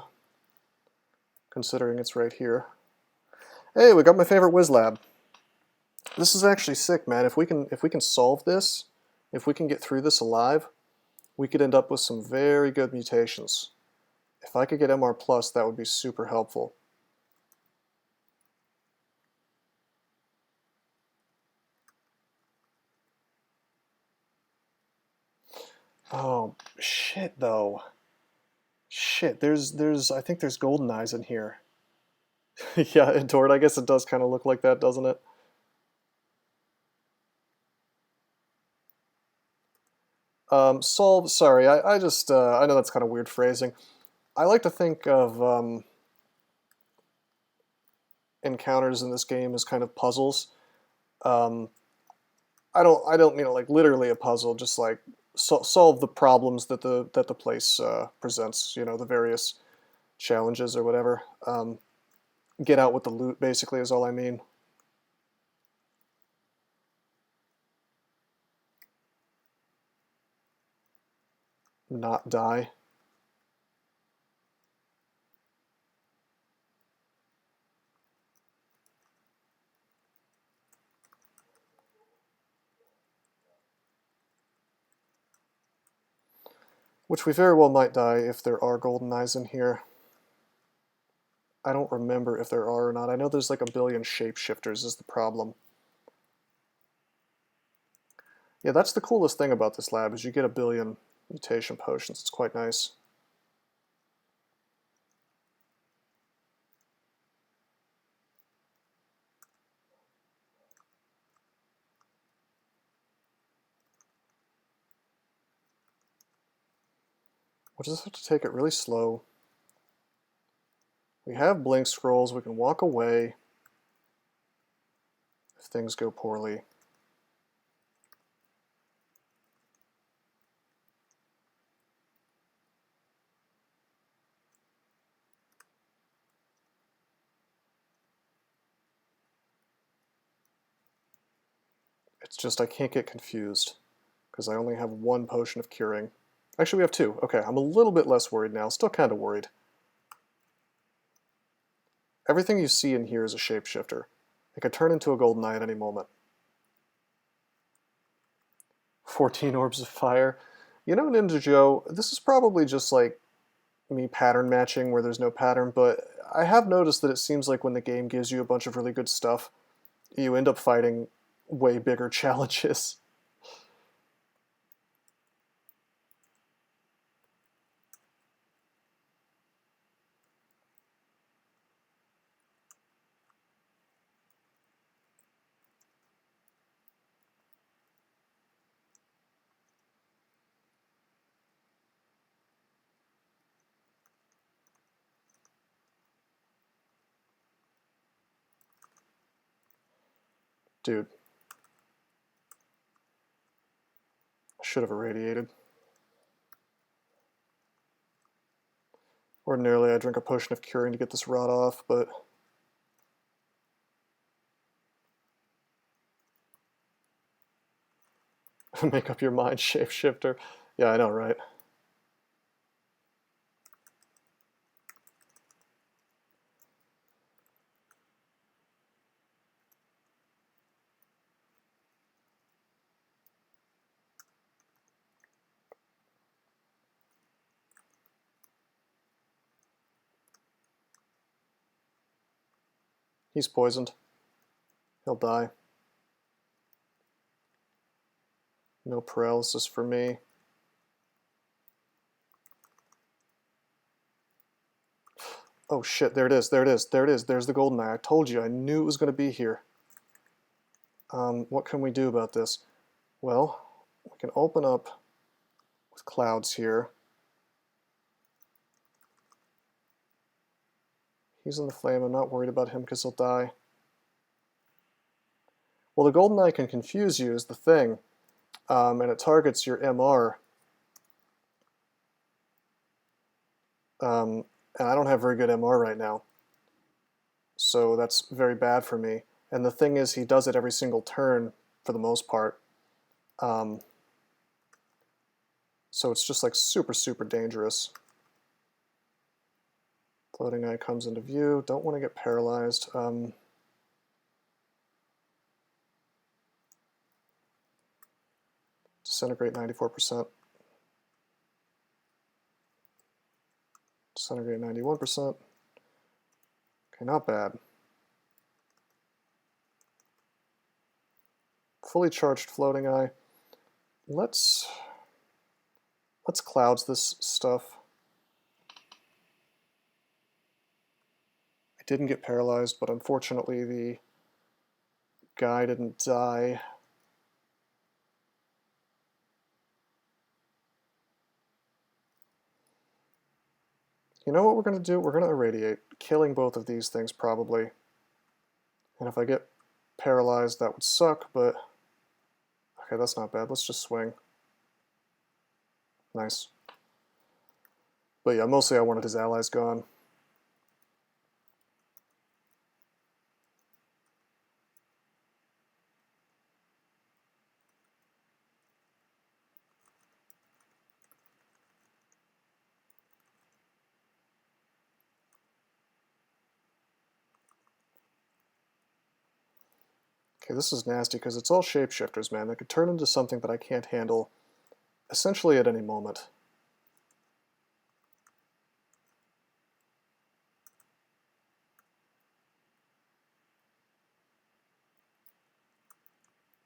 considering it's right here. Hey, we got my favorite WizLab. This is actually sick, man. If we can solve this, if we can get through this alive, we could end up with some very good mutations. If I could get MR+, that would be super helpful. Oh, shit, though. Shit, I think there's golden eyes in here. Yeah, and Tord, I guess it does kind of look like that, doesn't it? Solve, sorry, I just, I know that's kind of weird phrasing. I like to think of encounters in this game as kind of puzzles. I don't mean it like literally a puzzle, just like solve the problems that the place presents. You know, the various challenges or whatever. Get out with the loot, basically, is all I mean. Not die. Which we very well might die if there are golden eyes in here. I don't remember if there are or not. I know there's like a billion shapeshifters is the problem. Yeah, that's the coolest thing about this lab is you get a billion mutation potions. It's quite nice. We'll just have to take it really slow. We have blink scrolls. We can walk away if things go poorly. It's just I can't get confused because I only have one potion of curing. Actually, we have two. Okay, I'm a little bit less worried now. Still kind of worried. Everything you see in here is a shapeshifter. It could turn into a golden eye at any moment. 14 orbs of fire. You know, Ninja Joe, this is probably just like me pattern matching where there's no pattern, but I have noticed that it seems like when the game gives you a bunch of really good stuff, you end up fighting way bigger challenges. Dude. I should have irradiated. Ordinarily, I drink a potion of curing to get this rot off, but make up your mind, shapeshifter. Yeah, I know, right? He's poisoned. He'll die. No paralysis for me. Oh shit, there it is, there it is, there it is. There's the GoldenEye. I told you, I knew it was going to be here. What can we do about this? Well, we can open up with clouds here. He's in the flame. I'm not worried about him because he'll die. Well, the GoldenEye can confuse you is the thing, and it targets your MR. And I don't have very good MR right now, so that's very bad for me. And the thing is, he does it every single turn for the most part. So it's just like super, super dangerous. Floating eye comes into view. Don't want to get paralyzed. Disintegrate 94%. Disintegrate 91%. Okay, not bad. Fully charged floating eye. Let's clouds this stuff. I didn't get paralyzed, but unfortunately the guy didn't die. You know what we're going to do? We're going to irradiate, killing both of these things probably. And if I get paralyzed, that would suck, but okay, that's not bad. Let's just swing. Nice. But yeah, mostly I wanted his allies gone. Okay, this is nasty because it's all shapeshifters, man. They could turn into something that I can't handle essentially at any moment.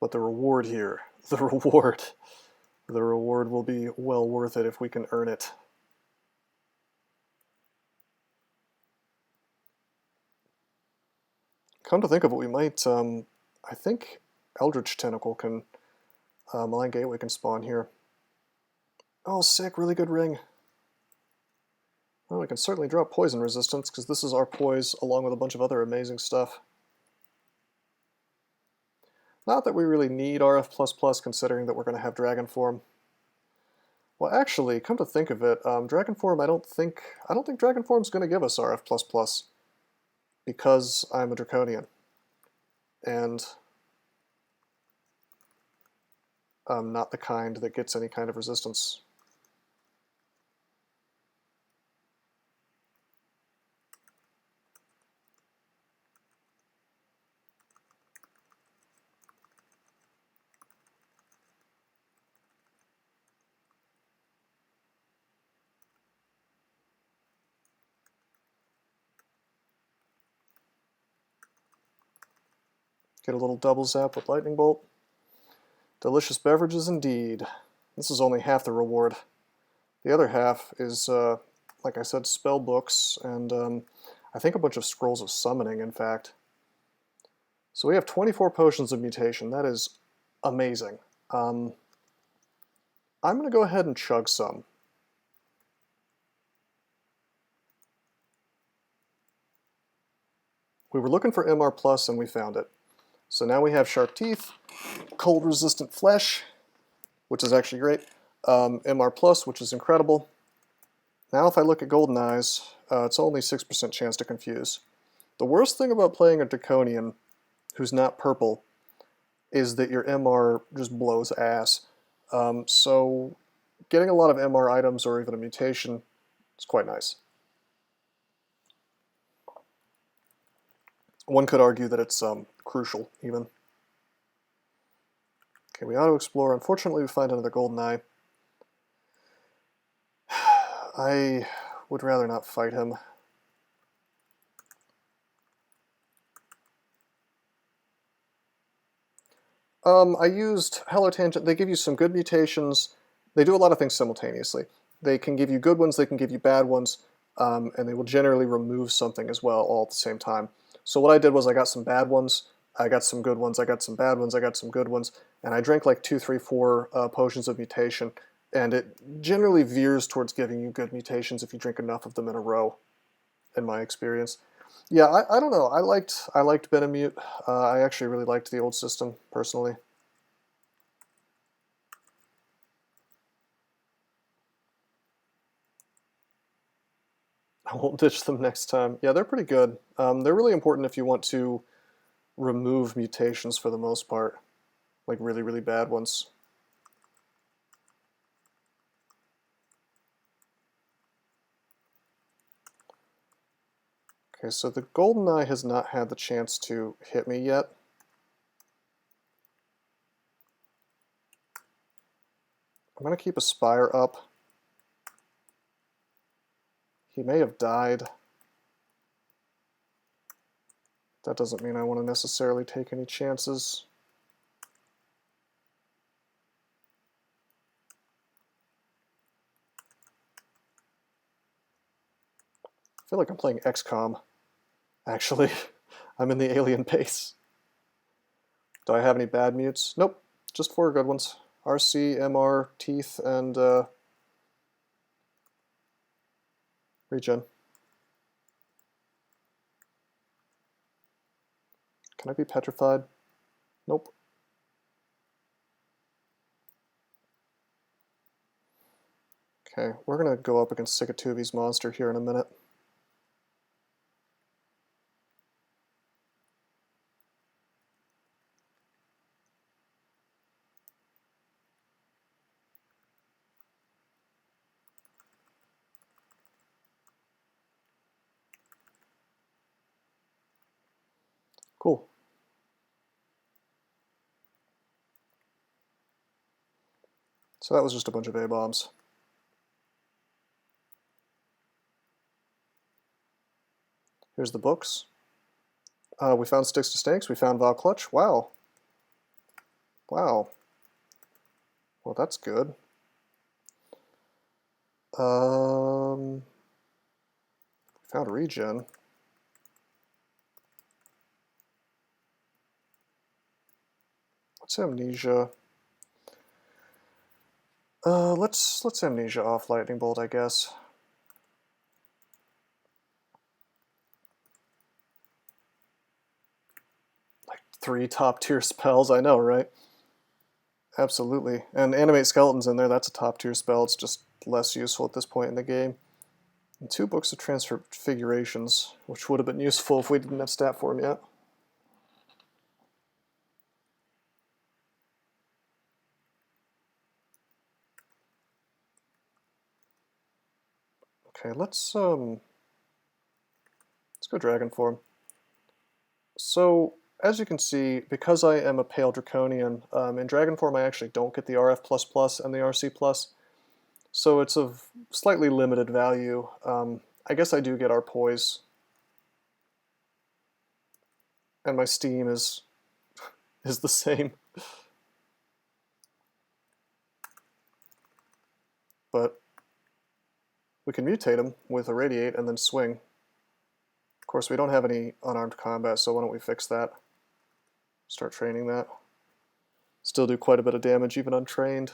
But the reward here, the reward will be well worth it if we can earn it. Come to think of it, we might, I think Eldritch Tentacle can, Malign Gateway can spawn here. Oh, sick, really good ring. Well, we can certainly drop poison resistance, because this is our poise, along with a bunch of other amazing stuff. Not that we really need RF++, considering that we're going to have Dragon Form. Well, actually, come to think of it, Dragon Form, I don't think Dragon Form's going to give us RF++, because I'm a Draconian. And I'm not the kind that gets any kind of resistance. Get a little double zap with Lightning Bolt. Delicious beverages indeed. This is only half the reward. The other half is, like I said, spell books, and I think a bunch of scrolls of summoning, in fact. So we have 24 potions of mutation. That is amazing. I'm going to go ahead and chug some. We were looking for MR Plus and we found it. So now we have sharp teeth, cold resistant flesh, which is actually great, MR Plus, which is incredible. Now if I look at Golden Eyes, it's only 6% chance to confuse. The worst thing about playing a Draconian who's not purple is that your MR just blows ass. So getting a lot of MR items or even a mutation is quite nice. One could argue that it's crucial, even. Okay, we auto-explore. Unfortunately, we find another Golden Eye. I would rather not fight him. I used Hello Tangent. They give you some good mutations. They do a lot of things simultaneously. They can give you good ones, they can give you bad ones, and they will generally remove something as well all at the same time. So what I did was I got some bad ones, I got some good ones, I got some bad ones, I got some good ones, and I drank like 2, 3, 4 potions of mutation, and it generally veers towards giving you good mutations if you drink enough of them in a row, in my experience. Yeah, I don't know. I liked Benamute. I actually really liked the old system, personally. I won't ditch them next time. Yeah, they're pretty good. They're really important if you want to remove mutations for the most part, like really, really bad ones. Okay, so the GoldenEye has not had the chance to hit me yet. I'm going to keep a Spire up. He may have died. That doesn't mean I want to necessarily take any chances. I feel like I'm playing XCOM, actually. I'm in the alien base. Do I have any bad mutes? Nope, just 4 good ones. RC, MR, Teeth, and Regen. Can I be petrified? Nope. Okay, we're going to go up against CeCK's monster here in a minute. Cool. So that was just a bunch of A-bombs. Here's the books. We found Sticks to Snakes. We found Val Clutch. Wow. Wow. Well, that's good. Found Regen. What's Amnesia? Let's Amnesia off Lightning Bolt, I guess. Like 3 top-tier spells, I know, right? Absolutely. And Animate Skeletons in there, that's a top-tier spell. It's just less useful at this point in the game. And 2 books of Transfigurations, which would have been useful if we didn't have stat form yet. Okay, let's go Dragon Form. So, as you can see, because I am a Pale Draconian, in Dragon Form I actually don't get the RF++ and the RC+, so it's of slightly limited value. I guess I do get our Poise, and my Steam is the same. But we can mutate him with Irradiate and then swing. Of course, we don't have any unarmed combat, so why don't we fix that? Start training that. Still do quite a bit of damage, even untrained.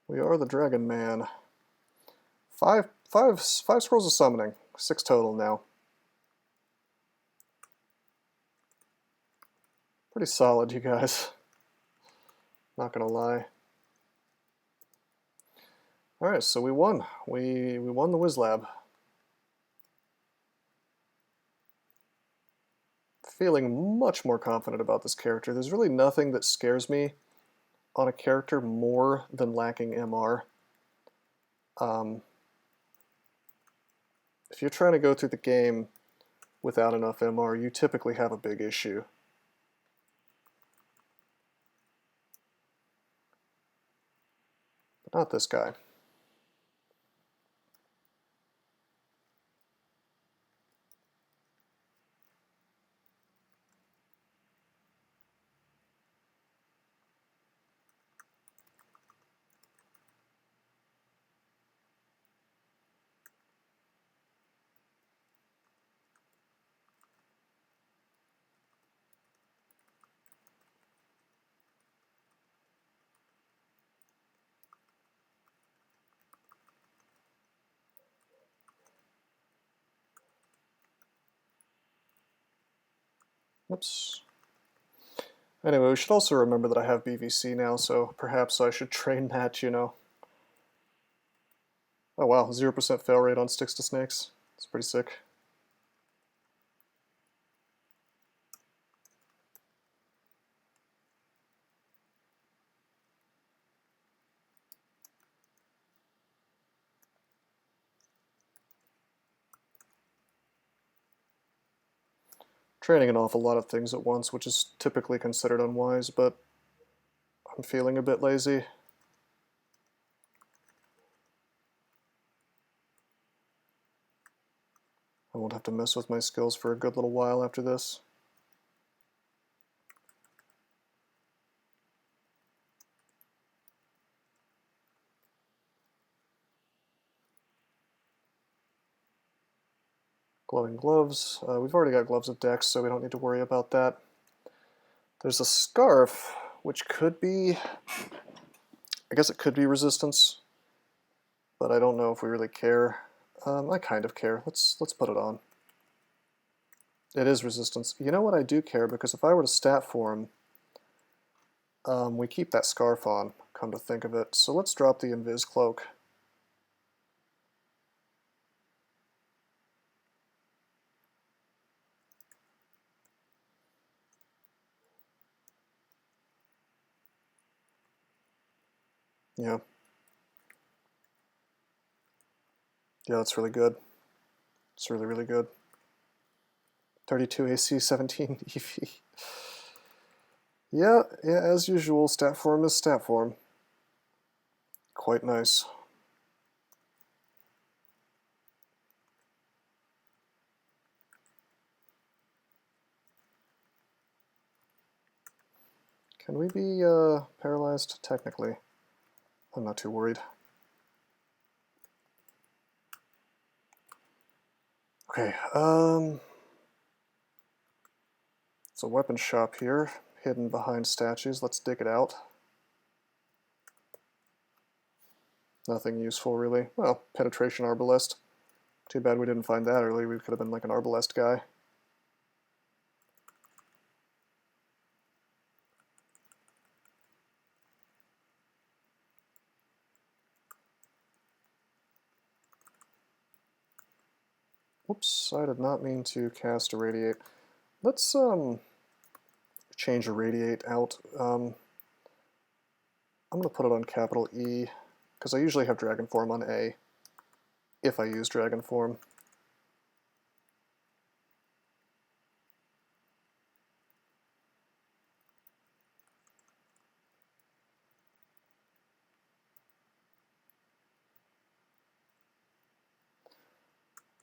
We are the Dragon Man. Five scrolls of summoning. 6 total now. Pretty solid, you guys. Not gonna lie. Alright, so we won. We won the WizLab. Feeling much more confident about this character. There's really nothing that scares me on a character more than lacking MR. If you're trying to go through the game without enough MR, you typically have a big issue. not this guy. Oops. Anyway, we should also remember that I have BVC now, so perhaps I should train that, you know. Oh wow, 0% fail rate on sticks to snakes. It's pretty sick. Training an awful lot of things at once, which is typically considered unwise, but I'm feeling a bit lazy. I won't have to mess with my skills for a good little while after this. Glowing gloves. We've already got gloves of Dex, so we don't need to worry about that. There's a scarf, which could be... I guess it could be resistance, but I don't know if we really care. I kind of care. Let's put it on. It is resistance. You know what, I do care, because if I were to stat form, we keep that scarf on, come to think of it. So let's drop the invis cloak. Yeah. Yeah, that's really good. It's really, really good. 32 AC, 17 EV. Yeah, as usual, stat form is stat form. Quite nice. Can we be paralyzed? Technically. I'm not too worried. Okay, it's a weapon shop here, hidden behind statues. Let's dig it out. Nothing useful, really. Well, penetration arbalest. Too bad we didn't find that early. We could have been like an arbalest guy. Whoops, I did not mean to cast Irradiate. Let's change Irradiate out. I'm going to put it on capital E, because I usually have Dragon Form on A, if I use Dragon Form.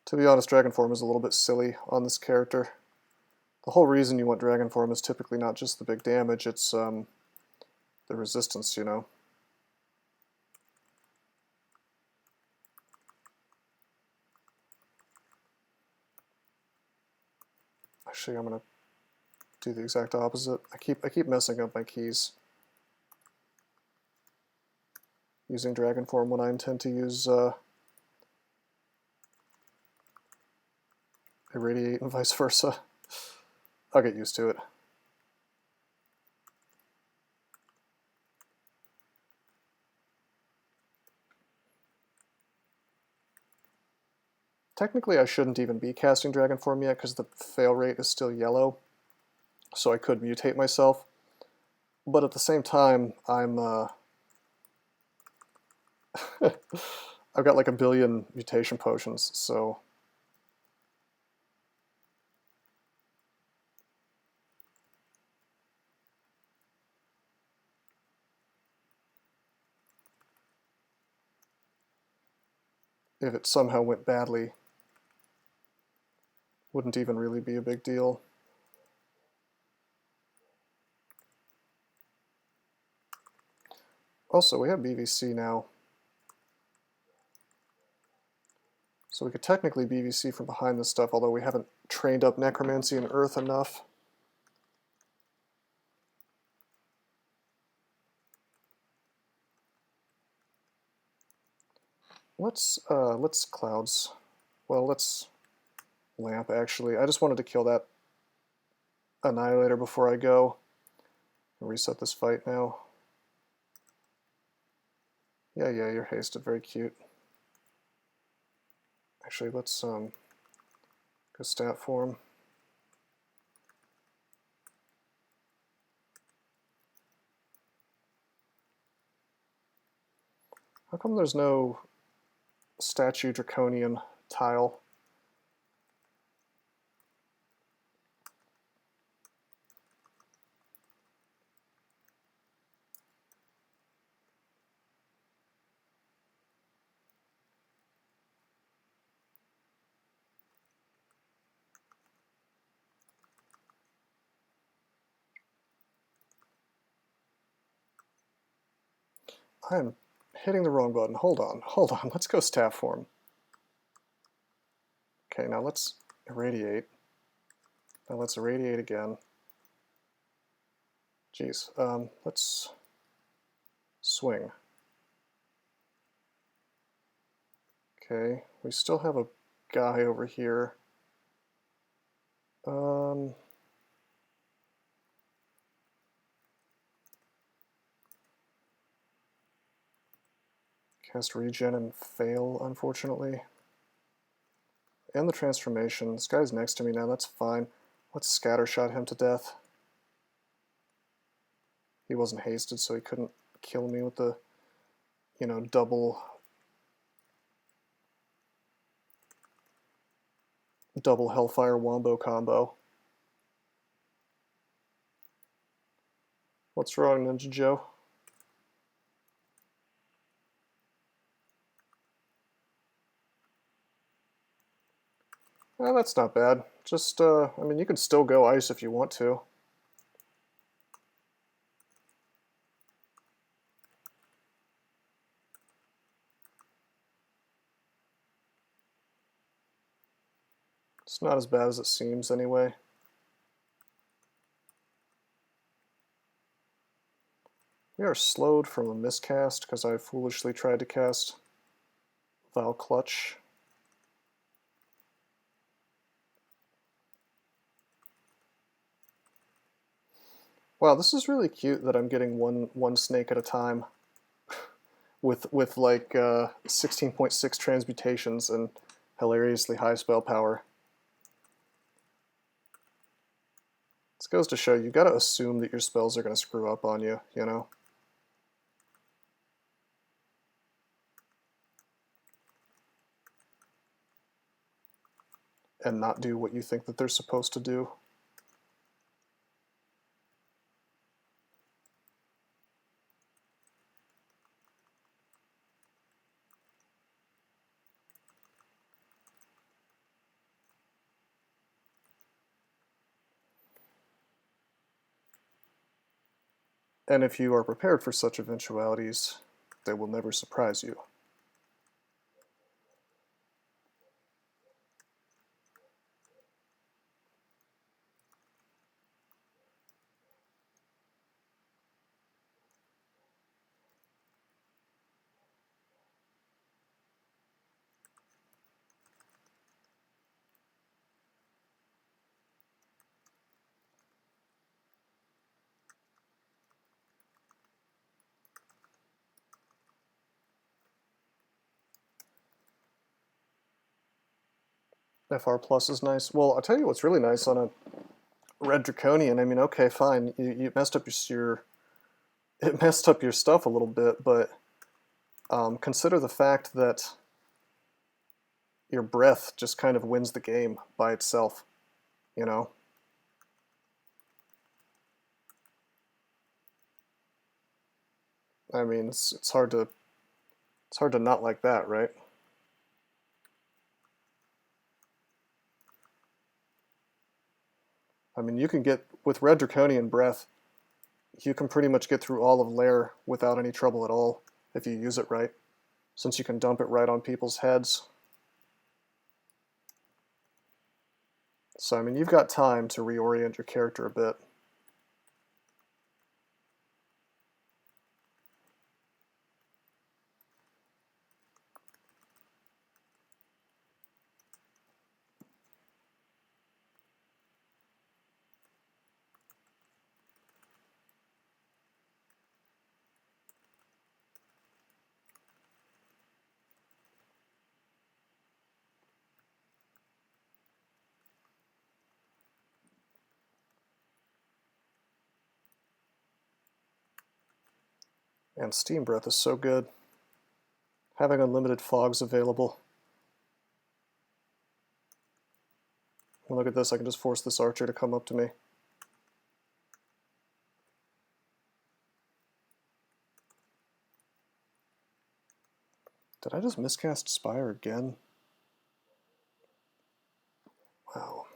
To be honest, Dragon Form is a little bit silly on this character. The whole reason you want Dragon Form is typically not just the big damage, it's the resistance, you know. Actually, I'm gonna do the exact opposite. I keep messing up my keys using Dragon Form when I intend to use Irradiate and vice versa. I'll get used to it. Technically, I shouldn't even be casting Dragon Form yet because the fail rate is still yellow, so I could mutate myself. But at the same time, I'm I've got like a billion mutation potions, so if it somehow went badly, wouldn't even really be a big deal. Also, we have BVC now. So we could technically BVC from behind this stuff, although we haven't trained up Necromancy and Earth enough. Let's clouds. Well, let's lamp, actually. I just wanted to kill that Annihilator before I go. Reset this fight now. Yeah, you're hasted. Very cute. Actually, let's go stat form. How come there's no statue draconian tile? I'm hitting the wrong button. Hold on. Let's go stat form. Okay, now let's irradiate. Now let's irradiate again. Jeez. Let's swing. Okay, we still have a guy over here. Cast regen and fail, unfortunately. And the transformation. This guy's next to me now, that's fine. Let's scattershot him to death. He wasn't hasted, so he couldn't kill me with the, you know, double Hellfire Wombo combo. What's wrong, Ninja Joe? Well, that's not bad. Just, I mean, you can still go ice if you want to. It's not as bad as it seems, anyway. We are slowed from a miscast because I foolishly tried to cast Vile Clutch. Wow, this is really cute that I'm getting one snake at a time with like 16.6 transmutations and hilariously high spell power. This goes to show you gotta assume that your spells are gonna screw up on you, you know? And not do what you think that they're supposed to do. And if you are prepared for such eventualities, they will never surprise you. FR plus is nice. Well, I'll tell you what's really nice on a red draconian. I mean, okay, fine, you messed up it messed up your stuff a little bit, but consider the fact that your breath just kind of wins the game by itself, you know? I mean, it's hard to not like that, right? I mean, you can get, with Red Draconian Breath, you can pretty much get through all of Lair without any trouble at all if you use it right, since you can dump it right on people's heads. So, I mean, you've got time to reorient your character a bit. And Steam Breath is so good. Having unlimited fogs available. And look at this, I can just force this archer to come up to me. Did I just miscast Spire again? Wow.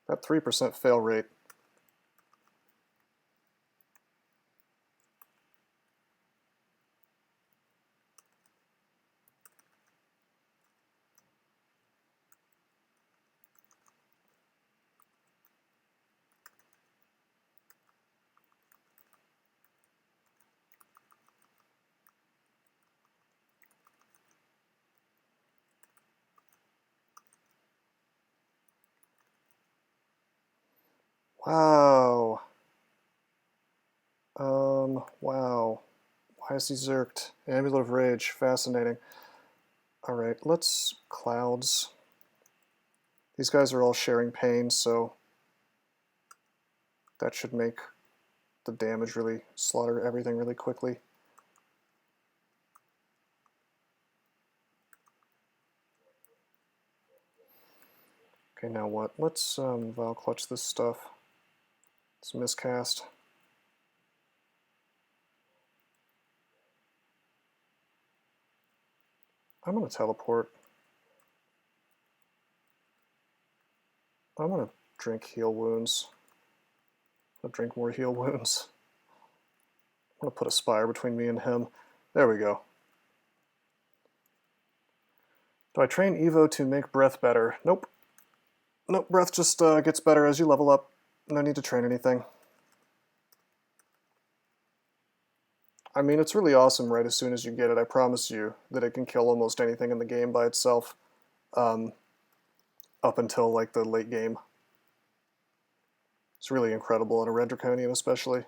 That 3% fail rate. Wow. Wow. Why is he zerked? Amulet of Rage, fascinating. Alright, let's Clouds. These guys are all sharing pain, so that should make the damage really slaughter everything really quickly. Okay, now what? Let's Vile Clutch this stuff. Let's miscast. I'm going to teleport. I'm going to drink heal wounds. I'll drink more heal wounds. I'm going to put a Spire between me and him. There we go. Do I train Evo to make Breath better? Nope. Nope, Breath just gets better as you level up. No need to train anything. I mean, it's really awesome right as soon as you get it. I promise you that it can kill almost anything in the game by itself, up until like the late game. It's really incredible, in a Red Draconian especially.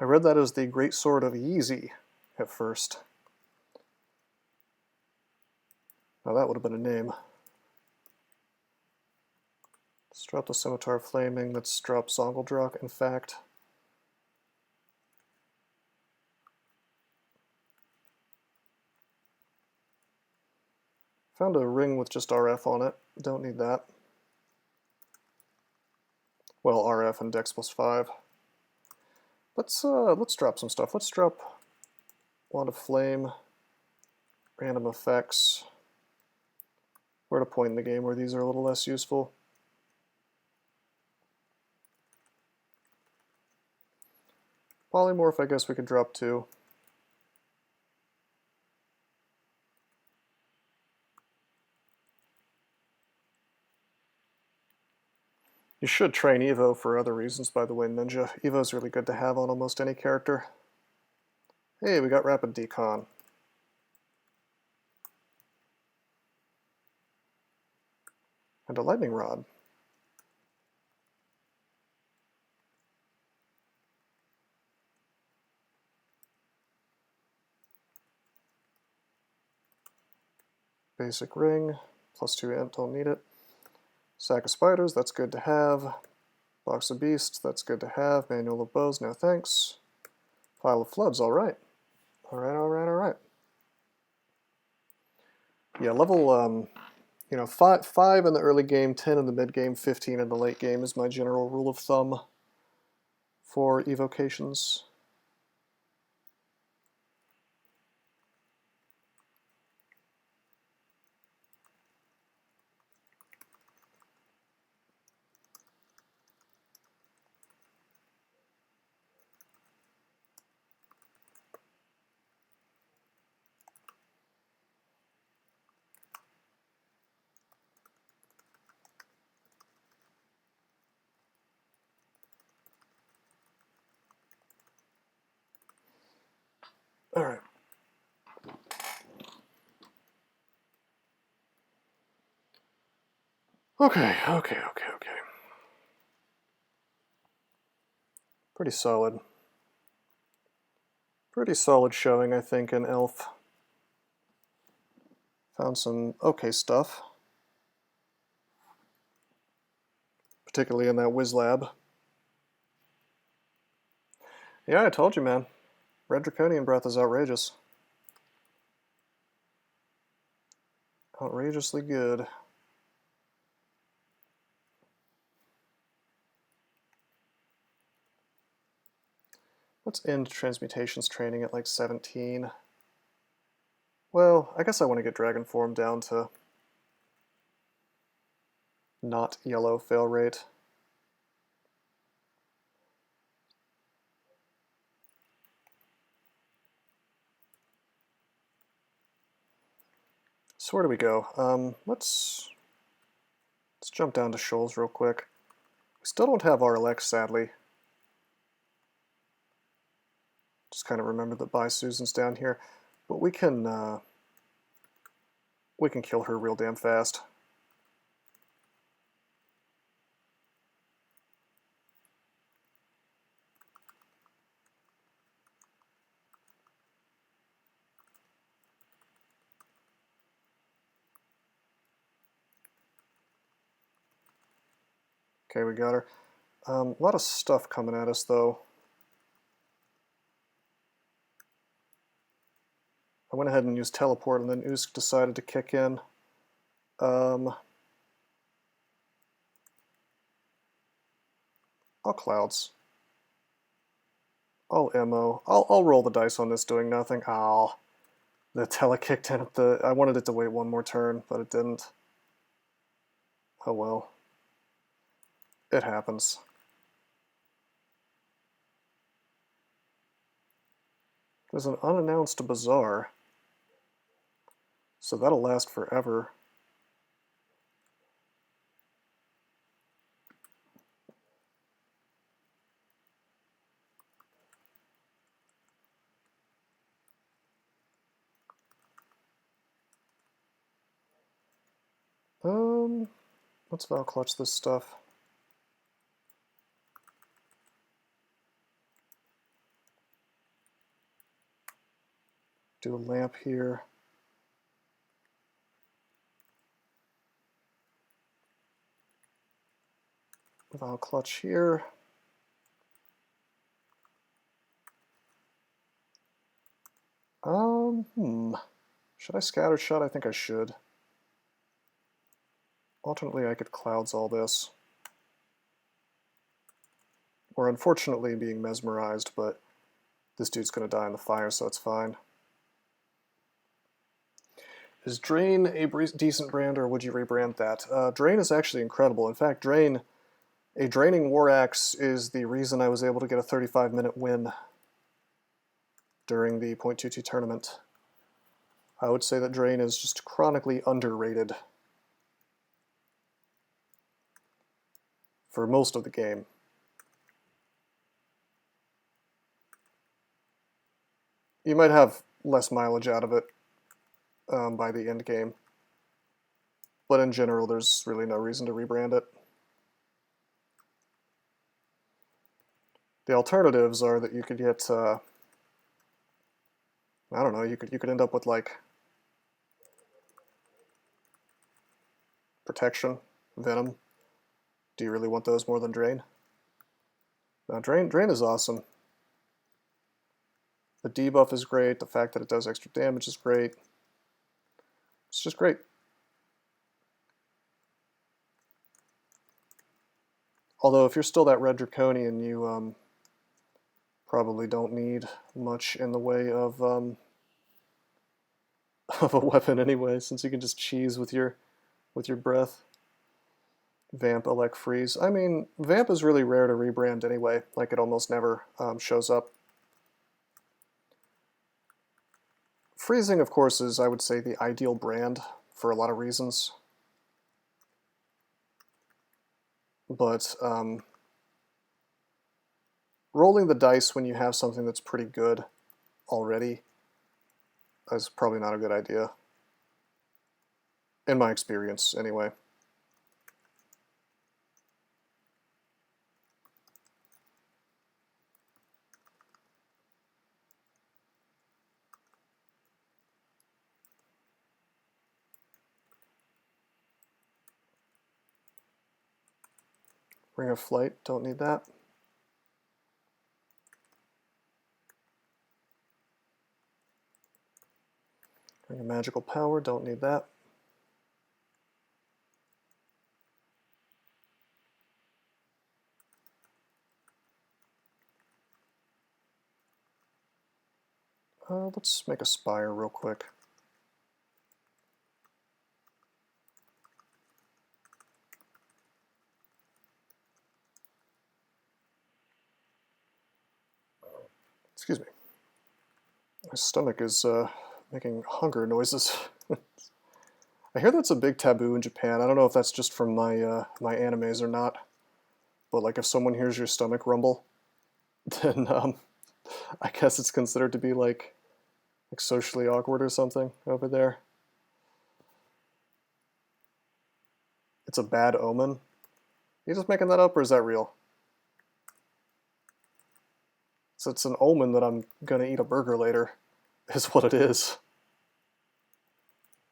I read that as the Great Sword of Yeezy at first. Now that would have been a name. Let's drop the Scimitar Flaming. Let's drop Zongeldrak, in fact. Found a ring with just RF on it. Don't need that. Well, RF and Dex +5. Let's drop some stuff. Let's drop Wand of Flame, random effects. We're at a point in the game where these are a little less useful. Polymorph, I guess we could drop 2. You should train Evo for other reasons, by the way, Ninja. Evo's really good to have on almost any character. Hey, we got Rapid Decon. And a Lightning Rod. Basic Ring, +2 int, don't need it. Sack of Spiders, that's good to have. Box of Beasts, that's good to have. Manual of Bows, no thanks. Pile of floods, all right. All right, all right, all right. Yeah, level, you know, 5 in the early game, 10 in the mid game, 15 in the late game is my general rule of thumb for evocations. All right. Okay. Pretty solid. Pretty solid showing, I think, in Elf. Found some okay stuff. Particularly in that Whiz Lab. Yeah, I told you, man. Red Draconian Breath is outrageous. Outrageously good. Let's end Transmutations training at like 17. Well, I guess I want to get Dragon Form down to not yellow fail rate. So where do we go? Let's jump down to Shoals real quick. We still don't have RLX, sadly. Just kind of remember that Bye Susan's down here, but we can kill her real damn fast. Okay, we got her. A lot of stuff coming at us, though. I went ahead and used Teleport, and then Usk decided to kick in. All Clouds. All Mo. I'll roll the dice on this doing nothing. Oh, the Tele kicked in at the... I wanted it to wait one more turn, but it didn't. Oh well. It happens. There's an unannounced bazaar. So that'll last forever. Let's Val clutch this stuff. Do a lamp here. Val clutch here. Should I scatter shot? I think I should. Alternately, I could Clouds all this. We're unfortunately being mesmerized, but this dude's going to die in the fire, so it's fine. Is Drain a decent brand, or would you rebrand that? Drain is actually incredible. In fact, Drain, a Draining War Axe is the reason I was able to get a 35-minute win during the .22 tournament. I would say that Drain is just chronically underrated for most of the game. You might have less mileage out of it by the end game, but in general there's really no reason to rebrand it. The alternatives are that you could get, I don't know, you could end up with like Protection, Venom. Do you really want those more than Drain? No, Drain is awesome. The debuff is great. The fact that it does extra damage is great. It's just great. Although if you're still that red draconian, you probably don't need much in the way of a weapon anyway, since you can just cheese with your breath. Vamp, elect, freeze. I mean, Vamp is really rare to rebrand anyway. Like, it almost never shows up. Freezing, of course, is, I would say, the ideal brand for a lot of reasons. But rolling the dice when you have something that's pretty good already is probably not a good idea. In my experience, anyway. Ring of Flight, don't need that. Ring of Magical Power, don't need that. Let's make a Spire real quick. Excuse me. My stomach is making hunger noises. I hear that's a big taboo in Japan. I don't know if that's just from my my animes or not. But like, if someone hears your stomach rumble, then I guess it's considered to be like socially awkward or something over there. It's a bad omen. Are you just making that up, or is that real? So it's an omen that I'm gonna eat a burger later, is what it is.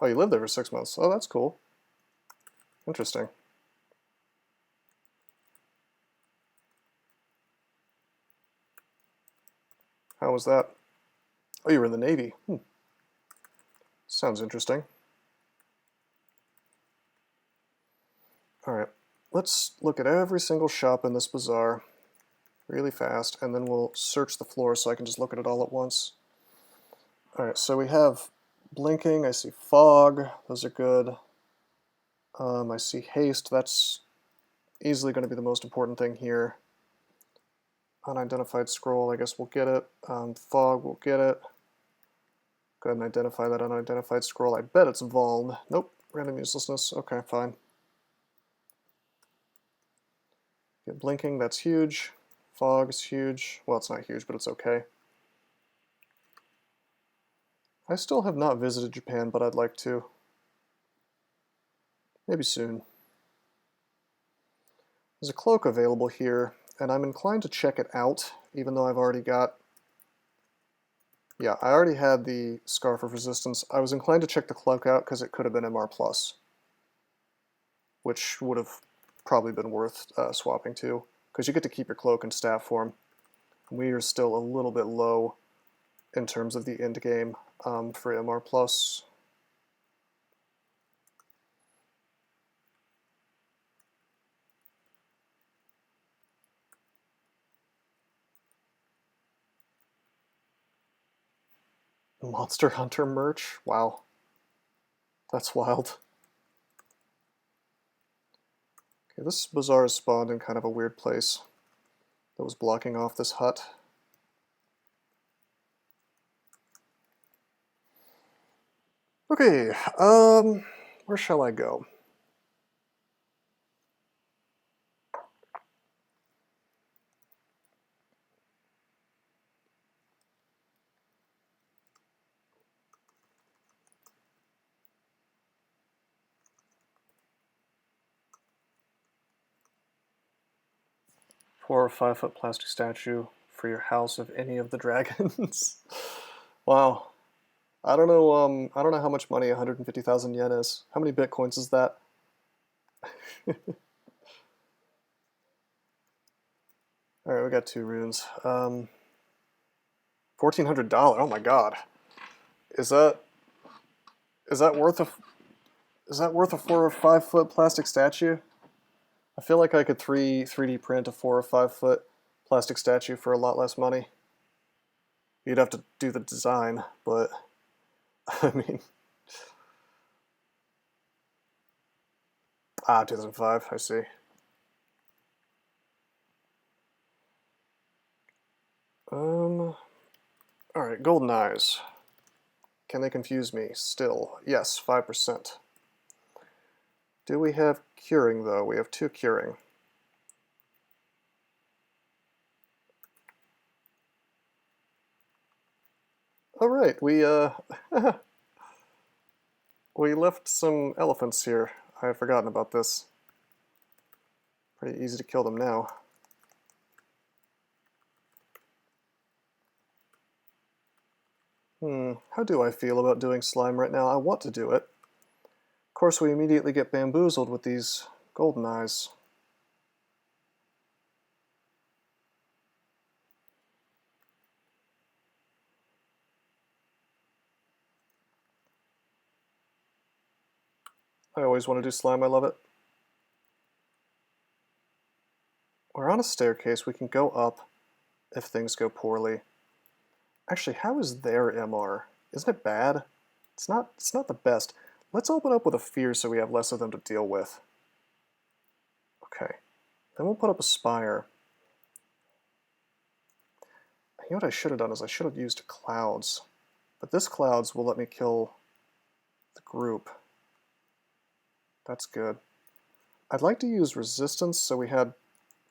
Oh, you lived there for 6 months. Oh, that's cool. Interesting. How was that? Oh, you were in the Navy. Sounds interesting. Alright, let's look at every single shop in this bazaar really fast, and then we'll search the floor so I can just look at it all at once. Alright, so we have blinking, I see fog, those are good. I see haste, that's easily going to be the most important thing here. Unidentified scroll, I guess we'll get it. Fog, we'll get it. Go ahead and identify that unidentified scroll. I bet it's Vuln. Nope, random uselessness. Okay, fine. Get blinking, that's huge. Fog is huge. Well, it's not huge, but it's okay. I still have not visited Japan, but I'd like to. Maybe soon. There's a cloak available here, and I'm inclined to check it out, even though I've already got... Yeah, I already had the Scarf of Resistance. I was inclined to check the cloak out because it could have been MR+, which would have probably been worth swapping to, because you get to keep your cloak in staff form. We are still a little bit low in terms of the end game for MR+. Monster Hunter merch? Wow. That's wild. Okay, this bazaar is spawned in kind of a weird place that was blocking off this hut. Okay, where shall I go? $4 or 5 foot plastic statue for your house of any of the dragons. Wow. I don't know how much money 150,000 yen is. How many bitcoins is that? Alright, we got 2 runes. $1,400. Oh my god. Is that worth a 4 or 5 foot plastic statue? I feel like I could 3D print a 4 or 5 foot plastic statue for a lot less money. You'd have to do the design, but I mean, 2005, I see. Alright, golden eyes. Can they confuse me? Still, yes, 5%. Do we have curing, though? We have 2 curing. Alright, we we left some elephants here. I had forgotten about this. Pretty easy to kill them now. How do I feel about doing slime right now? I want to do it. Of course, we immediately get bamboozled with these golden eyes. I always want to do slime, I love it. We're on a staircase, we can go up if things go poorly. Actually, how is their MR? Isn't it bad? It's not the best. Let's open up with a fear so we have less of them to deal with. Okay. Then we'll put up a spire. You know what I should have done is I should have used clouds. But this clouds will let me kill the group. That's good. I'd like to use resistance so we had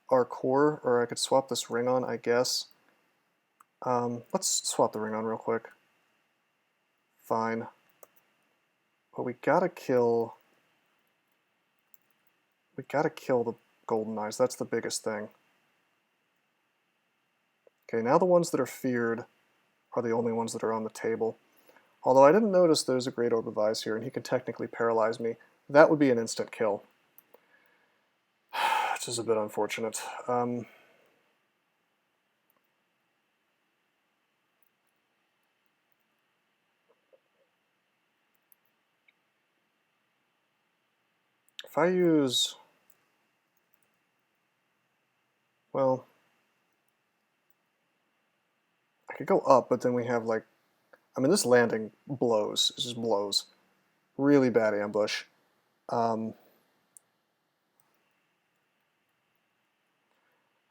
our core, or I could swap this ring on, I guess. Let's swap the ring on real quick. Fine. But we gotta kill the golden eyes. That's the biggest thing. Okay, now the ones that are feared are the only ones that are on the table. Although I didn't notice there's a Great Orb of Eyes here, and he can technically paralyze me. That would be an instant kill. Which is a bit unfortunate. If I use... well... I could go up, but then we have like... I mean, this landing blows. It just blows. Really bad ambush. I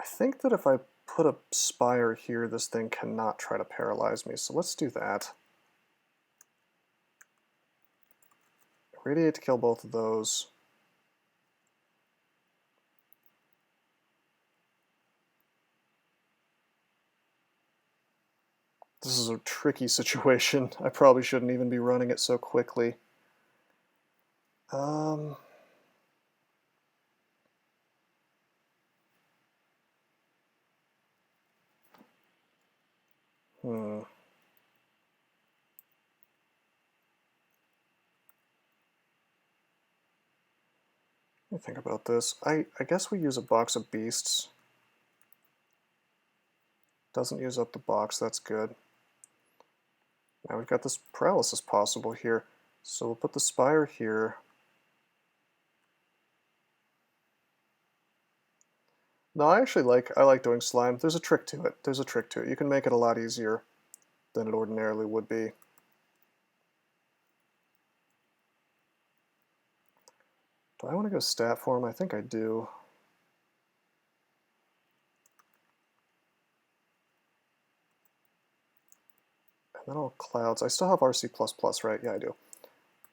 think that if I put a spire here, this thing cannot try to paralyze me, so let's do that. Radiate to kill both of those. This is a tricky situation. I probably shouldn't even be running it so quickly. Let me think about this. I guess we use a box of beasts. Doesn't use up the box, that's good. Now we've got this paralysis possible here. So we'll put the spire here. No, I like doing slime. There's a trick to it. There's a trick to it. You can make it a lot easier than it ordinarily would be. Do I want to go stat form? I think I do. And then all clouds. I still have RC++, right? Yeah, I do.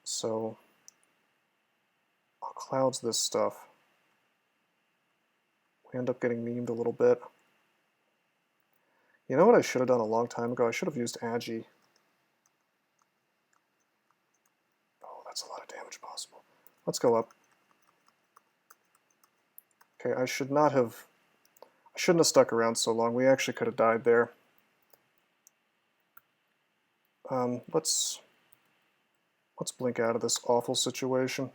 So I'll clouds this stuff. We end up getting memed a little bit. You know what I should have done a long time ago? I should have used Agi. Oh, that's a lot of damage possible. Let's go up. Okay, I shouldn't have stuck around so long. We actually could have died there. Let's blink out of this awful situation.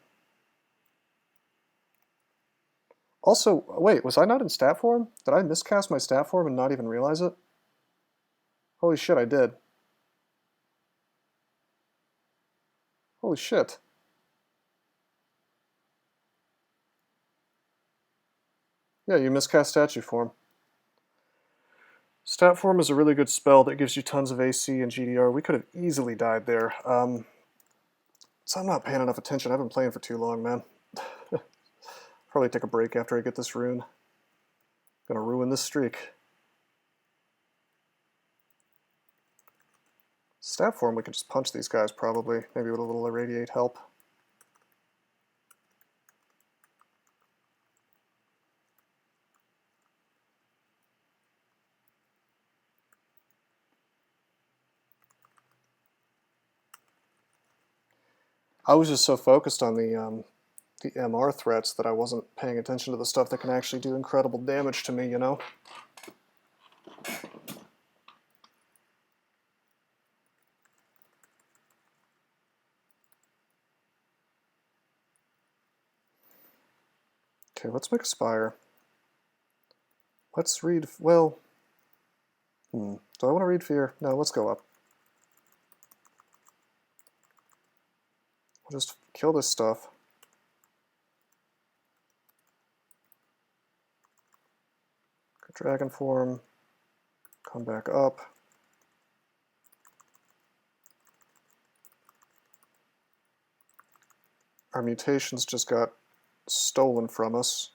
Also, wait, was I not in stat form? Did I miscast my stat form and not even realize it? Holy shit, I did. Holy shit. Yeah, you miscast statue form. Stat form is a really good spell that gives you tons of AC and GDR. We could have easily died there. So I'm not paying enough attention. I've been playing for too long, man. Probably take a break after I get this rune. Gonna ruin this streak. Stat form, we could just punch these guys probably. Maybe with a little irradiate help. I was just so focused on the MR threats that I wasn't paying attention to the stuff that can actually do incredible damage to me, you know? Okay, let's make a Spire. Let's read, well, do I want to read Fear? No, let's go up. We'll just kill this stuff. Dragon form, come back up. Our mutations just got stolen from us.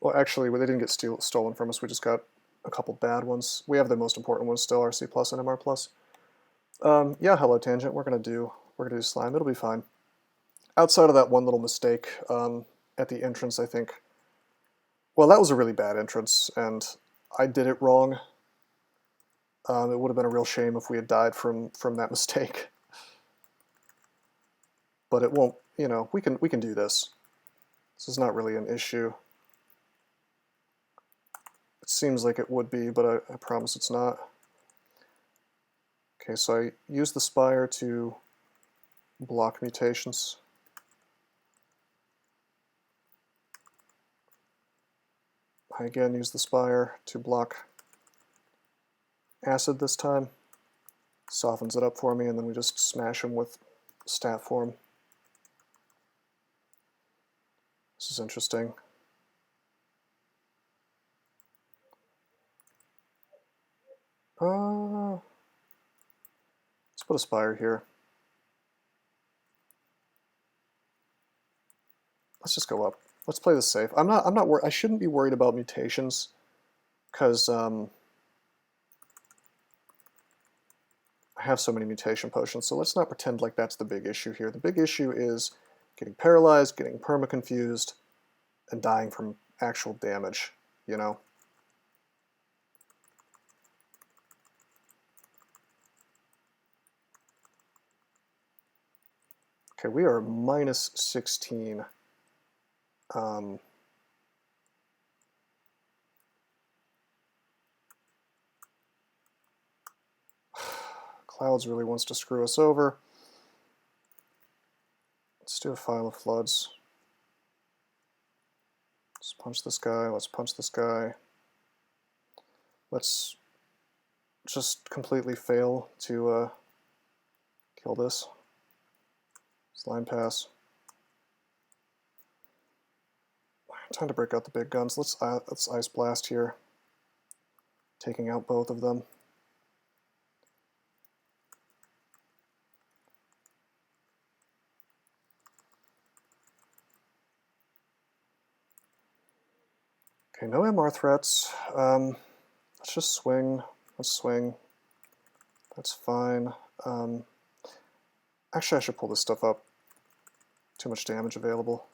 Well, actually, they didn't get stolen from us. We just got a couple bad ones. We have the most important ones still, RC plus and MR plus. Yeah, hello Tangent. We're gonna do slime. It'll be fine. Outside of that one little mistake at the entrance, I think. Well, that was a really bad entrance, and I did it wrong. It would have been a real shame if we had died from that mistake. But it won't. You know, we can do this. This is not really an issue. It seems like it would be, but I promise it's not. Okay, so I use the Spire to block mutations. I again use the Spire to block acid this time. Softens it up for me, and then we just smash him with stat form. This is interesting. Let's put a Spire here. Let's just go up. Let's play this safe. I'm not worried. I shouldn't be worried about mutations, because I have so many mutation potions. So let's not pretend like that's the big issue here. The big issue is getting paralyzed, getting perma-confused, and dying from actual damage, you know? Okay, we are minus 16. Clouds really wants to screw us over. Let's do a File of Floods. Let's punch this guy, let's punch this guy. Let's just completely fail to kill this. Slime pass. Time to break out the big guns. Let's Ice Blast here, taking out both of them. Okay, no MR threats. Let's just swing. Let's swing. That's fine. Actually, I should pull this stuff up. Too much damage available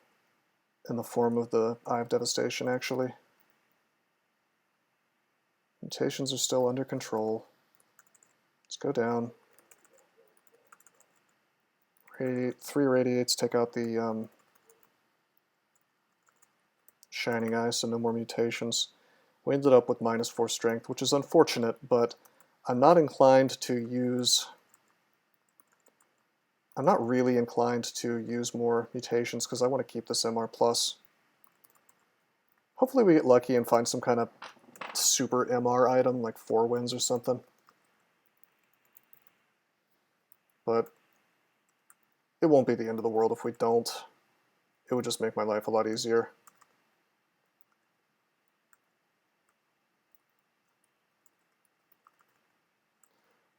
in the form of the Eye of Devastation, actually. Mutations are still under control. Let's go down. Radiate, 3 radiates, take out the Shining Eye, so no more mutations. We ended up with -4 strength, which is unfortunate, but I'm not inclined to use... I'm not really inclined to use more mutations because I want to keep this MR+. Hopefully we get lucky and find some kind of super MR item, like 4 wins or something. But it won't be the end of the world if we don't. It would just make my life a lot easier.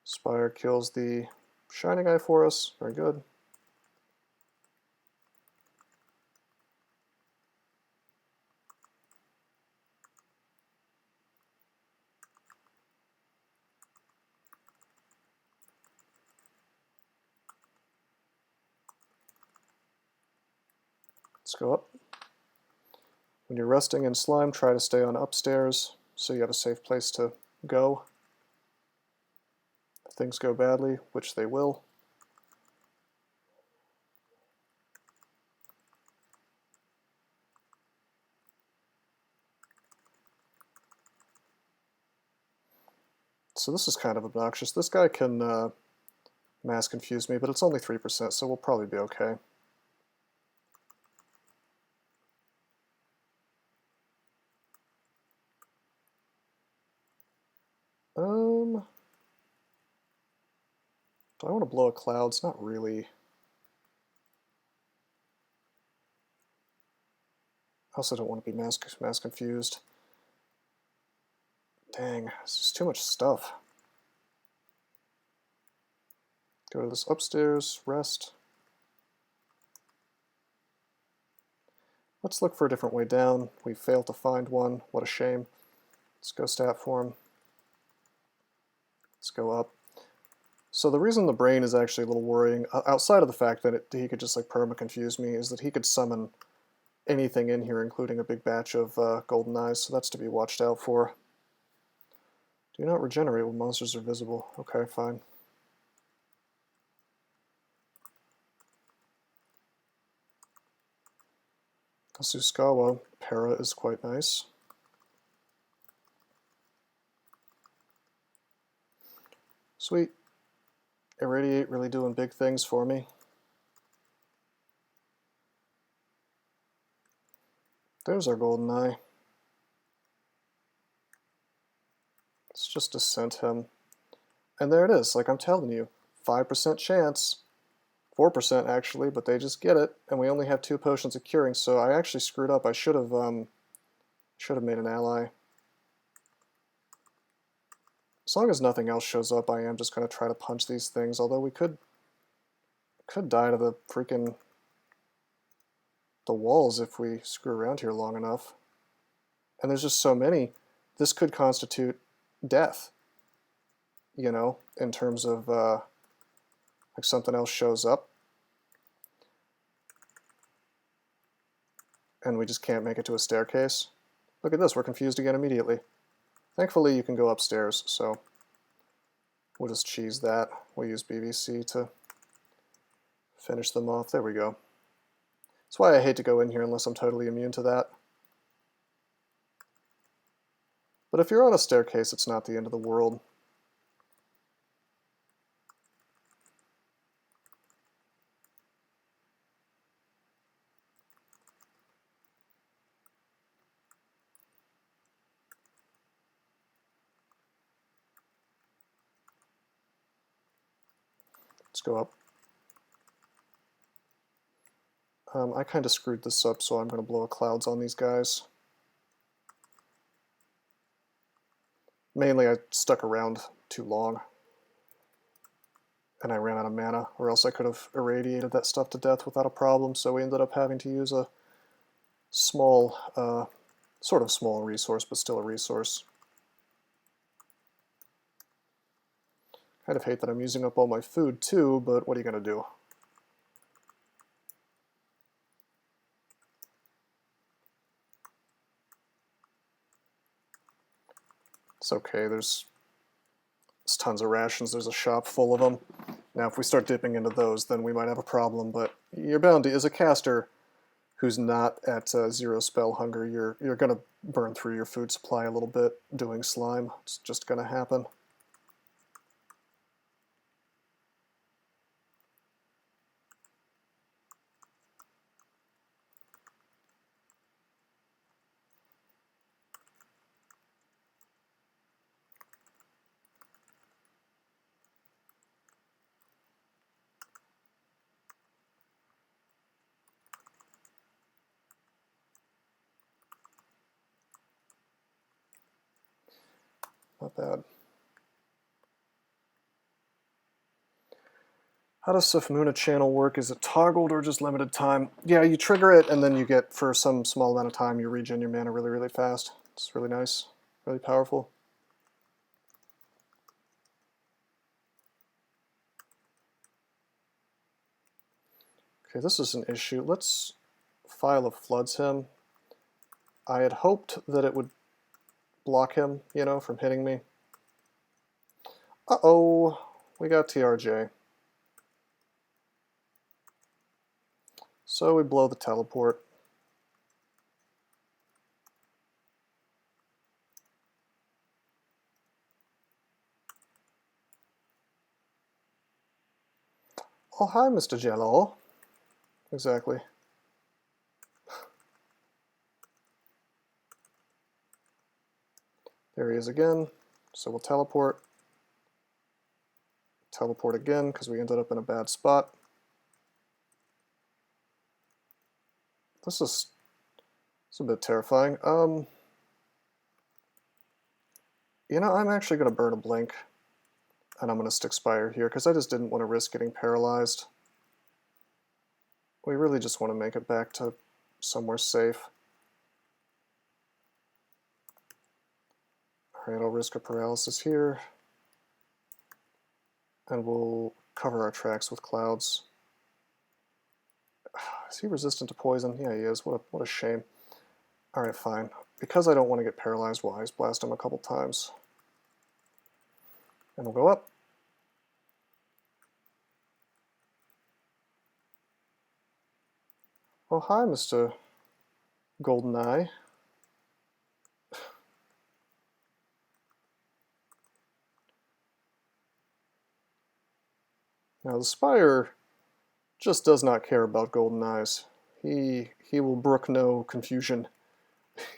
Spire kills the shiny guy for us. Very good. Let's go up. When you're resting in slime, try to stay on upstairs so you have a safe place to go. If things go badly, which they will. So this is kind of obnoxious. This guy can mass confuse me, but it's only 3%, so we'll probably be okay. Do I want to blow a clouds? Not really. I also don't want to be mass confused. Dang, this is too much stuff. Go to this upstairs, rest. Let's look for a different way down. We failed to find one. What a shame. Let's go stat form. Let's go up. So the reason the brain is actually a little worrying, outside of the fact that he could just like perma-confuse me, is that he could summon anything in here, including a big batch of golden eyes, so that's to be watched out for. Do not regenerate when monsters are visible. Okay, fine. Uskayaw para is quite nice. Sweet. Irradiate really doing big things for me. There's our golden eye. Let's just descent him. And there it is, like I'm telling you. 5% chance. 4% actually, but they just get it. And we only have 2 potions of curing, so I actually screwed up. I should have made an ally. As long as nothing else shows up, I am just going to try to punch these things, although we could die to the freaking the walls if we screw around here long enough. And there's just so many. This could constitute death, you know, in terms of like something else shows up and we just can't make it to a staircase. Look at this, we're confused again immediately. Thankfully you can go upstairs, so we'll just cheese that. We'll use BVC to finish them off. There we go. That's why I hate to go in here unless I'm totally immune to that. But if you're on a staircase, it's not the end of the world. Let's go up. I kind of screwed this up, so I'm going to blow a clouds on these guys. Mainly I stuck around too long and I ran out of mana, or else I could have irradiated that stuff to death without a problem, so we ended up having to use a small, sort of small resource, but still a resource. Kind of hate that I'm using up all my food too, but what are you going to do? It's okay, there's tons of rations, there's a shop full of them. Now if we start dipping into those, then we might have a problem, but you're bound to, as a caster who's not at 0 spell hunger, you're going to burn through your food supply a little bit doing slime. It's just going to happen. not bad. How does Safmuna channel work? Is it toggled or just limited time? Yeah, you trigger it and then you get, for some small amount of time, you regen your mana really, really fast. It's really nice, really powerful. Okay, this is an issue. Let's File of Floods him. I had hoped that it would block him, you know, from hitting me. Uh-oh, we got TRJ. So we blow the teleport. Oh, hi, Mr. Jello. Exactly. There he is again. So we'll teleport. Teleport again, because we ended up in a bad spot. This is a bit terrifying. You know, I'm actually going to burn a blink, and I'm going to stick SpIE here, because I just didn't want to risk getting paralyzed. We really just want to make it back to somewhere safe. Alright, I'll risk a paralysis here, and we'll cover our tracks with clouds. Is he resistant to poison? Yeah, he is. What a shame. Alright, fine. Because I don't want to get paralyzed, we'll Ice Blast him a couple times. And we'll go up. Oh, hi, Mr. GoldenEye. Now, the SpIE just does not care about golden eyes. He will brook no confusion.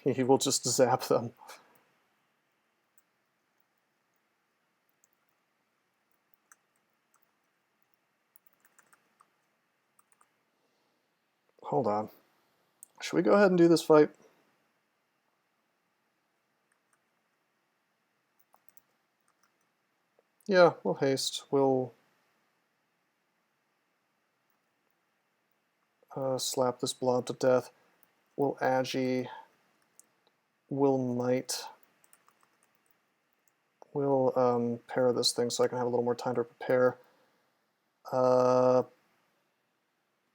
He will just zap them. Hold on. Should we go ahead and do this fight? Yeah, we'll haste. We'll slap this blob to death. We'll agi. We'll might. We'll para this thing so I can have a little more time to prepare.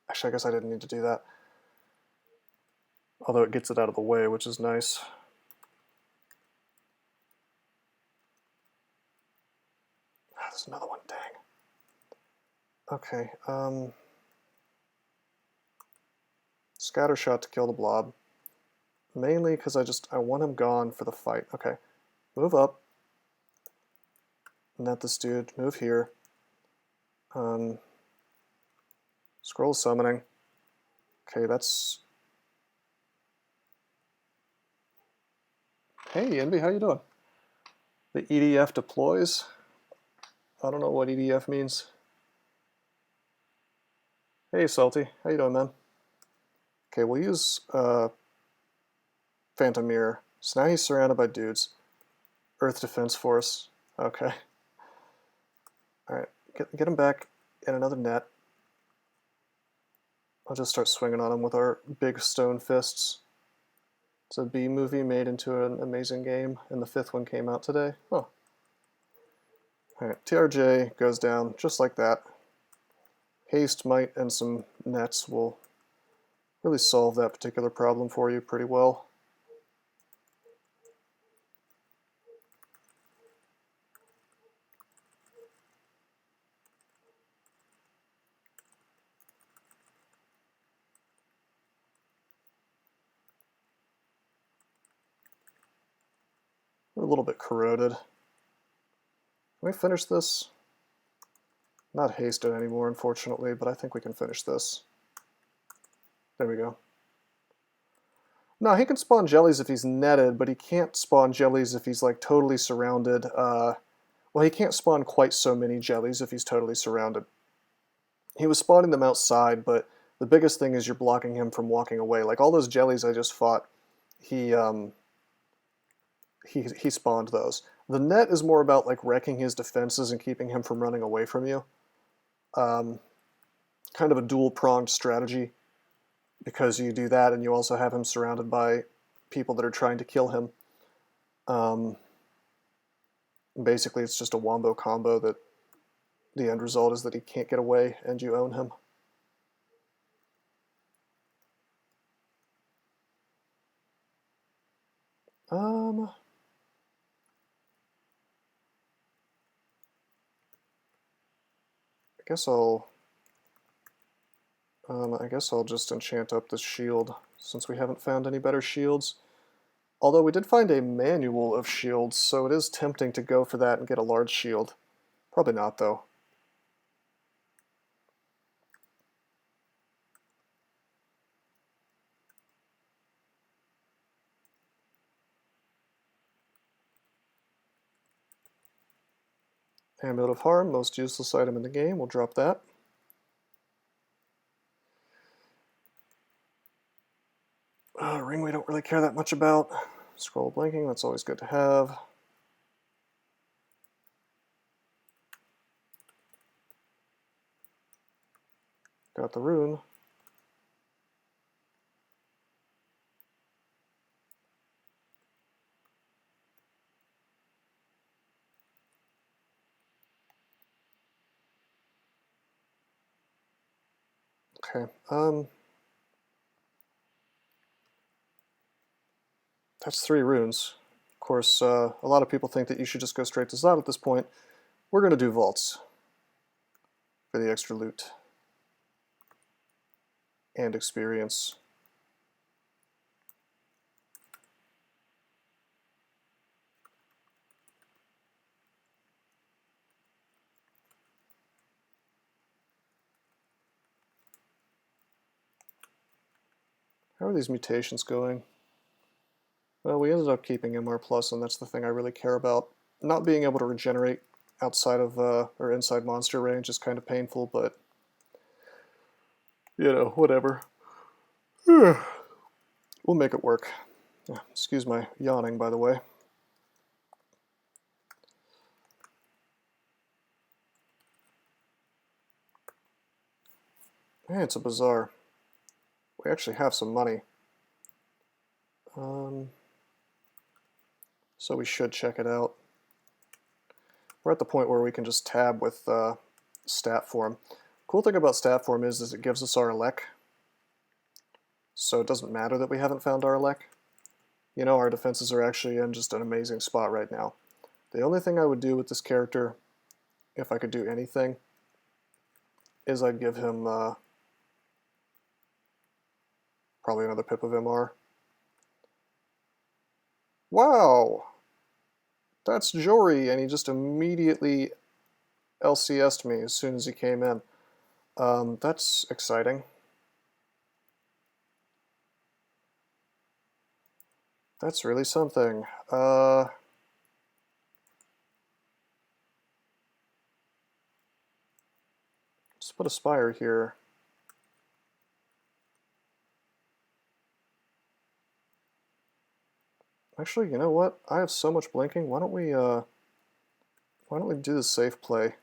Actually, I guess I didn't need to do that. Although it gets it out of the way, which is nice. Ah, there's another one, dang. Okay, scatter shot to kill the blob. Mainly because I want him gone for the fight. Okay, move up. Net this dude, move here. Scroll summoning. Okay, that's... Hey, Envy, how you doing? The EDF deploys? I don't know what EDF means. Hey, Salty, how you doing, man? Okay, we'll use Phantom Mirror. So now he's surrounded by dudes. Earth Defense Force. Okay. Alright, get him back in another net. I'll just start swinging on him with our big stone fists. It's a B movie made into an amazing game, and the 5th one came out today. Oh. Alright, TRJ goes down just like that. Haste, Might, and some nets will really solve that particular problem for you pretty well. We're a little bit corroded. Can we finish this? Not hasted anymore, unfortunately, but I think we can finish this. There we go. No, he can spawn jellies if he's netted, but he can't spawn jellies if he's like totally surrounded. Well, he can't spawn quite so many jellies if he's totally surrounded. He was spawning them outside, but the biggest thing is you're blocking him from walking away. Like all those jellies I just fought, he he spawned those. The net is more about like wrecking his defenses and keeping him from running away from you. Kind of a dual-pronged strategy, because you do that and you also have him surrounded by people that are trying to kill him. Basically, it's just a wombo combo that the end result is that he can't get away and you own him. I guess I'll just enchant up this shield, since we haven't found any better shields. Although we did find a manual of shields, so it is tempting to go for that and get a large shield. Probably not, though. Amulet of Harm, most useless item in the game. We'll drop that. Ring we don't really care that much about. Scroll blinking, that's always good to have. Got the rune. Okay, that's 3 runes. Of course, a lot of people think that you should just go straight to Zod at this point. We're going to do vaults for the extra loot and experience. How are these mutations going? Well, we ended up keeping MR+, and that's the thing I really care about. Not being able to regenerate outside of, or inside monster range is kind of painful, but, you know, whatever. We'll make it work. Yeah, excuse my yawning, by the way. Hey, it's a bazaar. We actually have some money. So we should check it out. We're at the point where we can just tab with stat form. Cool thing about stat form is it gives us our elec. So it doesn't matter that we haven't found our elec. You know, our defenses are actually in just an amazing spot right now. The only thing I would do with this character, if I could do anything, is I'd give him probably another pip of MR. Wow! That's Jory, and he just immediately LCS'd me as soon as he came in. That's exciting. That's really something. Let's put a spire here. Actually, you know what? I have so much blinking. Why don't we do the safe play?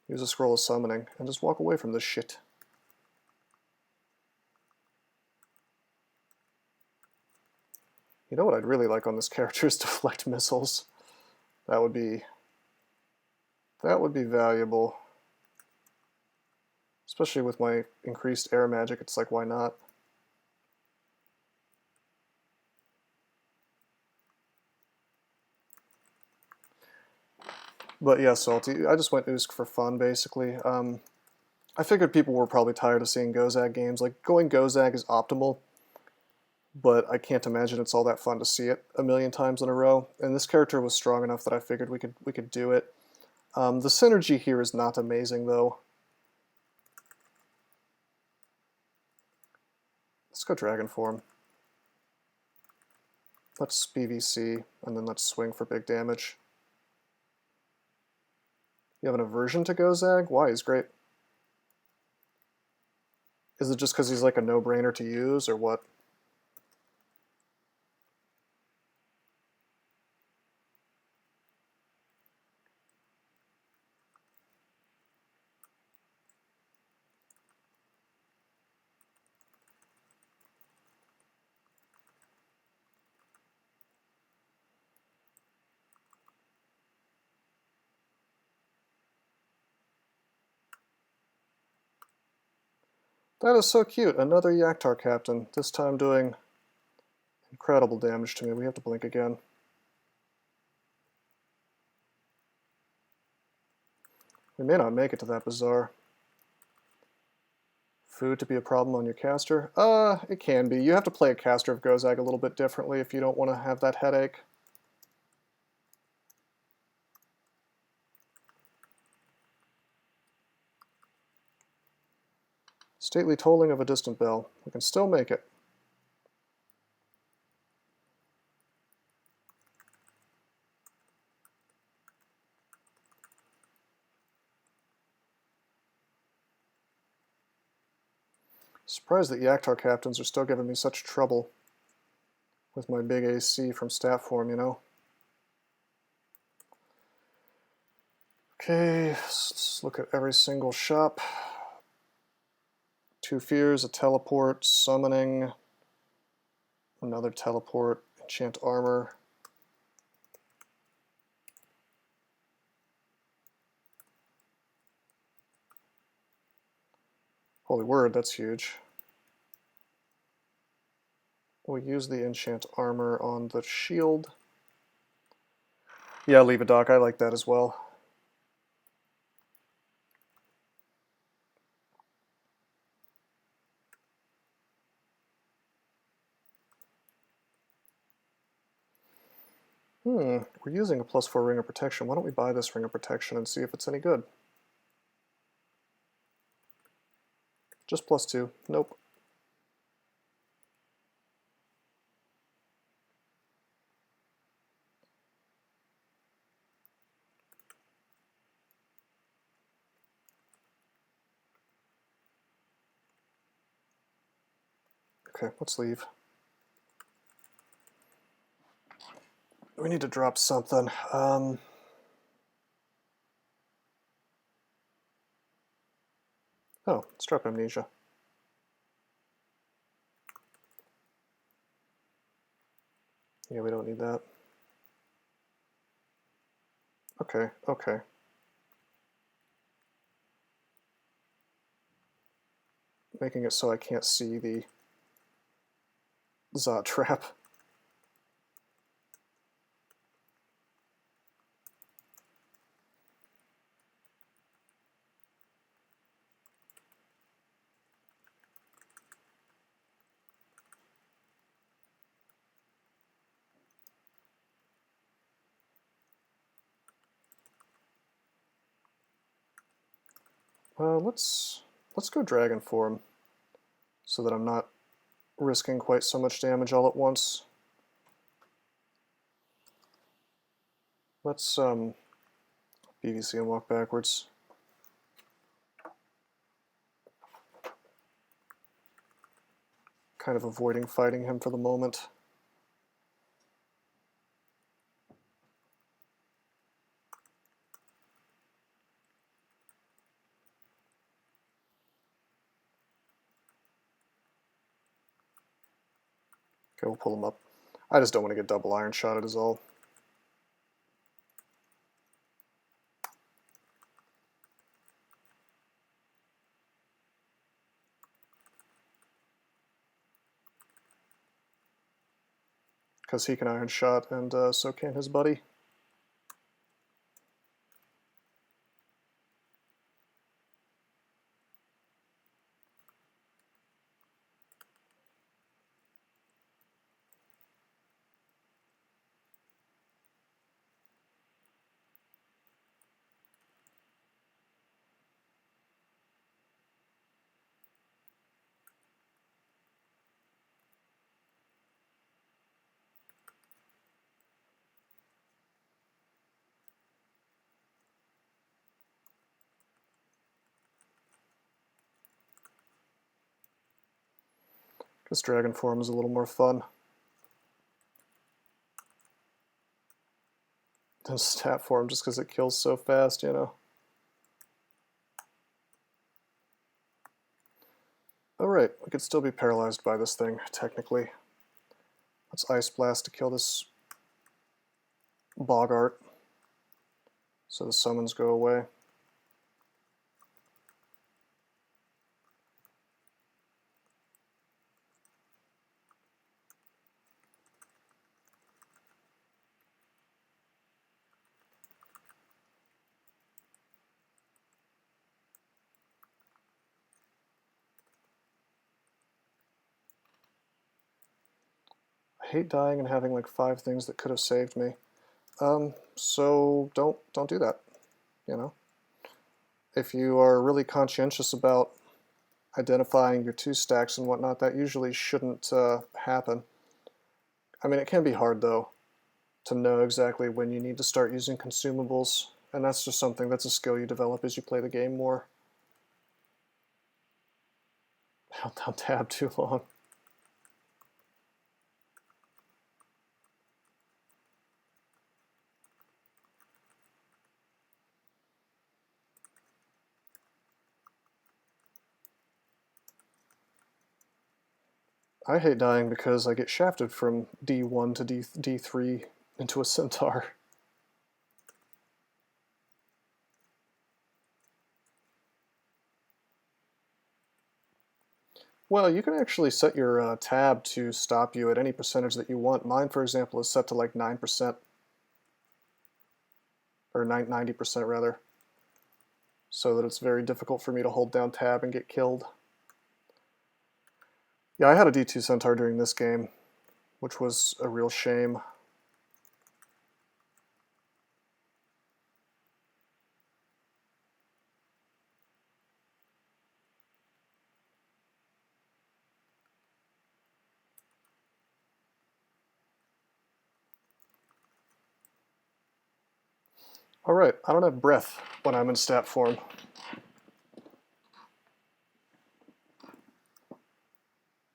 Use a scroll of summoning and just walk away from this shit. You know what I'd really like on this character is deflect missiles. That would be valuable. Especially with my increased air magic, it's like, why not? But yeah, Salty, I just went Usk for fun, basically. I figured people were probably tired of seeing Gozag games. Like, going Gozag is optimal, but I can't imagine it's all that fun to see it a million times in a row. And this character was strong enough that I figured we could do it. The synergy here is not amazing, though. Let's go Dragon Form. Let's PVC, and then let's swing for big damage. You have an aversion to Gozag? Why? He's great. Is it just because he's like a no-brainer to use, or what? That is so cute. Another Yaktar captain, this time doing incredible damage to me. We have to blink again. We may not make it to that bazaar. Food to be a problem on your caster? It can be. You have to play a caster of Gozag a little bit differently if you don't want to have that headache. Stately tolling of a distant bell. We can still make it. Surprised that Yaktar captains are still giving me such trouble with my big AC from stat form, you know? Okay, let's look at every single shop. 2 fears, a teleport, summoning, another teleport, enchant armor. Holy word, that's huge. We'll use the enchant armor on the shield. Yeah, leave it, Doc. I like that as well. We're using a +4 ring of protection. Why don't we buy this ring of protection and see if it's any good? Just +2. Nope. Okay, let's leave. We need to drop something. Oh, let's drop Amnesia. Yeah, we don't need that. Okay, okay. Making it so I can't see the Zot trap. Let's go Dragon Form so that I'm not risking quite so much damage all at once. Let's BVC and walk backwards. Kind of avoiding fighting him for the moment. Okay, we'll pull him up. I just don't want to get double iron shotted is all. Because he can iron shot and so can his buddy. This Dragon Form is a little more fun than Stat Form just because it kills so fast, you know. Alright, we could still be paralyzed by this thing, technically. Let's Ice Blast to kill this Bogart so the summons go away. hate dying and having like 5 things that could have saved me. So don't do that, you know? If you are really conscientious about identifying your 2 stacks and whatnot, that usually shouldn't happen. I mean, it can be hard though to know exactly when you need to start using consumables, and that's just something that's a skill you develop as you play the game more. Held down tab too long. I hate dying because I get shafted from D1 to D3 into a centaur. Well, you can actually set your tab to stop you at any percentage that you want. Mine, for example, is set to like 9%, or 90% rather, so that it's very difficult for me to hold down tab and get killed. Yeah, I had a D2 centaur during this game, which was a real shame. Alright, I don't have breath when I'm in stat form.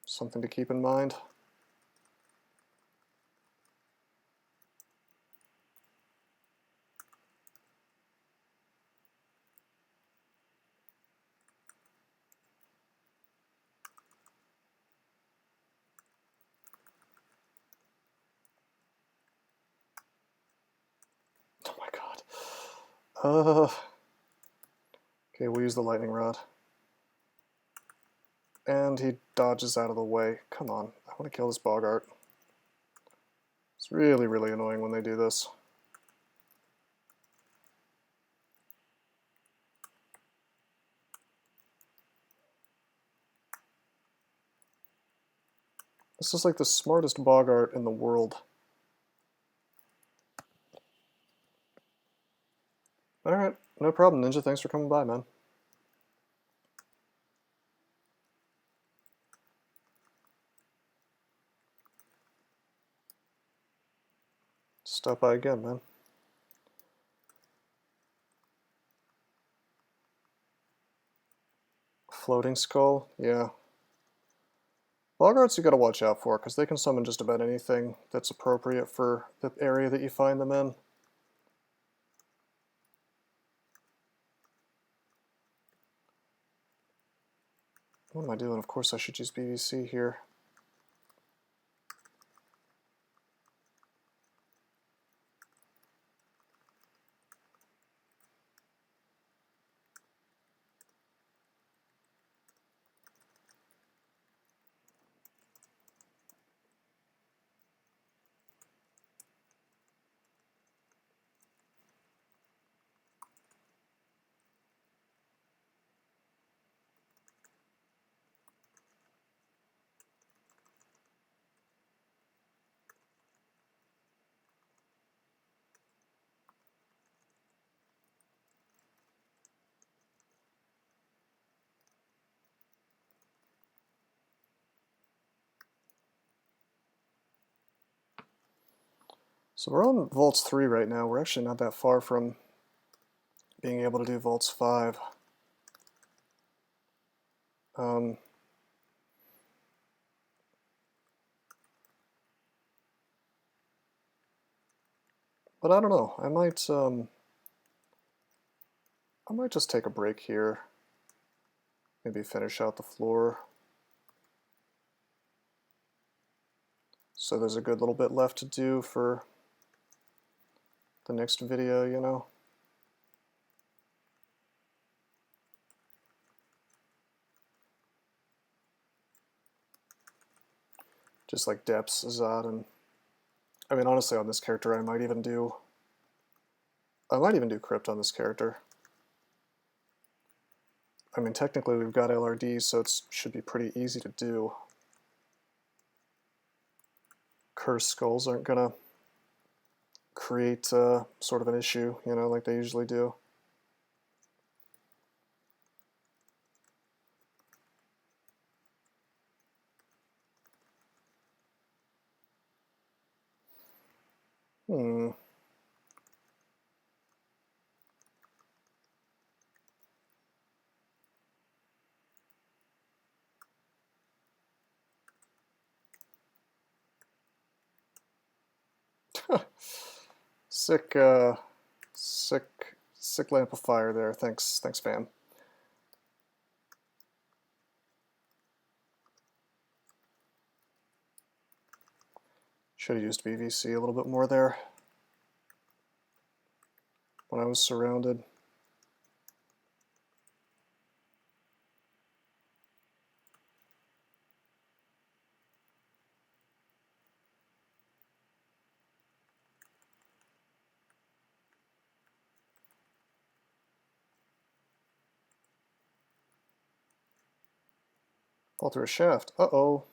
Something to keep in mind. Oh my god. Okay, we'll use the lightning rod. And he dodges out of the way. Come on, I want to kill this Bogart. It's really, really annoying when they do this. This is like the smartest Bogart in the world. Alright, no problem, Ninja. Thanks for coming by, man. Stop by again, man. Floating skull? Yeah. Bogarts you gotta watch out for, because they can summon just about anything that's appropriate for the area that you find them in. What am I doing? Of course I should use BVC here. So we're on Vaults 3 right now. We're actually not that far from being able to do Vaults 5. But I don't know. I might just take a break here. Maybe finish out the floor. So there's a good little bit left to do for the next video, you know? Just like depths, Zod, and I mean honestly on this character I might even do crypt on this character. I mean technically we've got LRD, so it should be pretty easy to do. cursed skulls aren't gonna create sort of an issue, you know, like they usually do. Sick, sick amplifier there. Thanks, fam. Should have used VSEE a little bit more there when I was surrounded. Fall through a shaft. Uh-oh.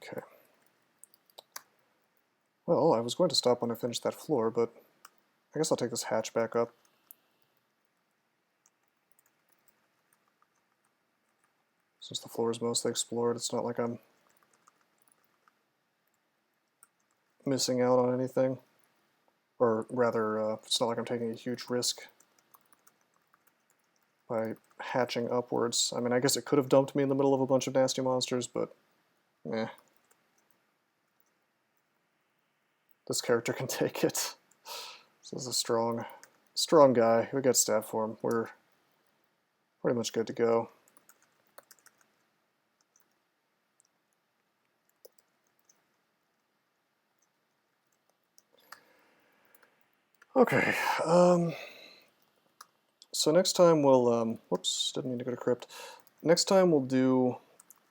Okay. Well, I was going to stop when I finished that floor, but I guess I'll take this hatch back up. Since the floor is mostly explored, it's not like I'm missing out on anything. Or rather, it's not like I'm taking a huge risk by hatching upwards. I mean, I guess it could have dumped me in the middle of a bunch of nasty monsters, but eh. This character can take it. This is a strong guy. We got stat for him. We're pretty much good to go. Okay. So next time we'll, whoops, didn't mean to go to crypt. Next time we'll do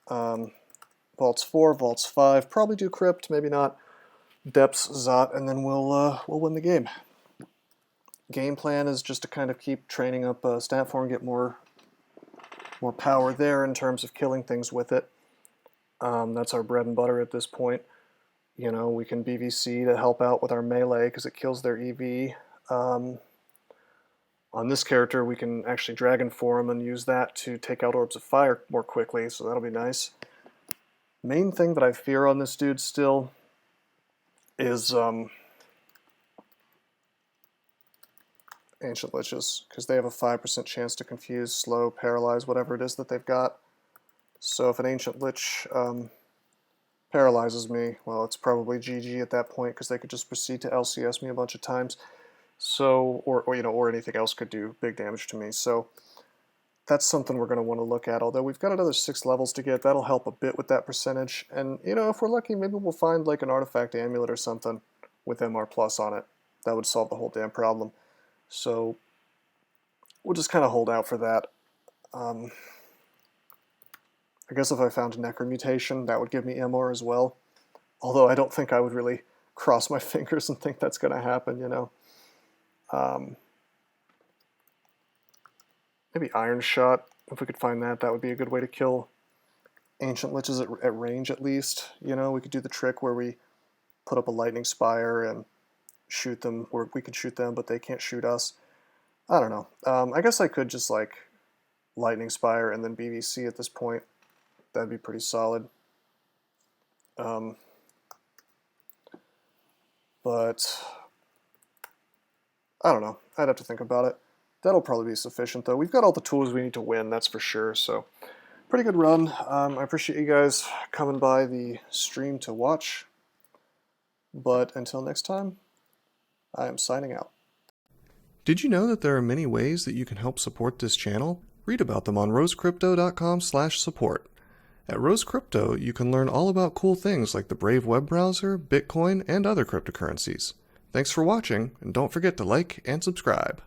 vaults 4, vaults 5, probably do crypt, maybe not. Depths, Zot, and then we'll win the game. Game plan is just to kind of keep training up stat form, get more power there in terms of killing things with it. That's our bread and butter at this point. You know, we can BVC to help out with our melee because it kills their EV. On this character, we can actually Dragon Form and use that to take out orbs of fire more quickly, so that'll be nice. Main thing that I fear on this dude still is Ancient Liches, because they have a 5% chance to confuse, slow, paralyze, whatever it is that they've got. So if an Ancient Lich paralyzes me, well, it's probably GG at that point, because they could just proceed to LCS me a bunch of times. So, or you know, or anything else could do big damage to me. So that's something we're going to want to look at. Although we've got another 6 levels to get, that'll help a bit with that percentage. And you know, if we're lucky, maybe we'll find like an artifact amulet or something with MR plus on it. That would solve the whole damn problem. So we'll just kind of hold out for that. I guess if I found a Necro mutation, that would give me MR as well. Although I don't think I would really cross my fingers and think that's going to happen, you know. Maybe Iron Shot, if we could find that, that would be a good way to kill Ancient Liches at range at least. You know, we could do the trick where we put up a Lightning Spire and shoot them, or we could shoot them, but they can't shoot us. I don't know. I guess I could just like Lightning Spire and then BVC at this point. That'd be pretty solid. But I don't know. I'd have to think about it. That'll probably be sufficient, though. We've got all the tools we need to win, that's for sure. So, pretty good run. I appreciate you guys coming by the stream to watch. But until next time, I am signing out. Did you know that there are many ways that you can help support this channel? Read about them on rosecrypto.com/support. At Rose Crypto, you can learn all about cool things like the Brave web browser, Bitcoin, and other cryptocurrencies. Thanks for watching, and don't forget to like and subscribe.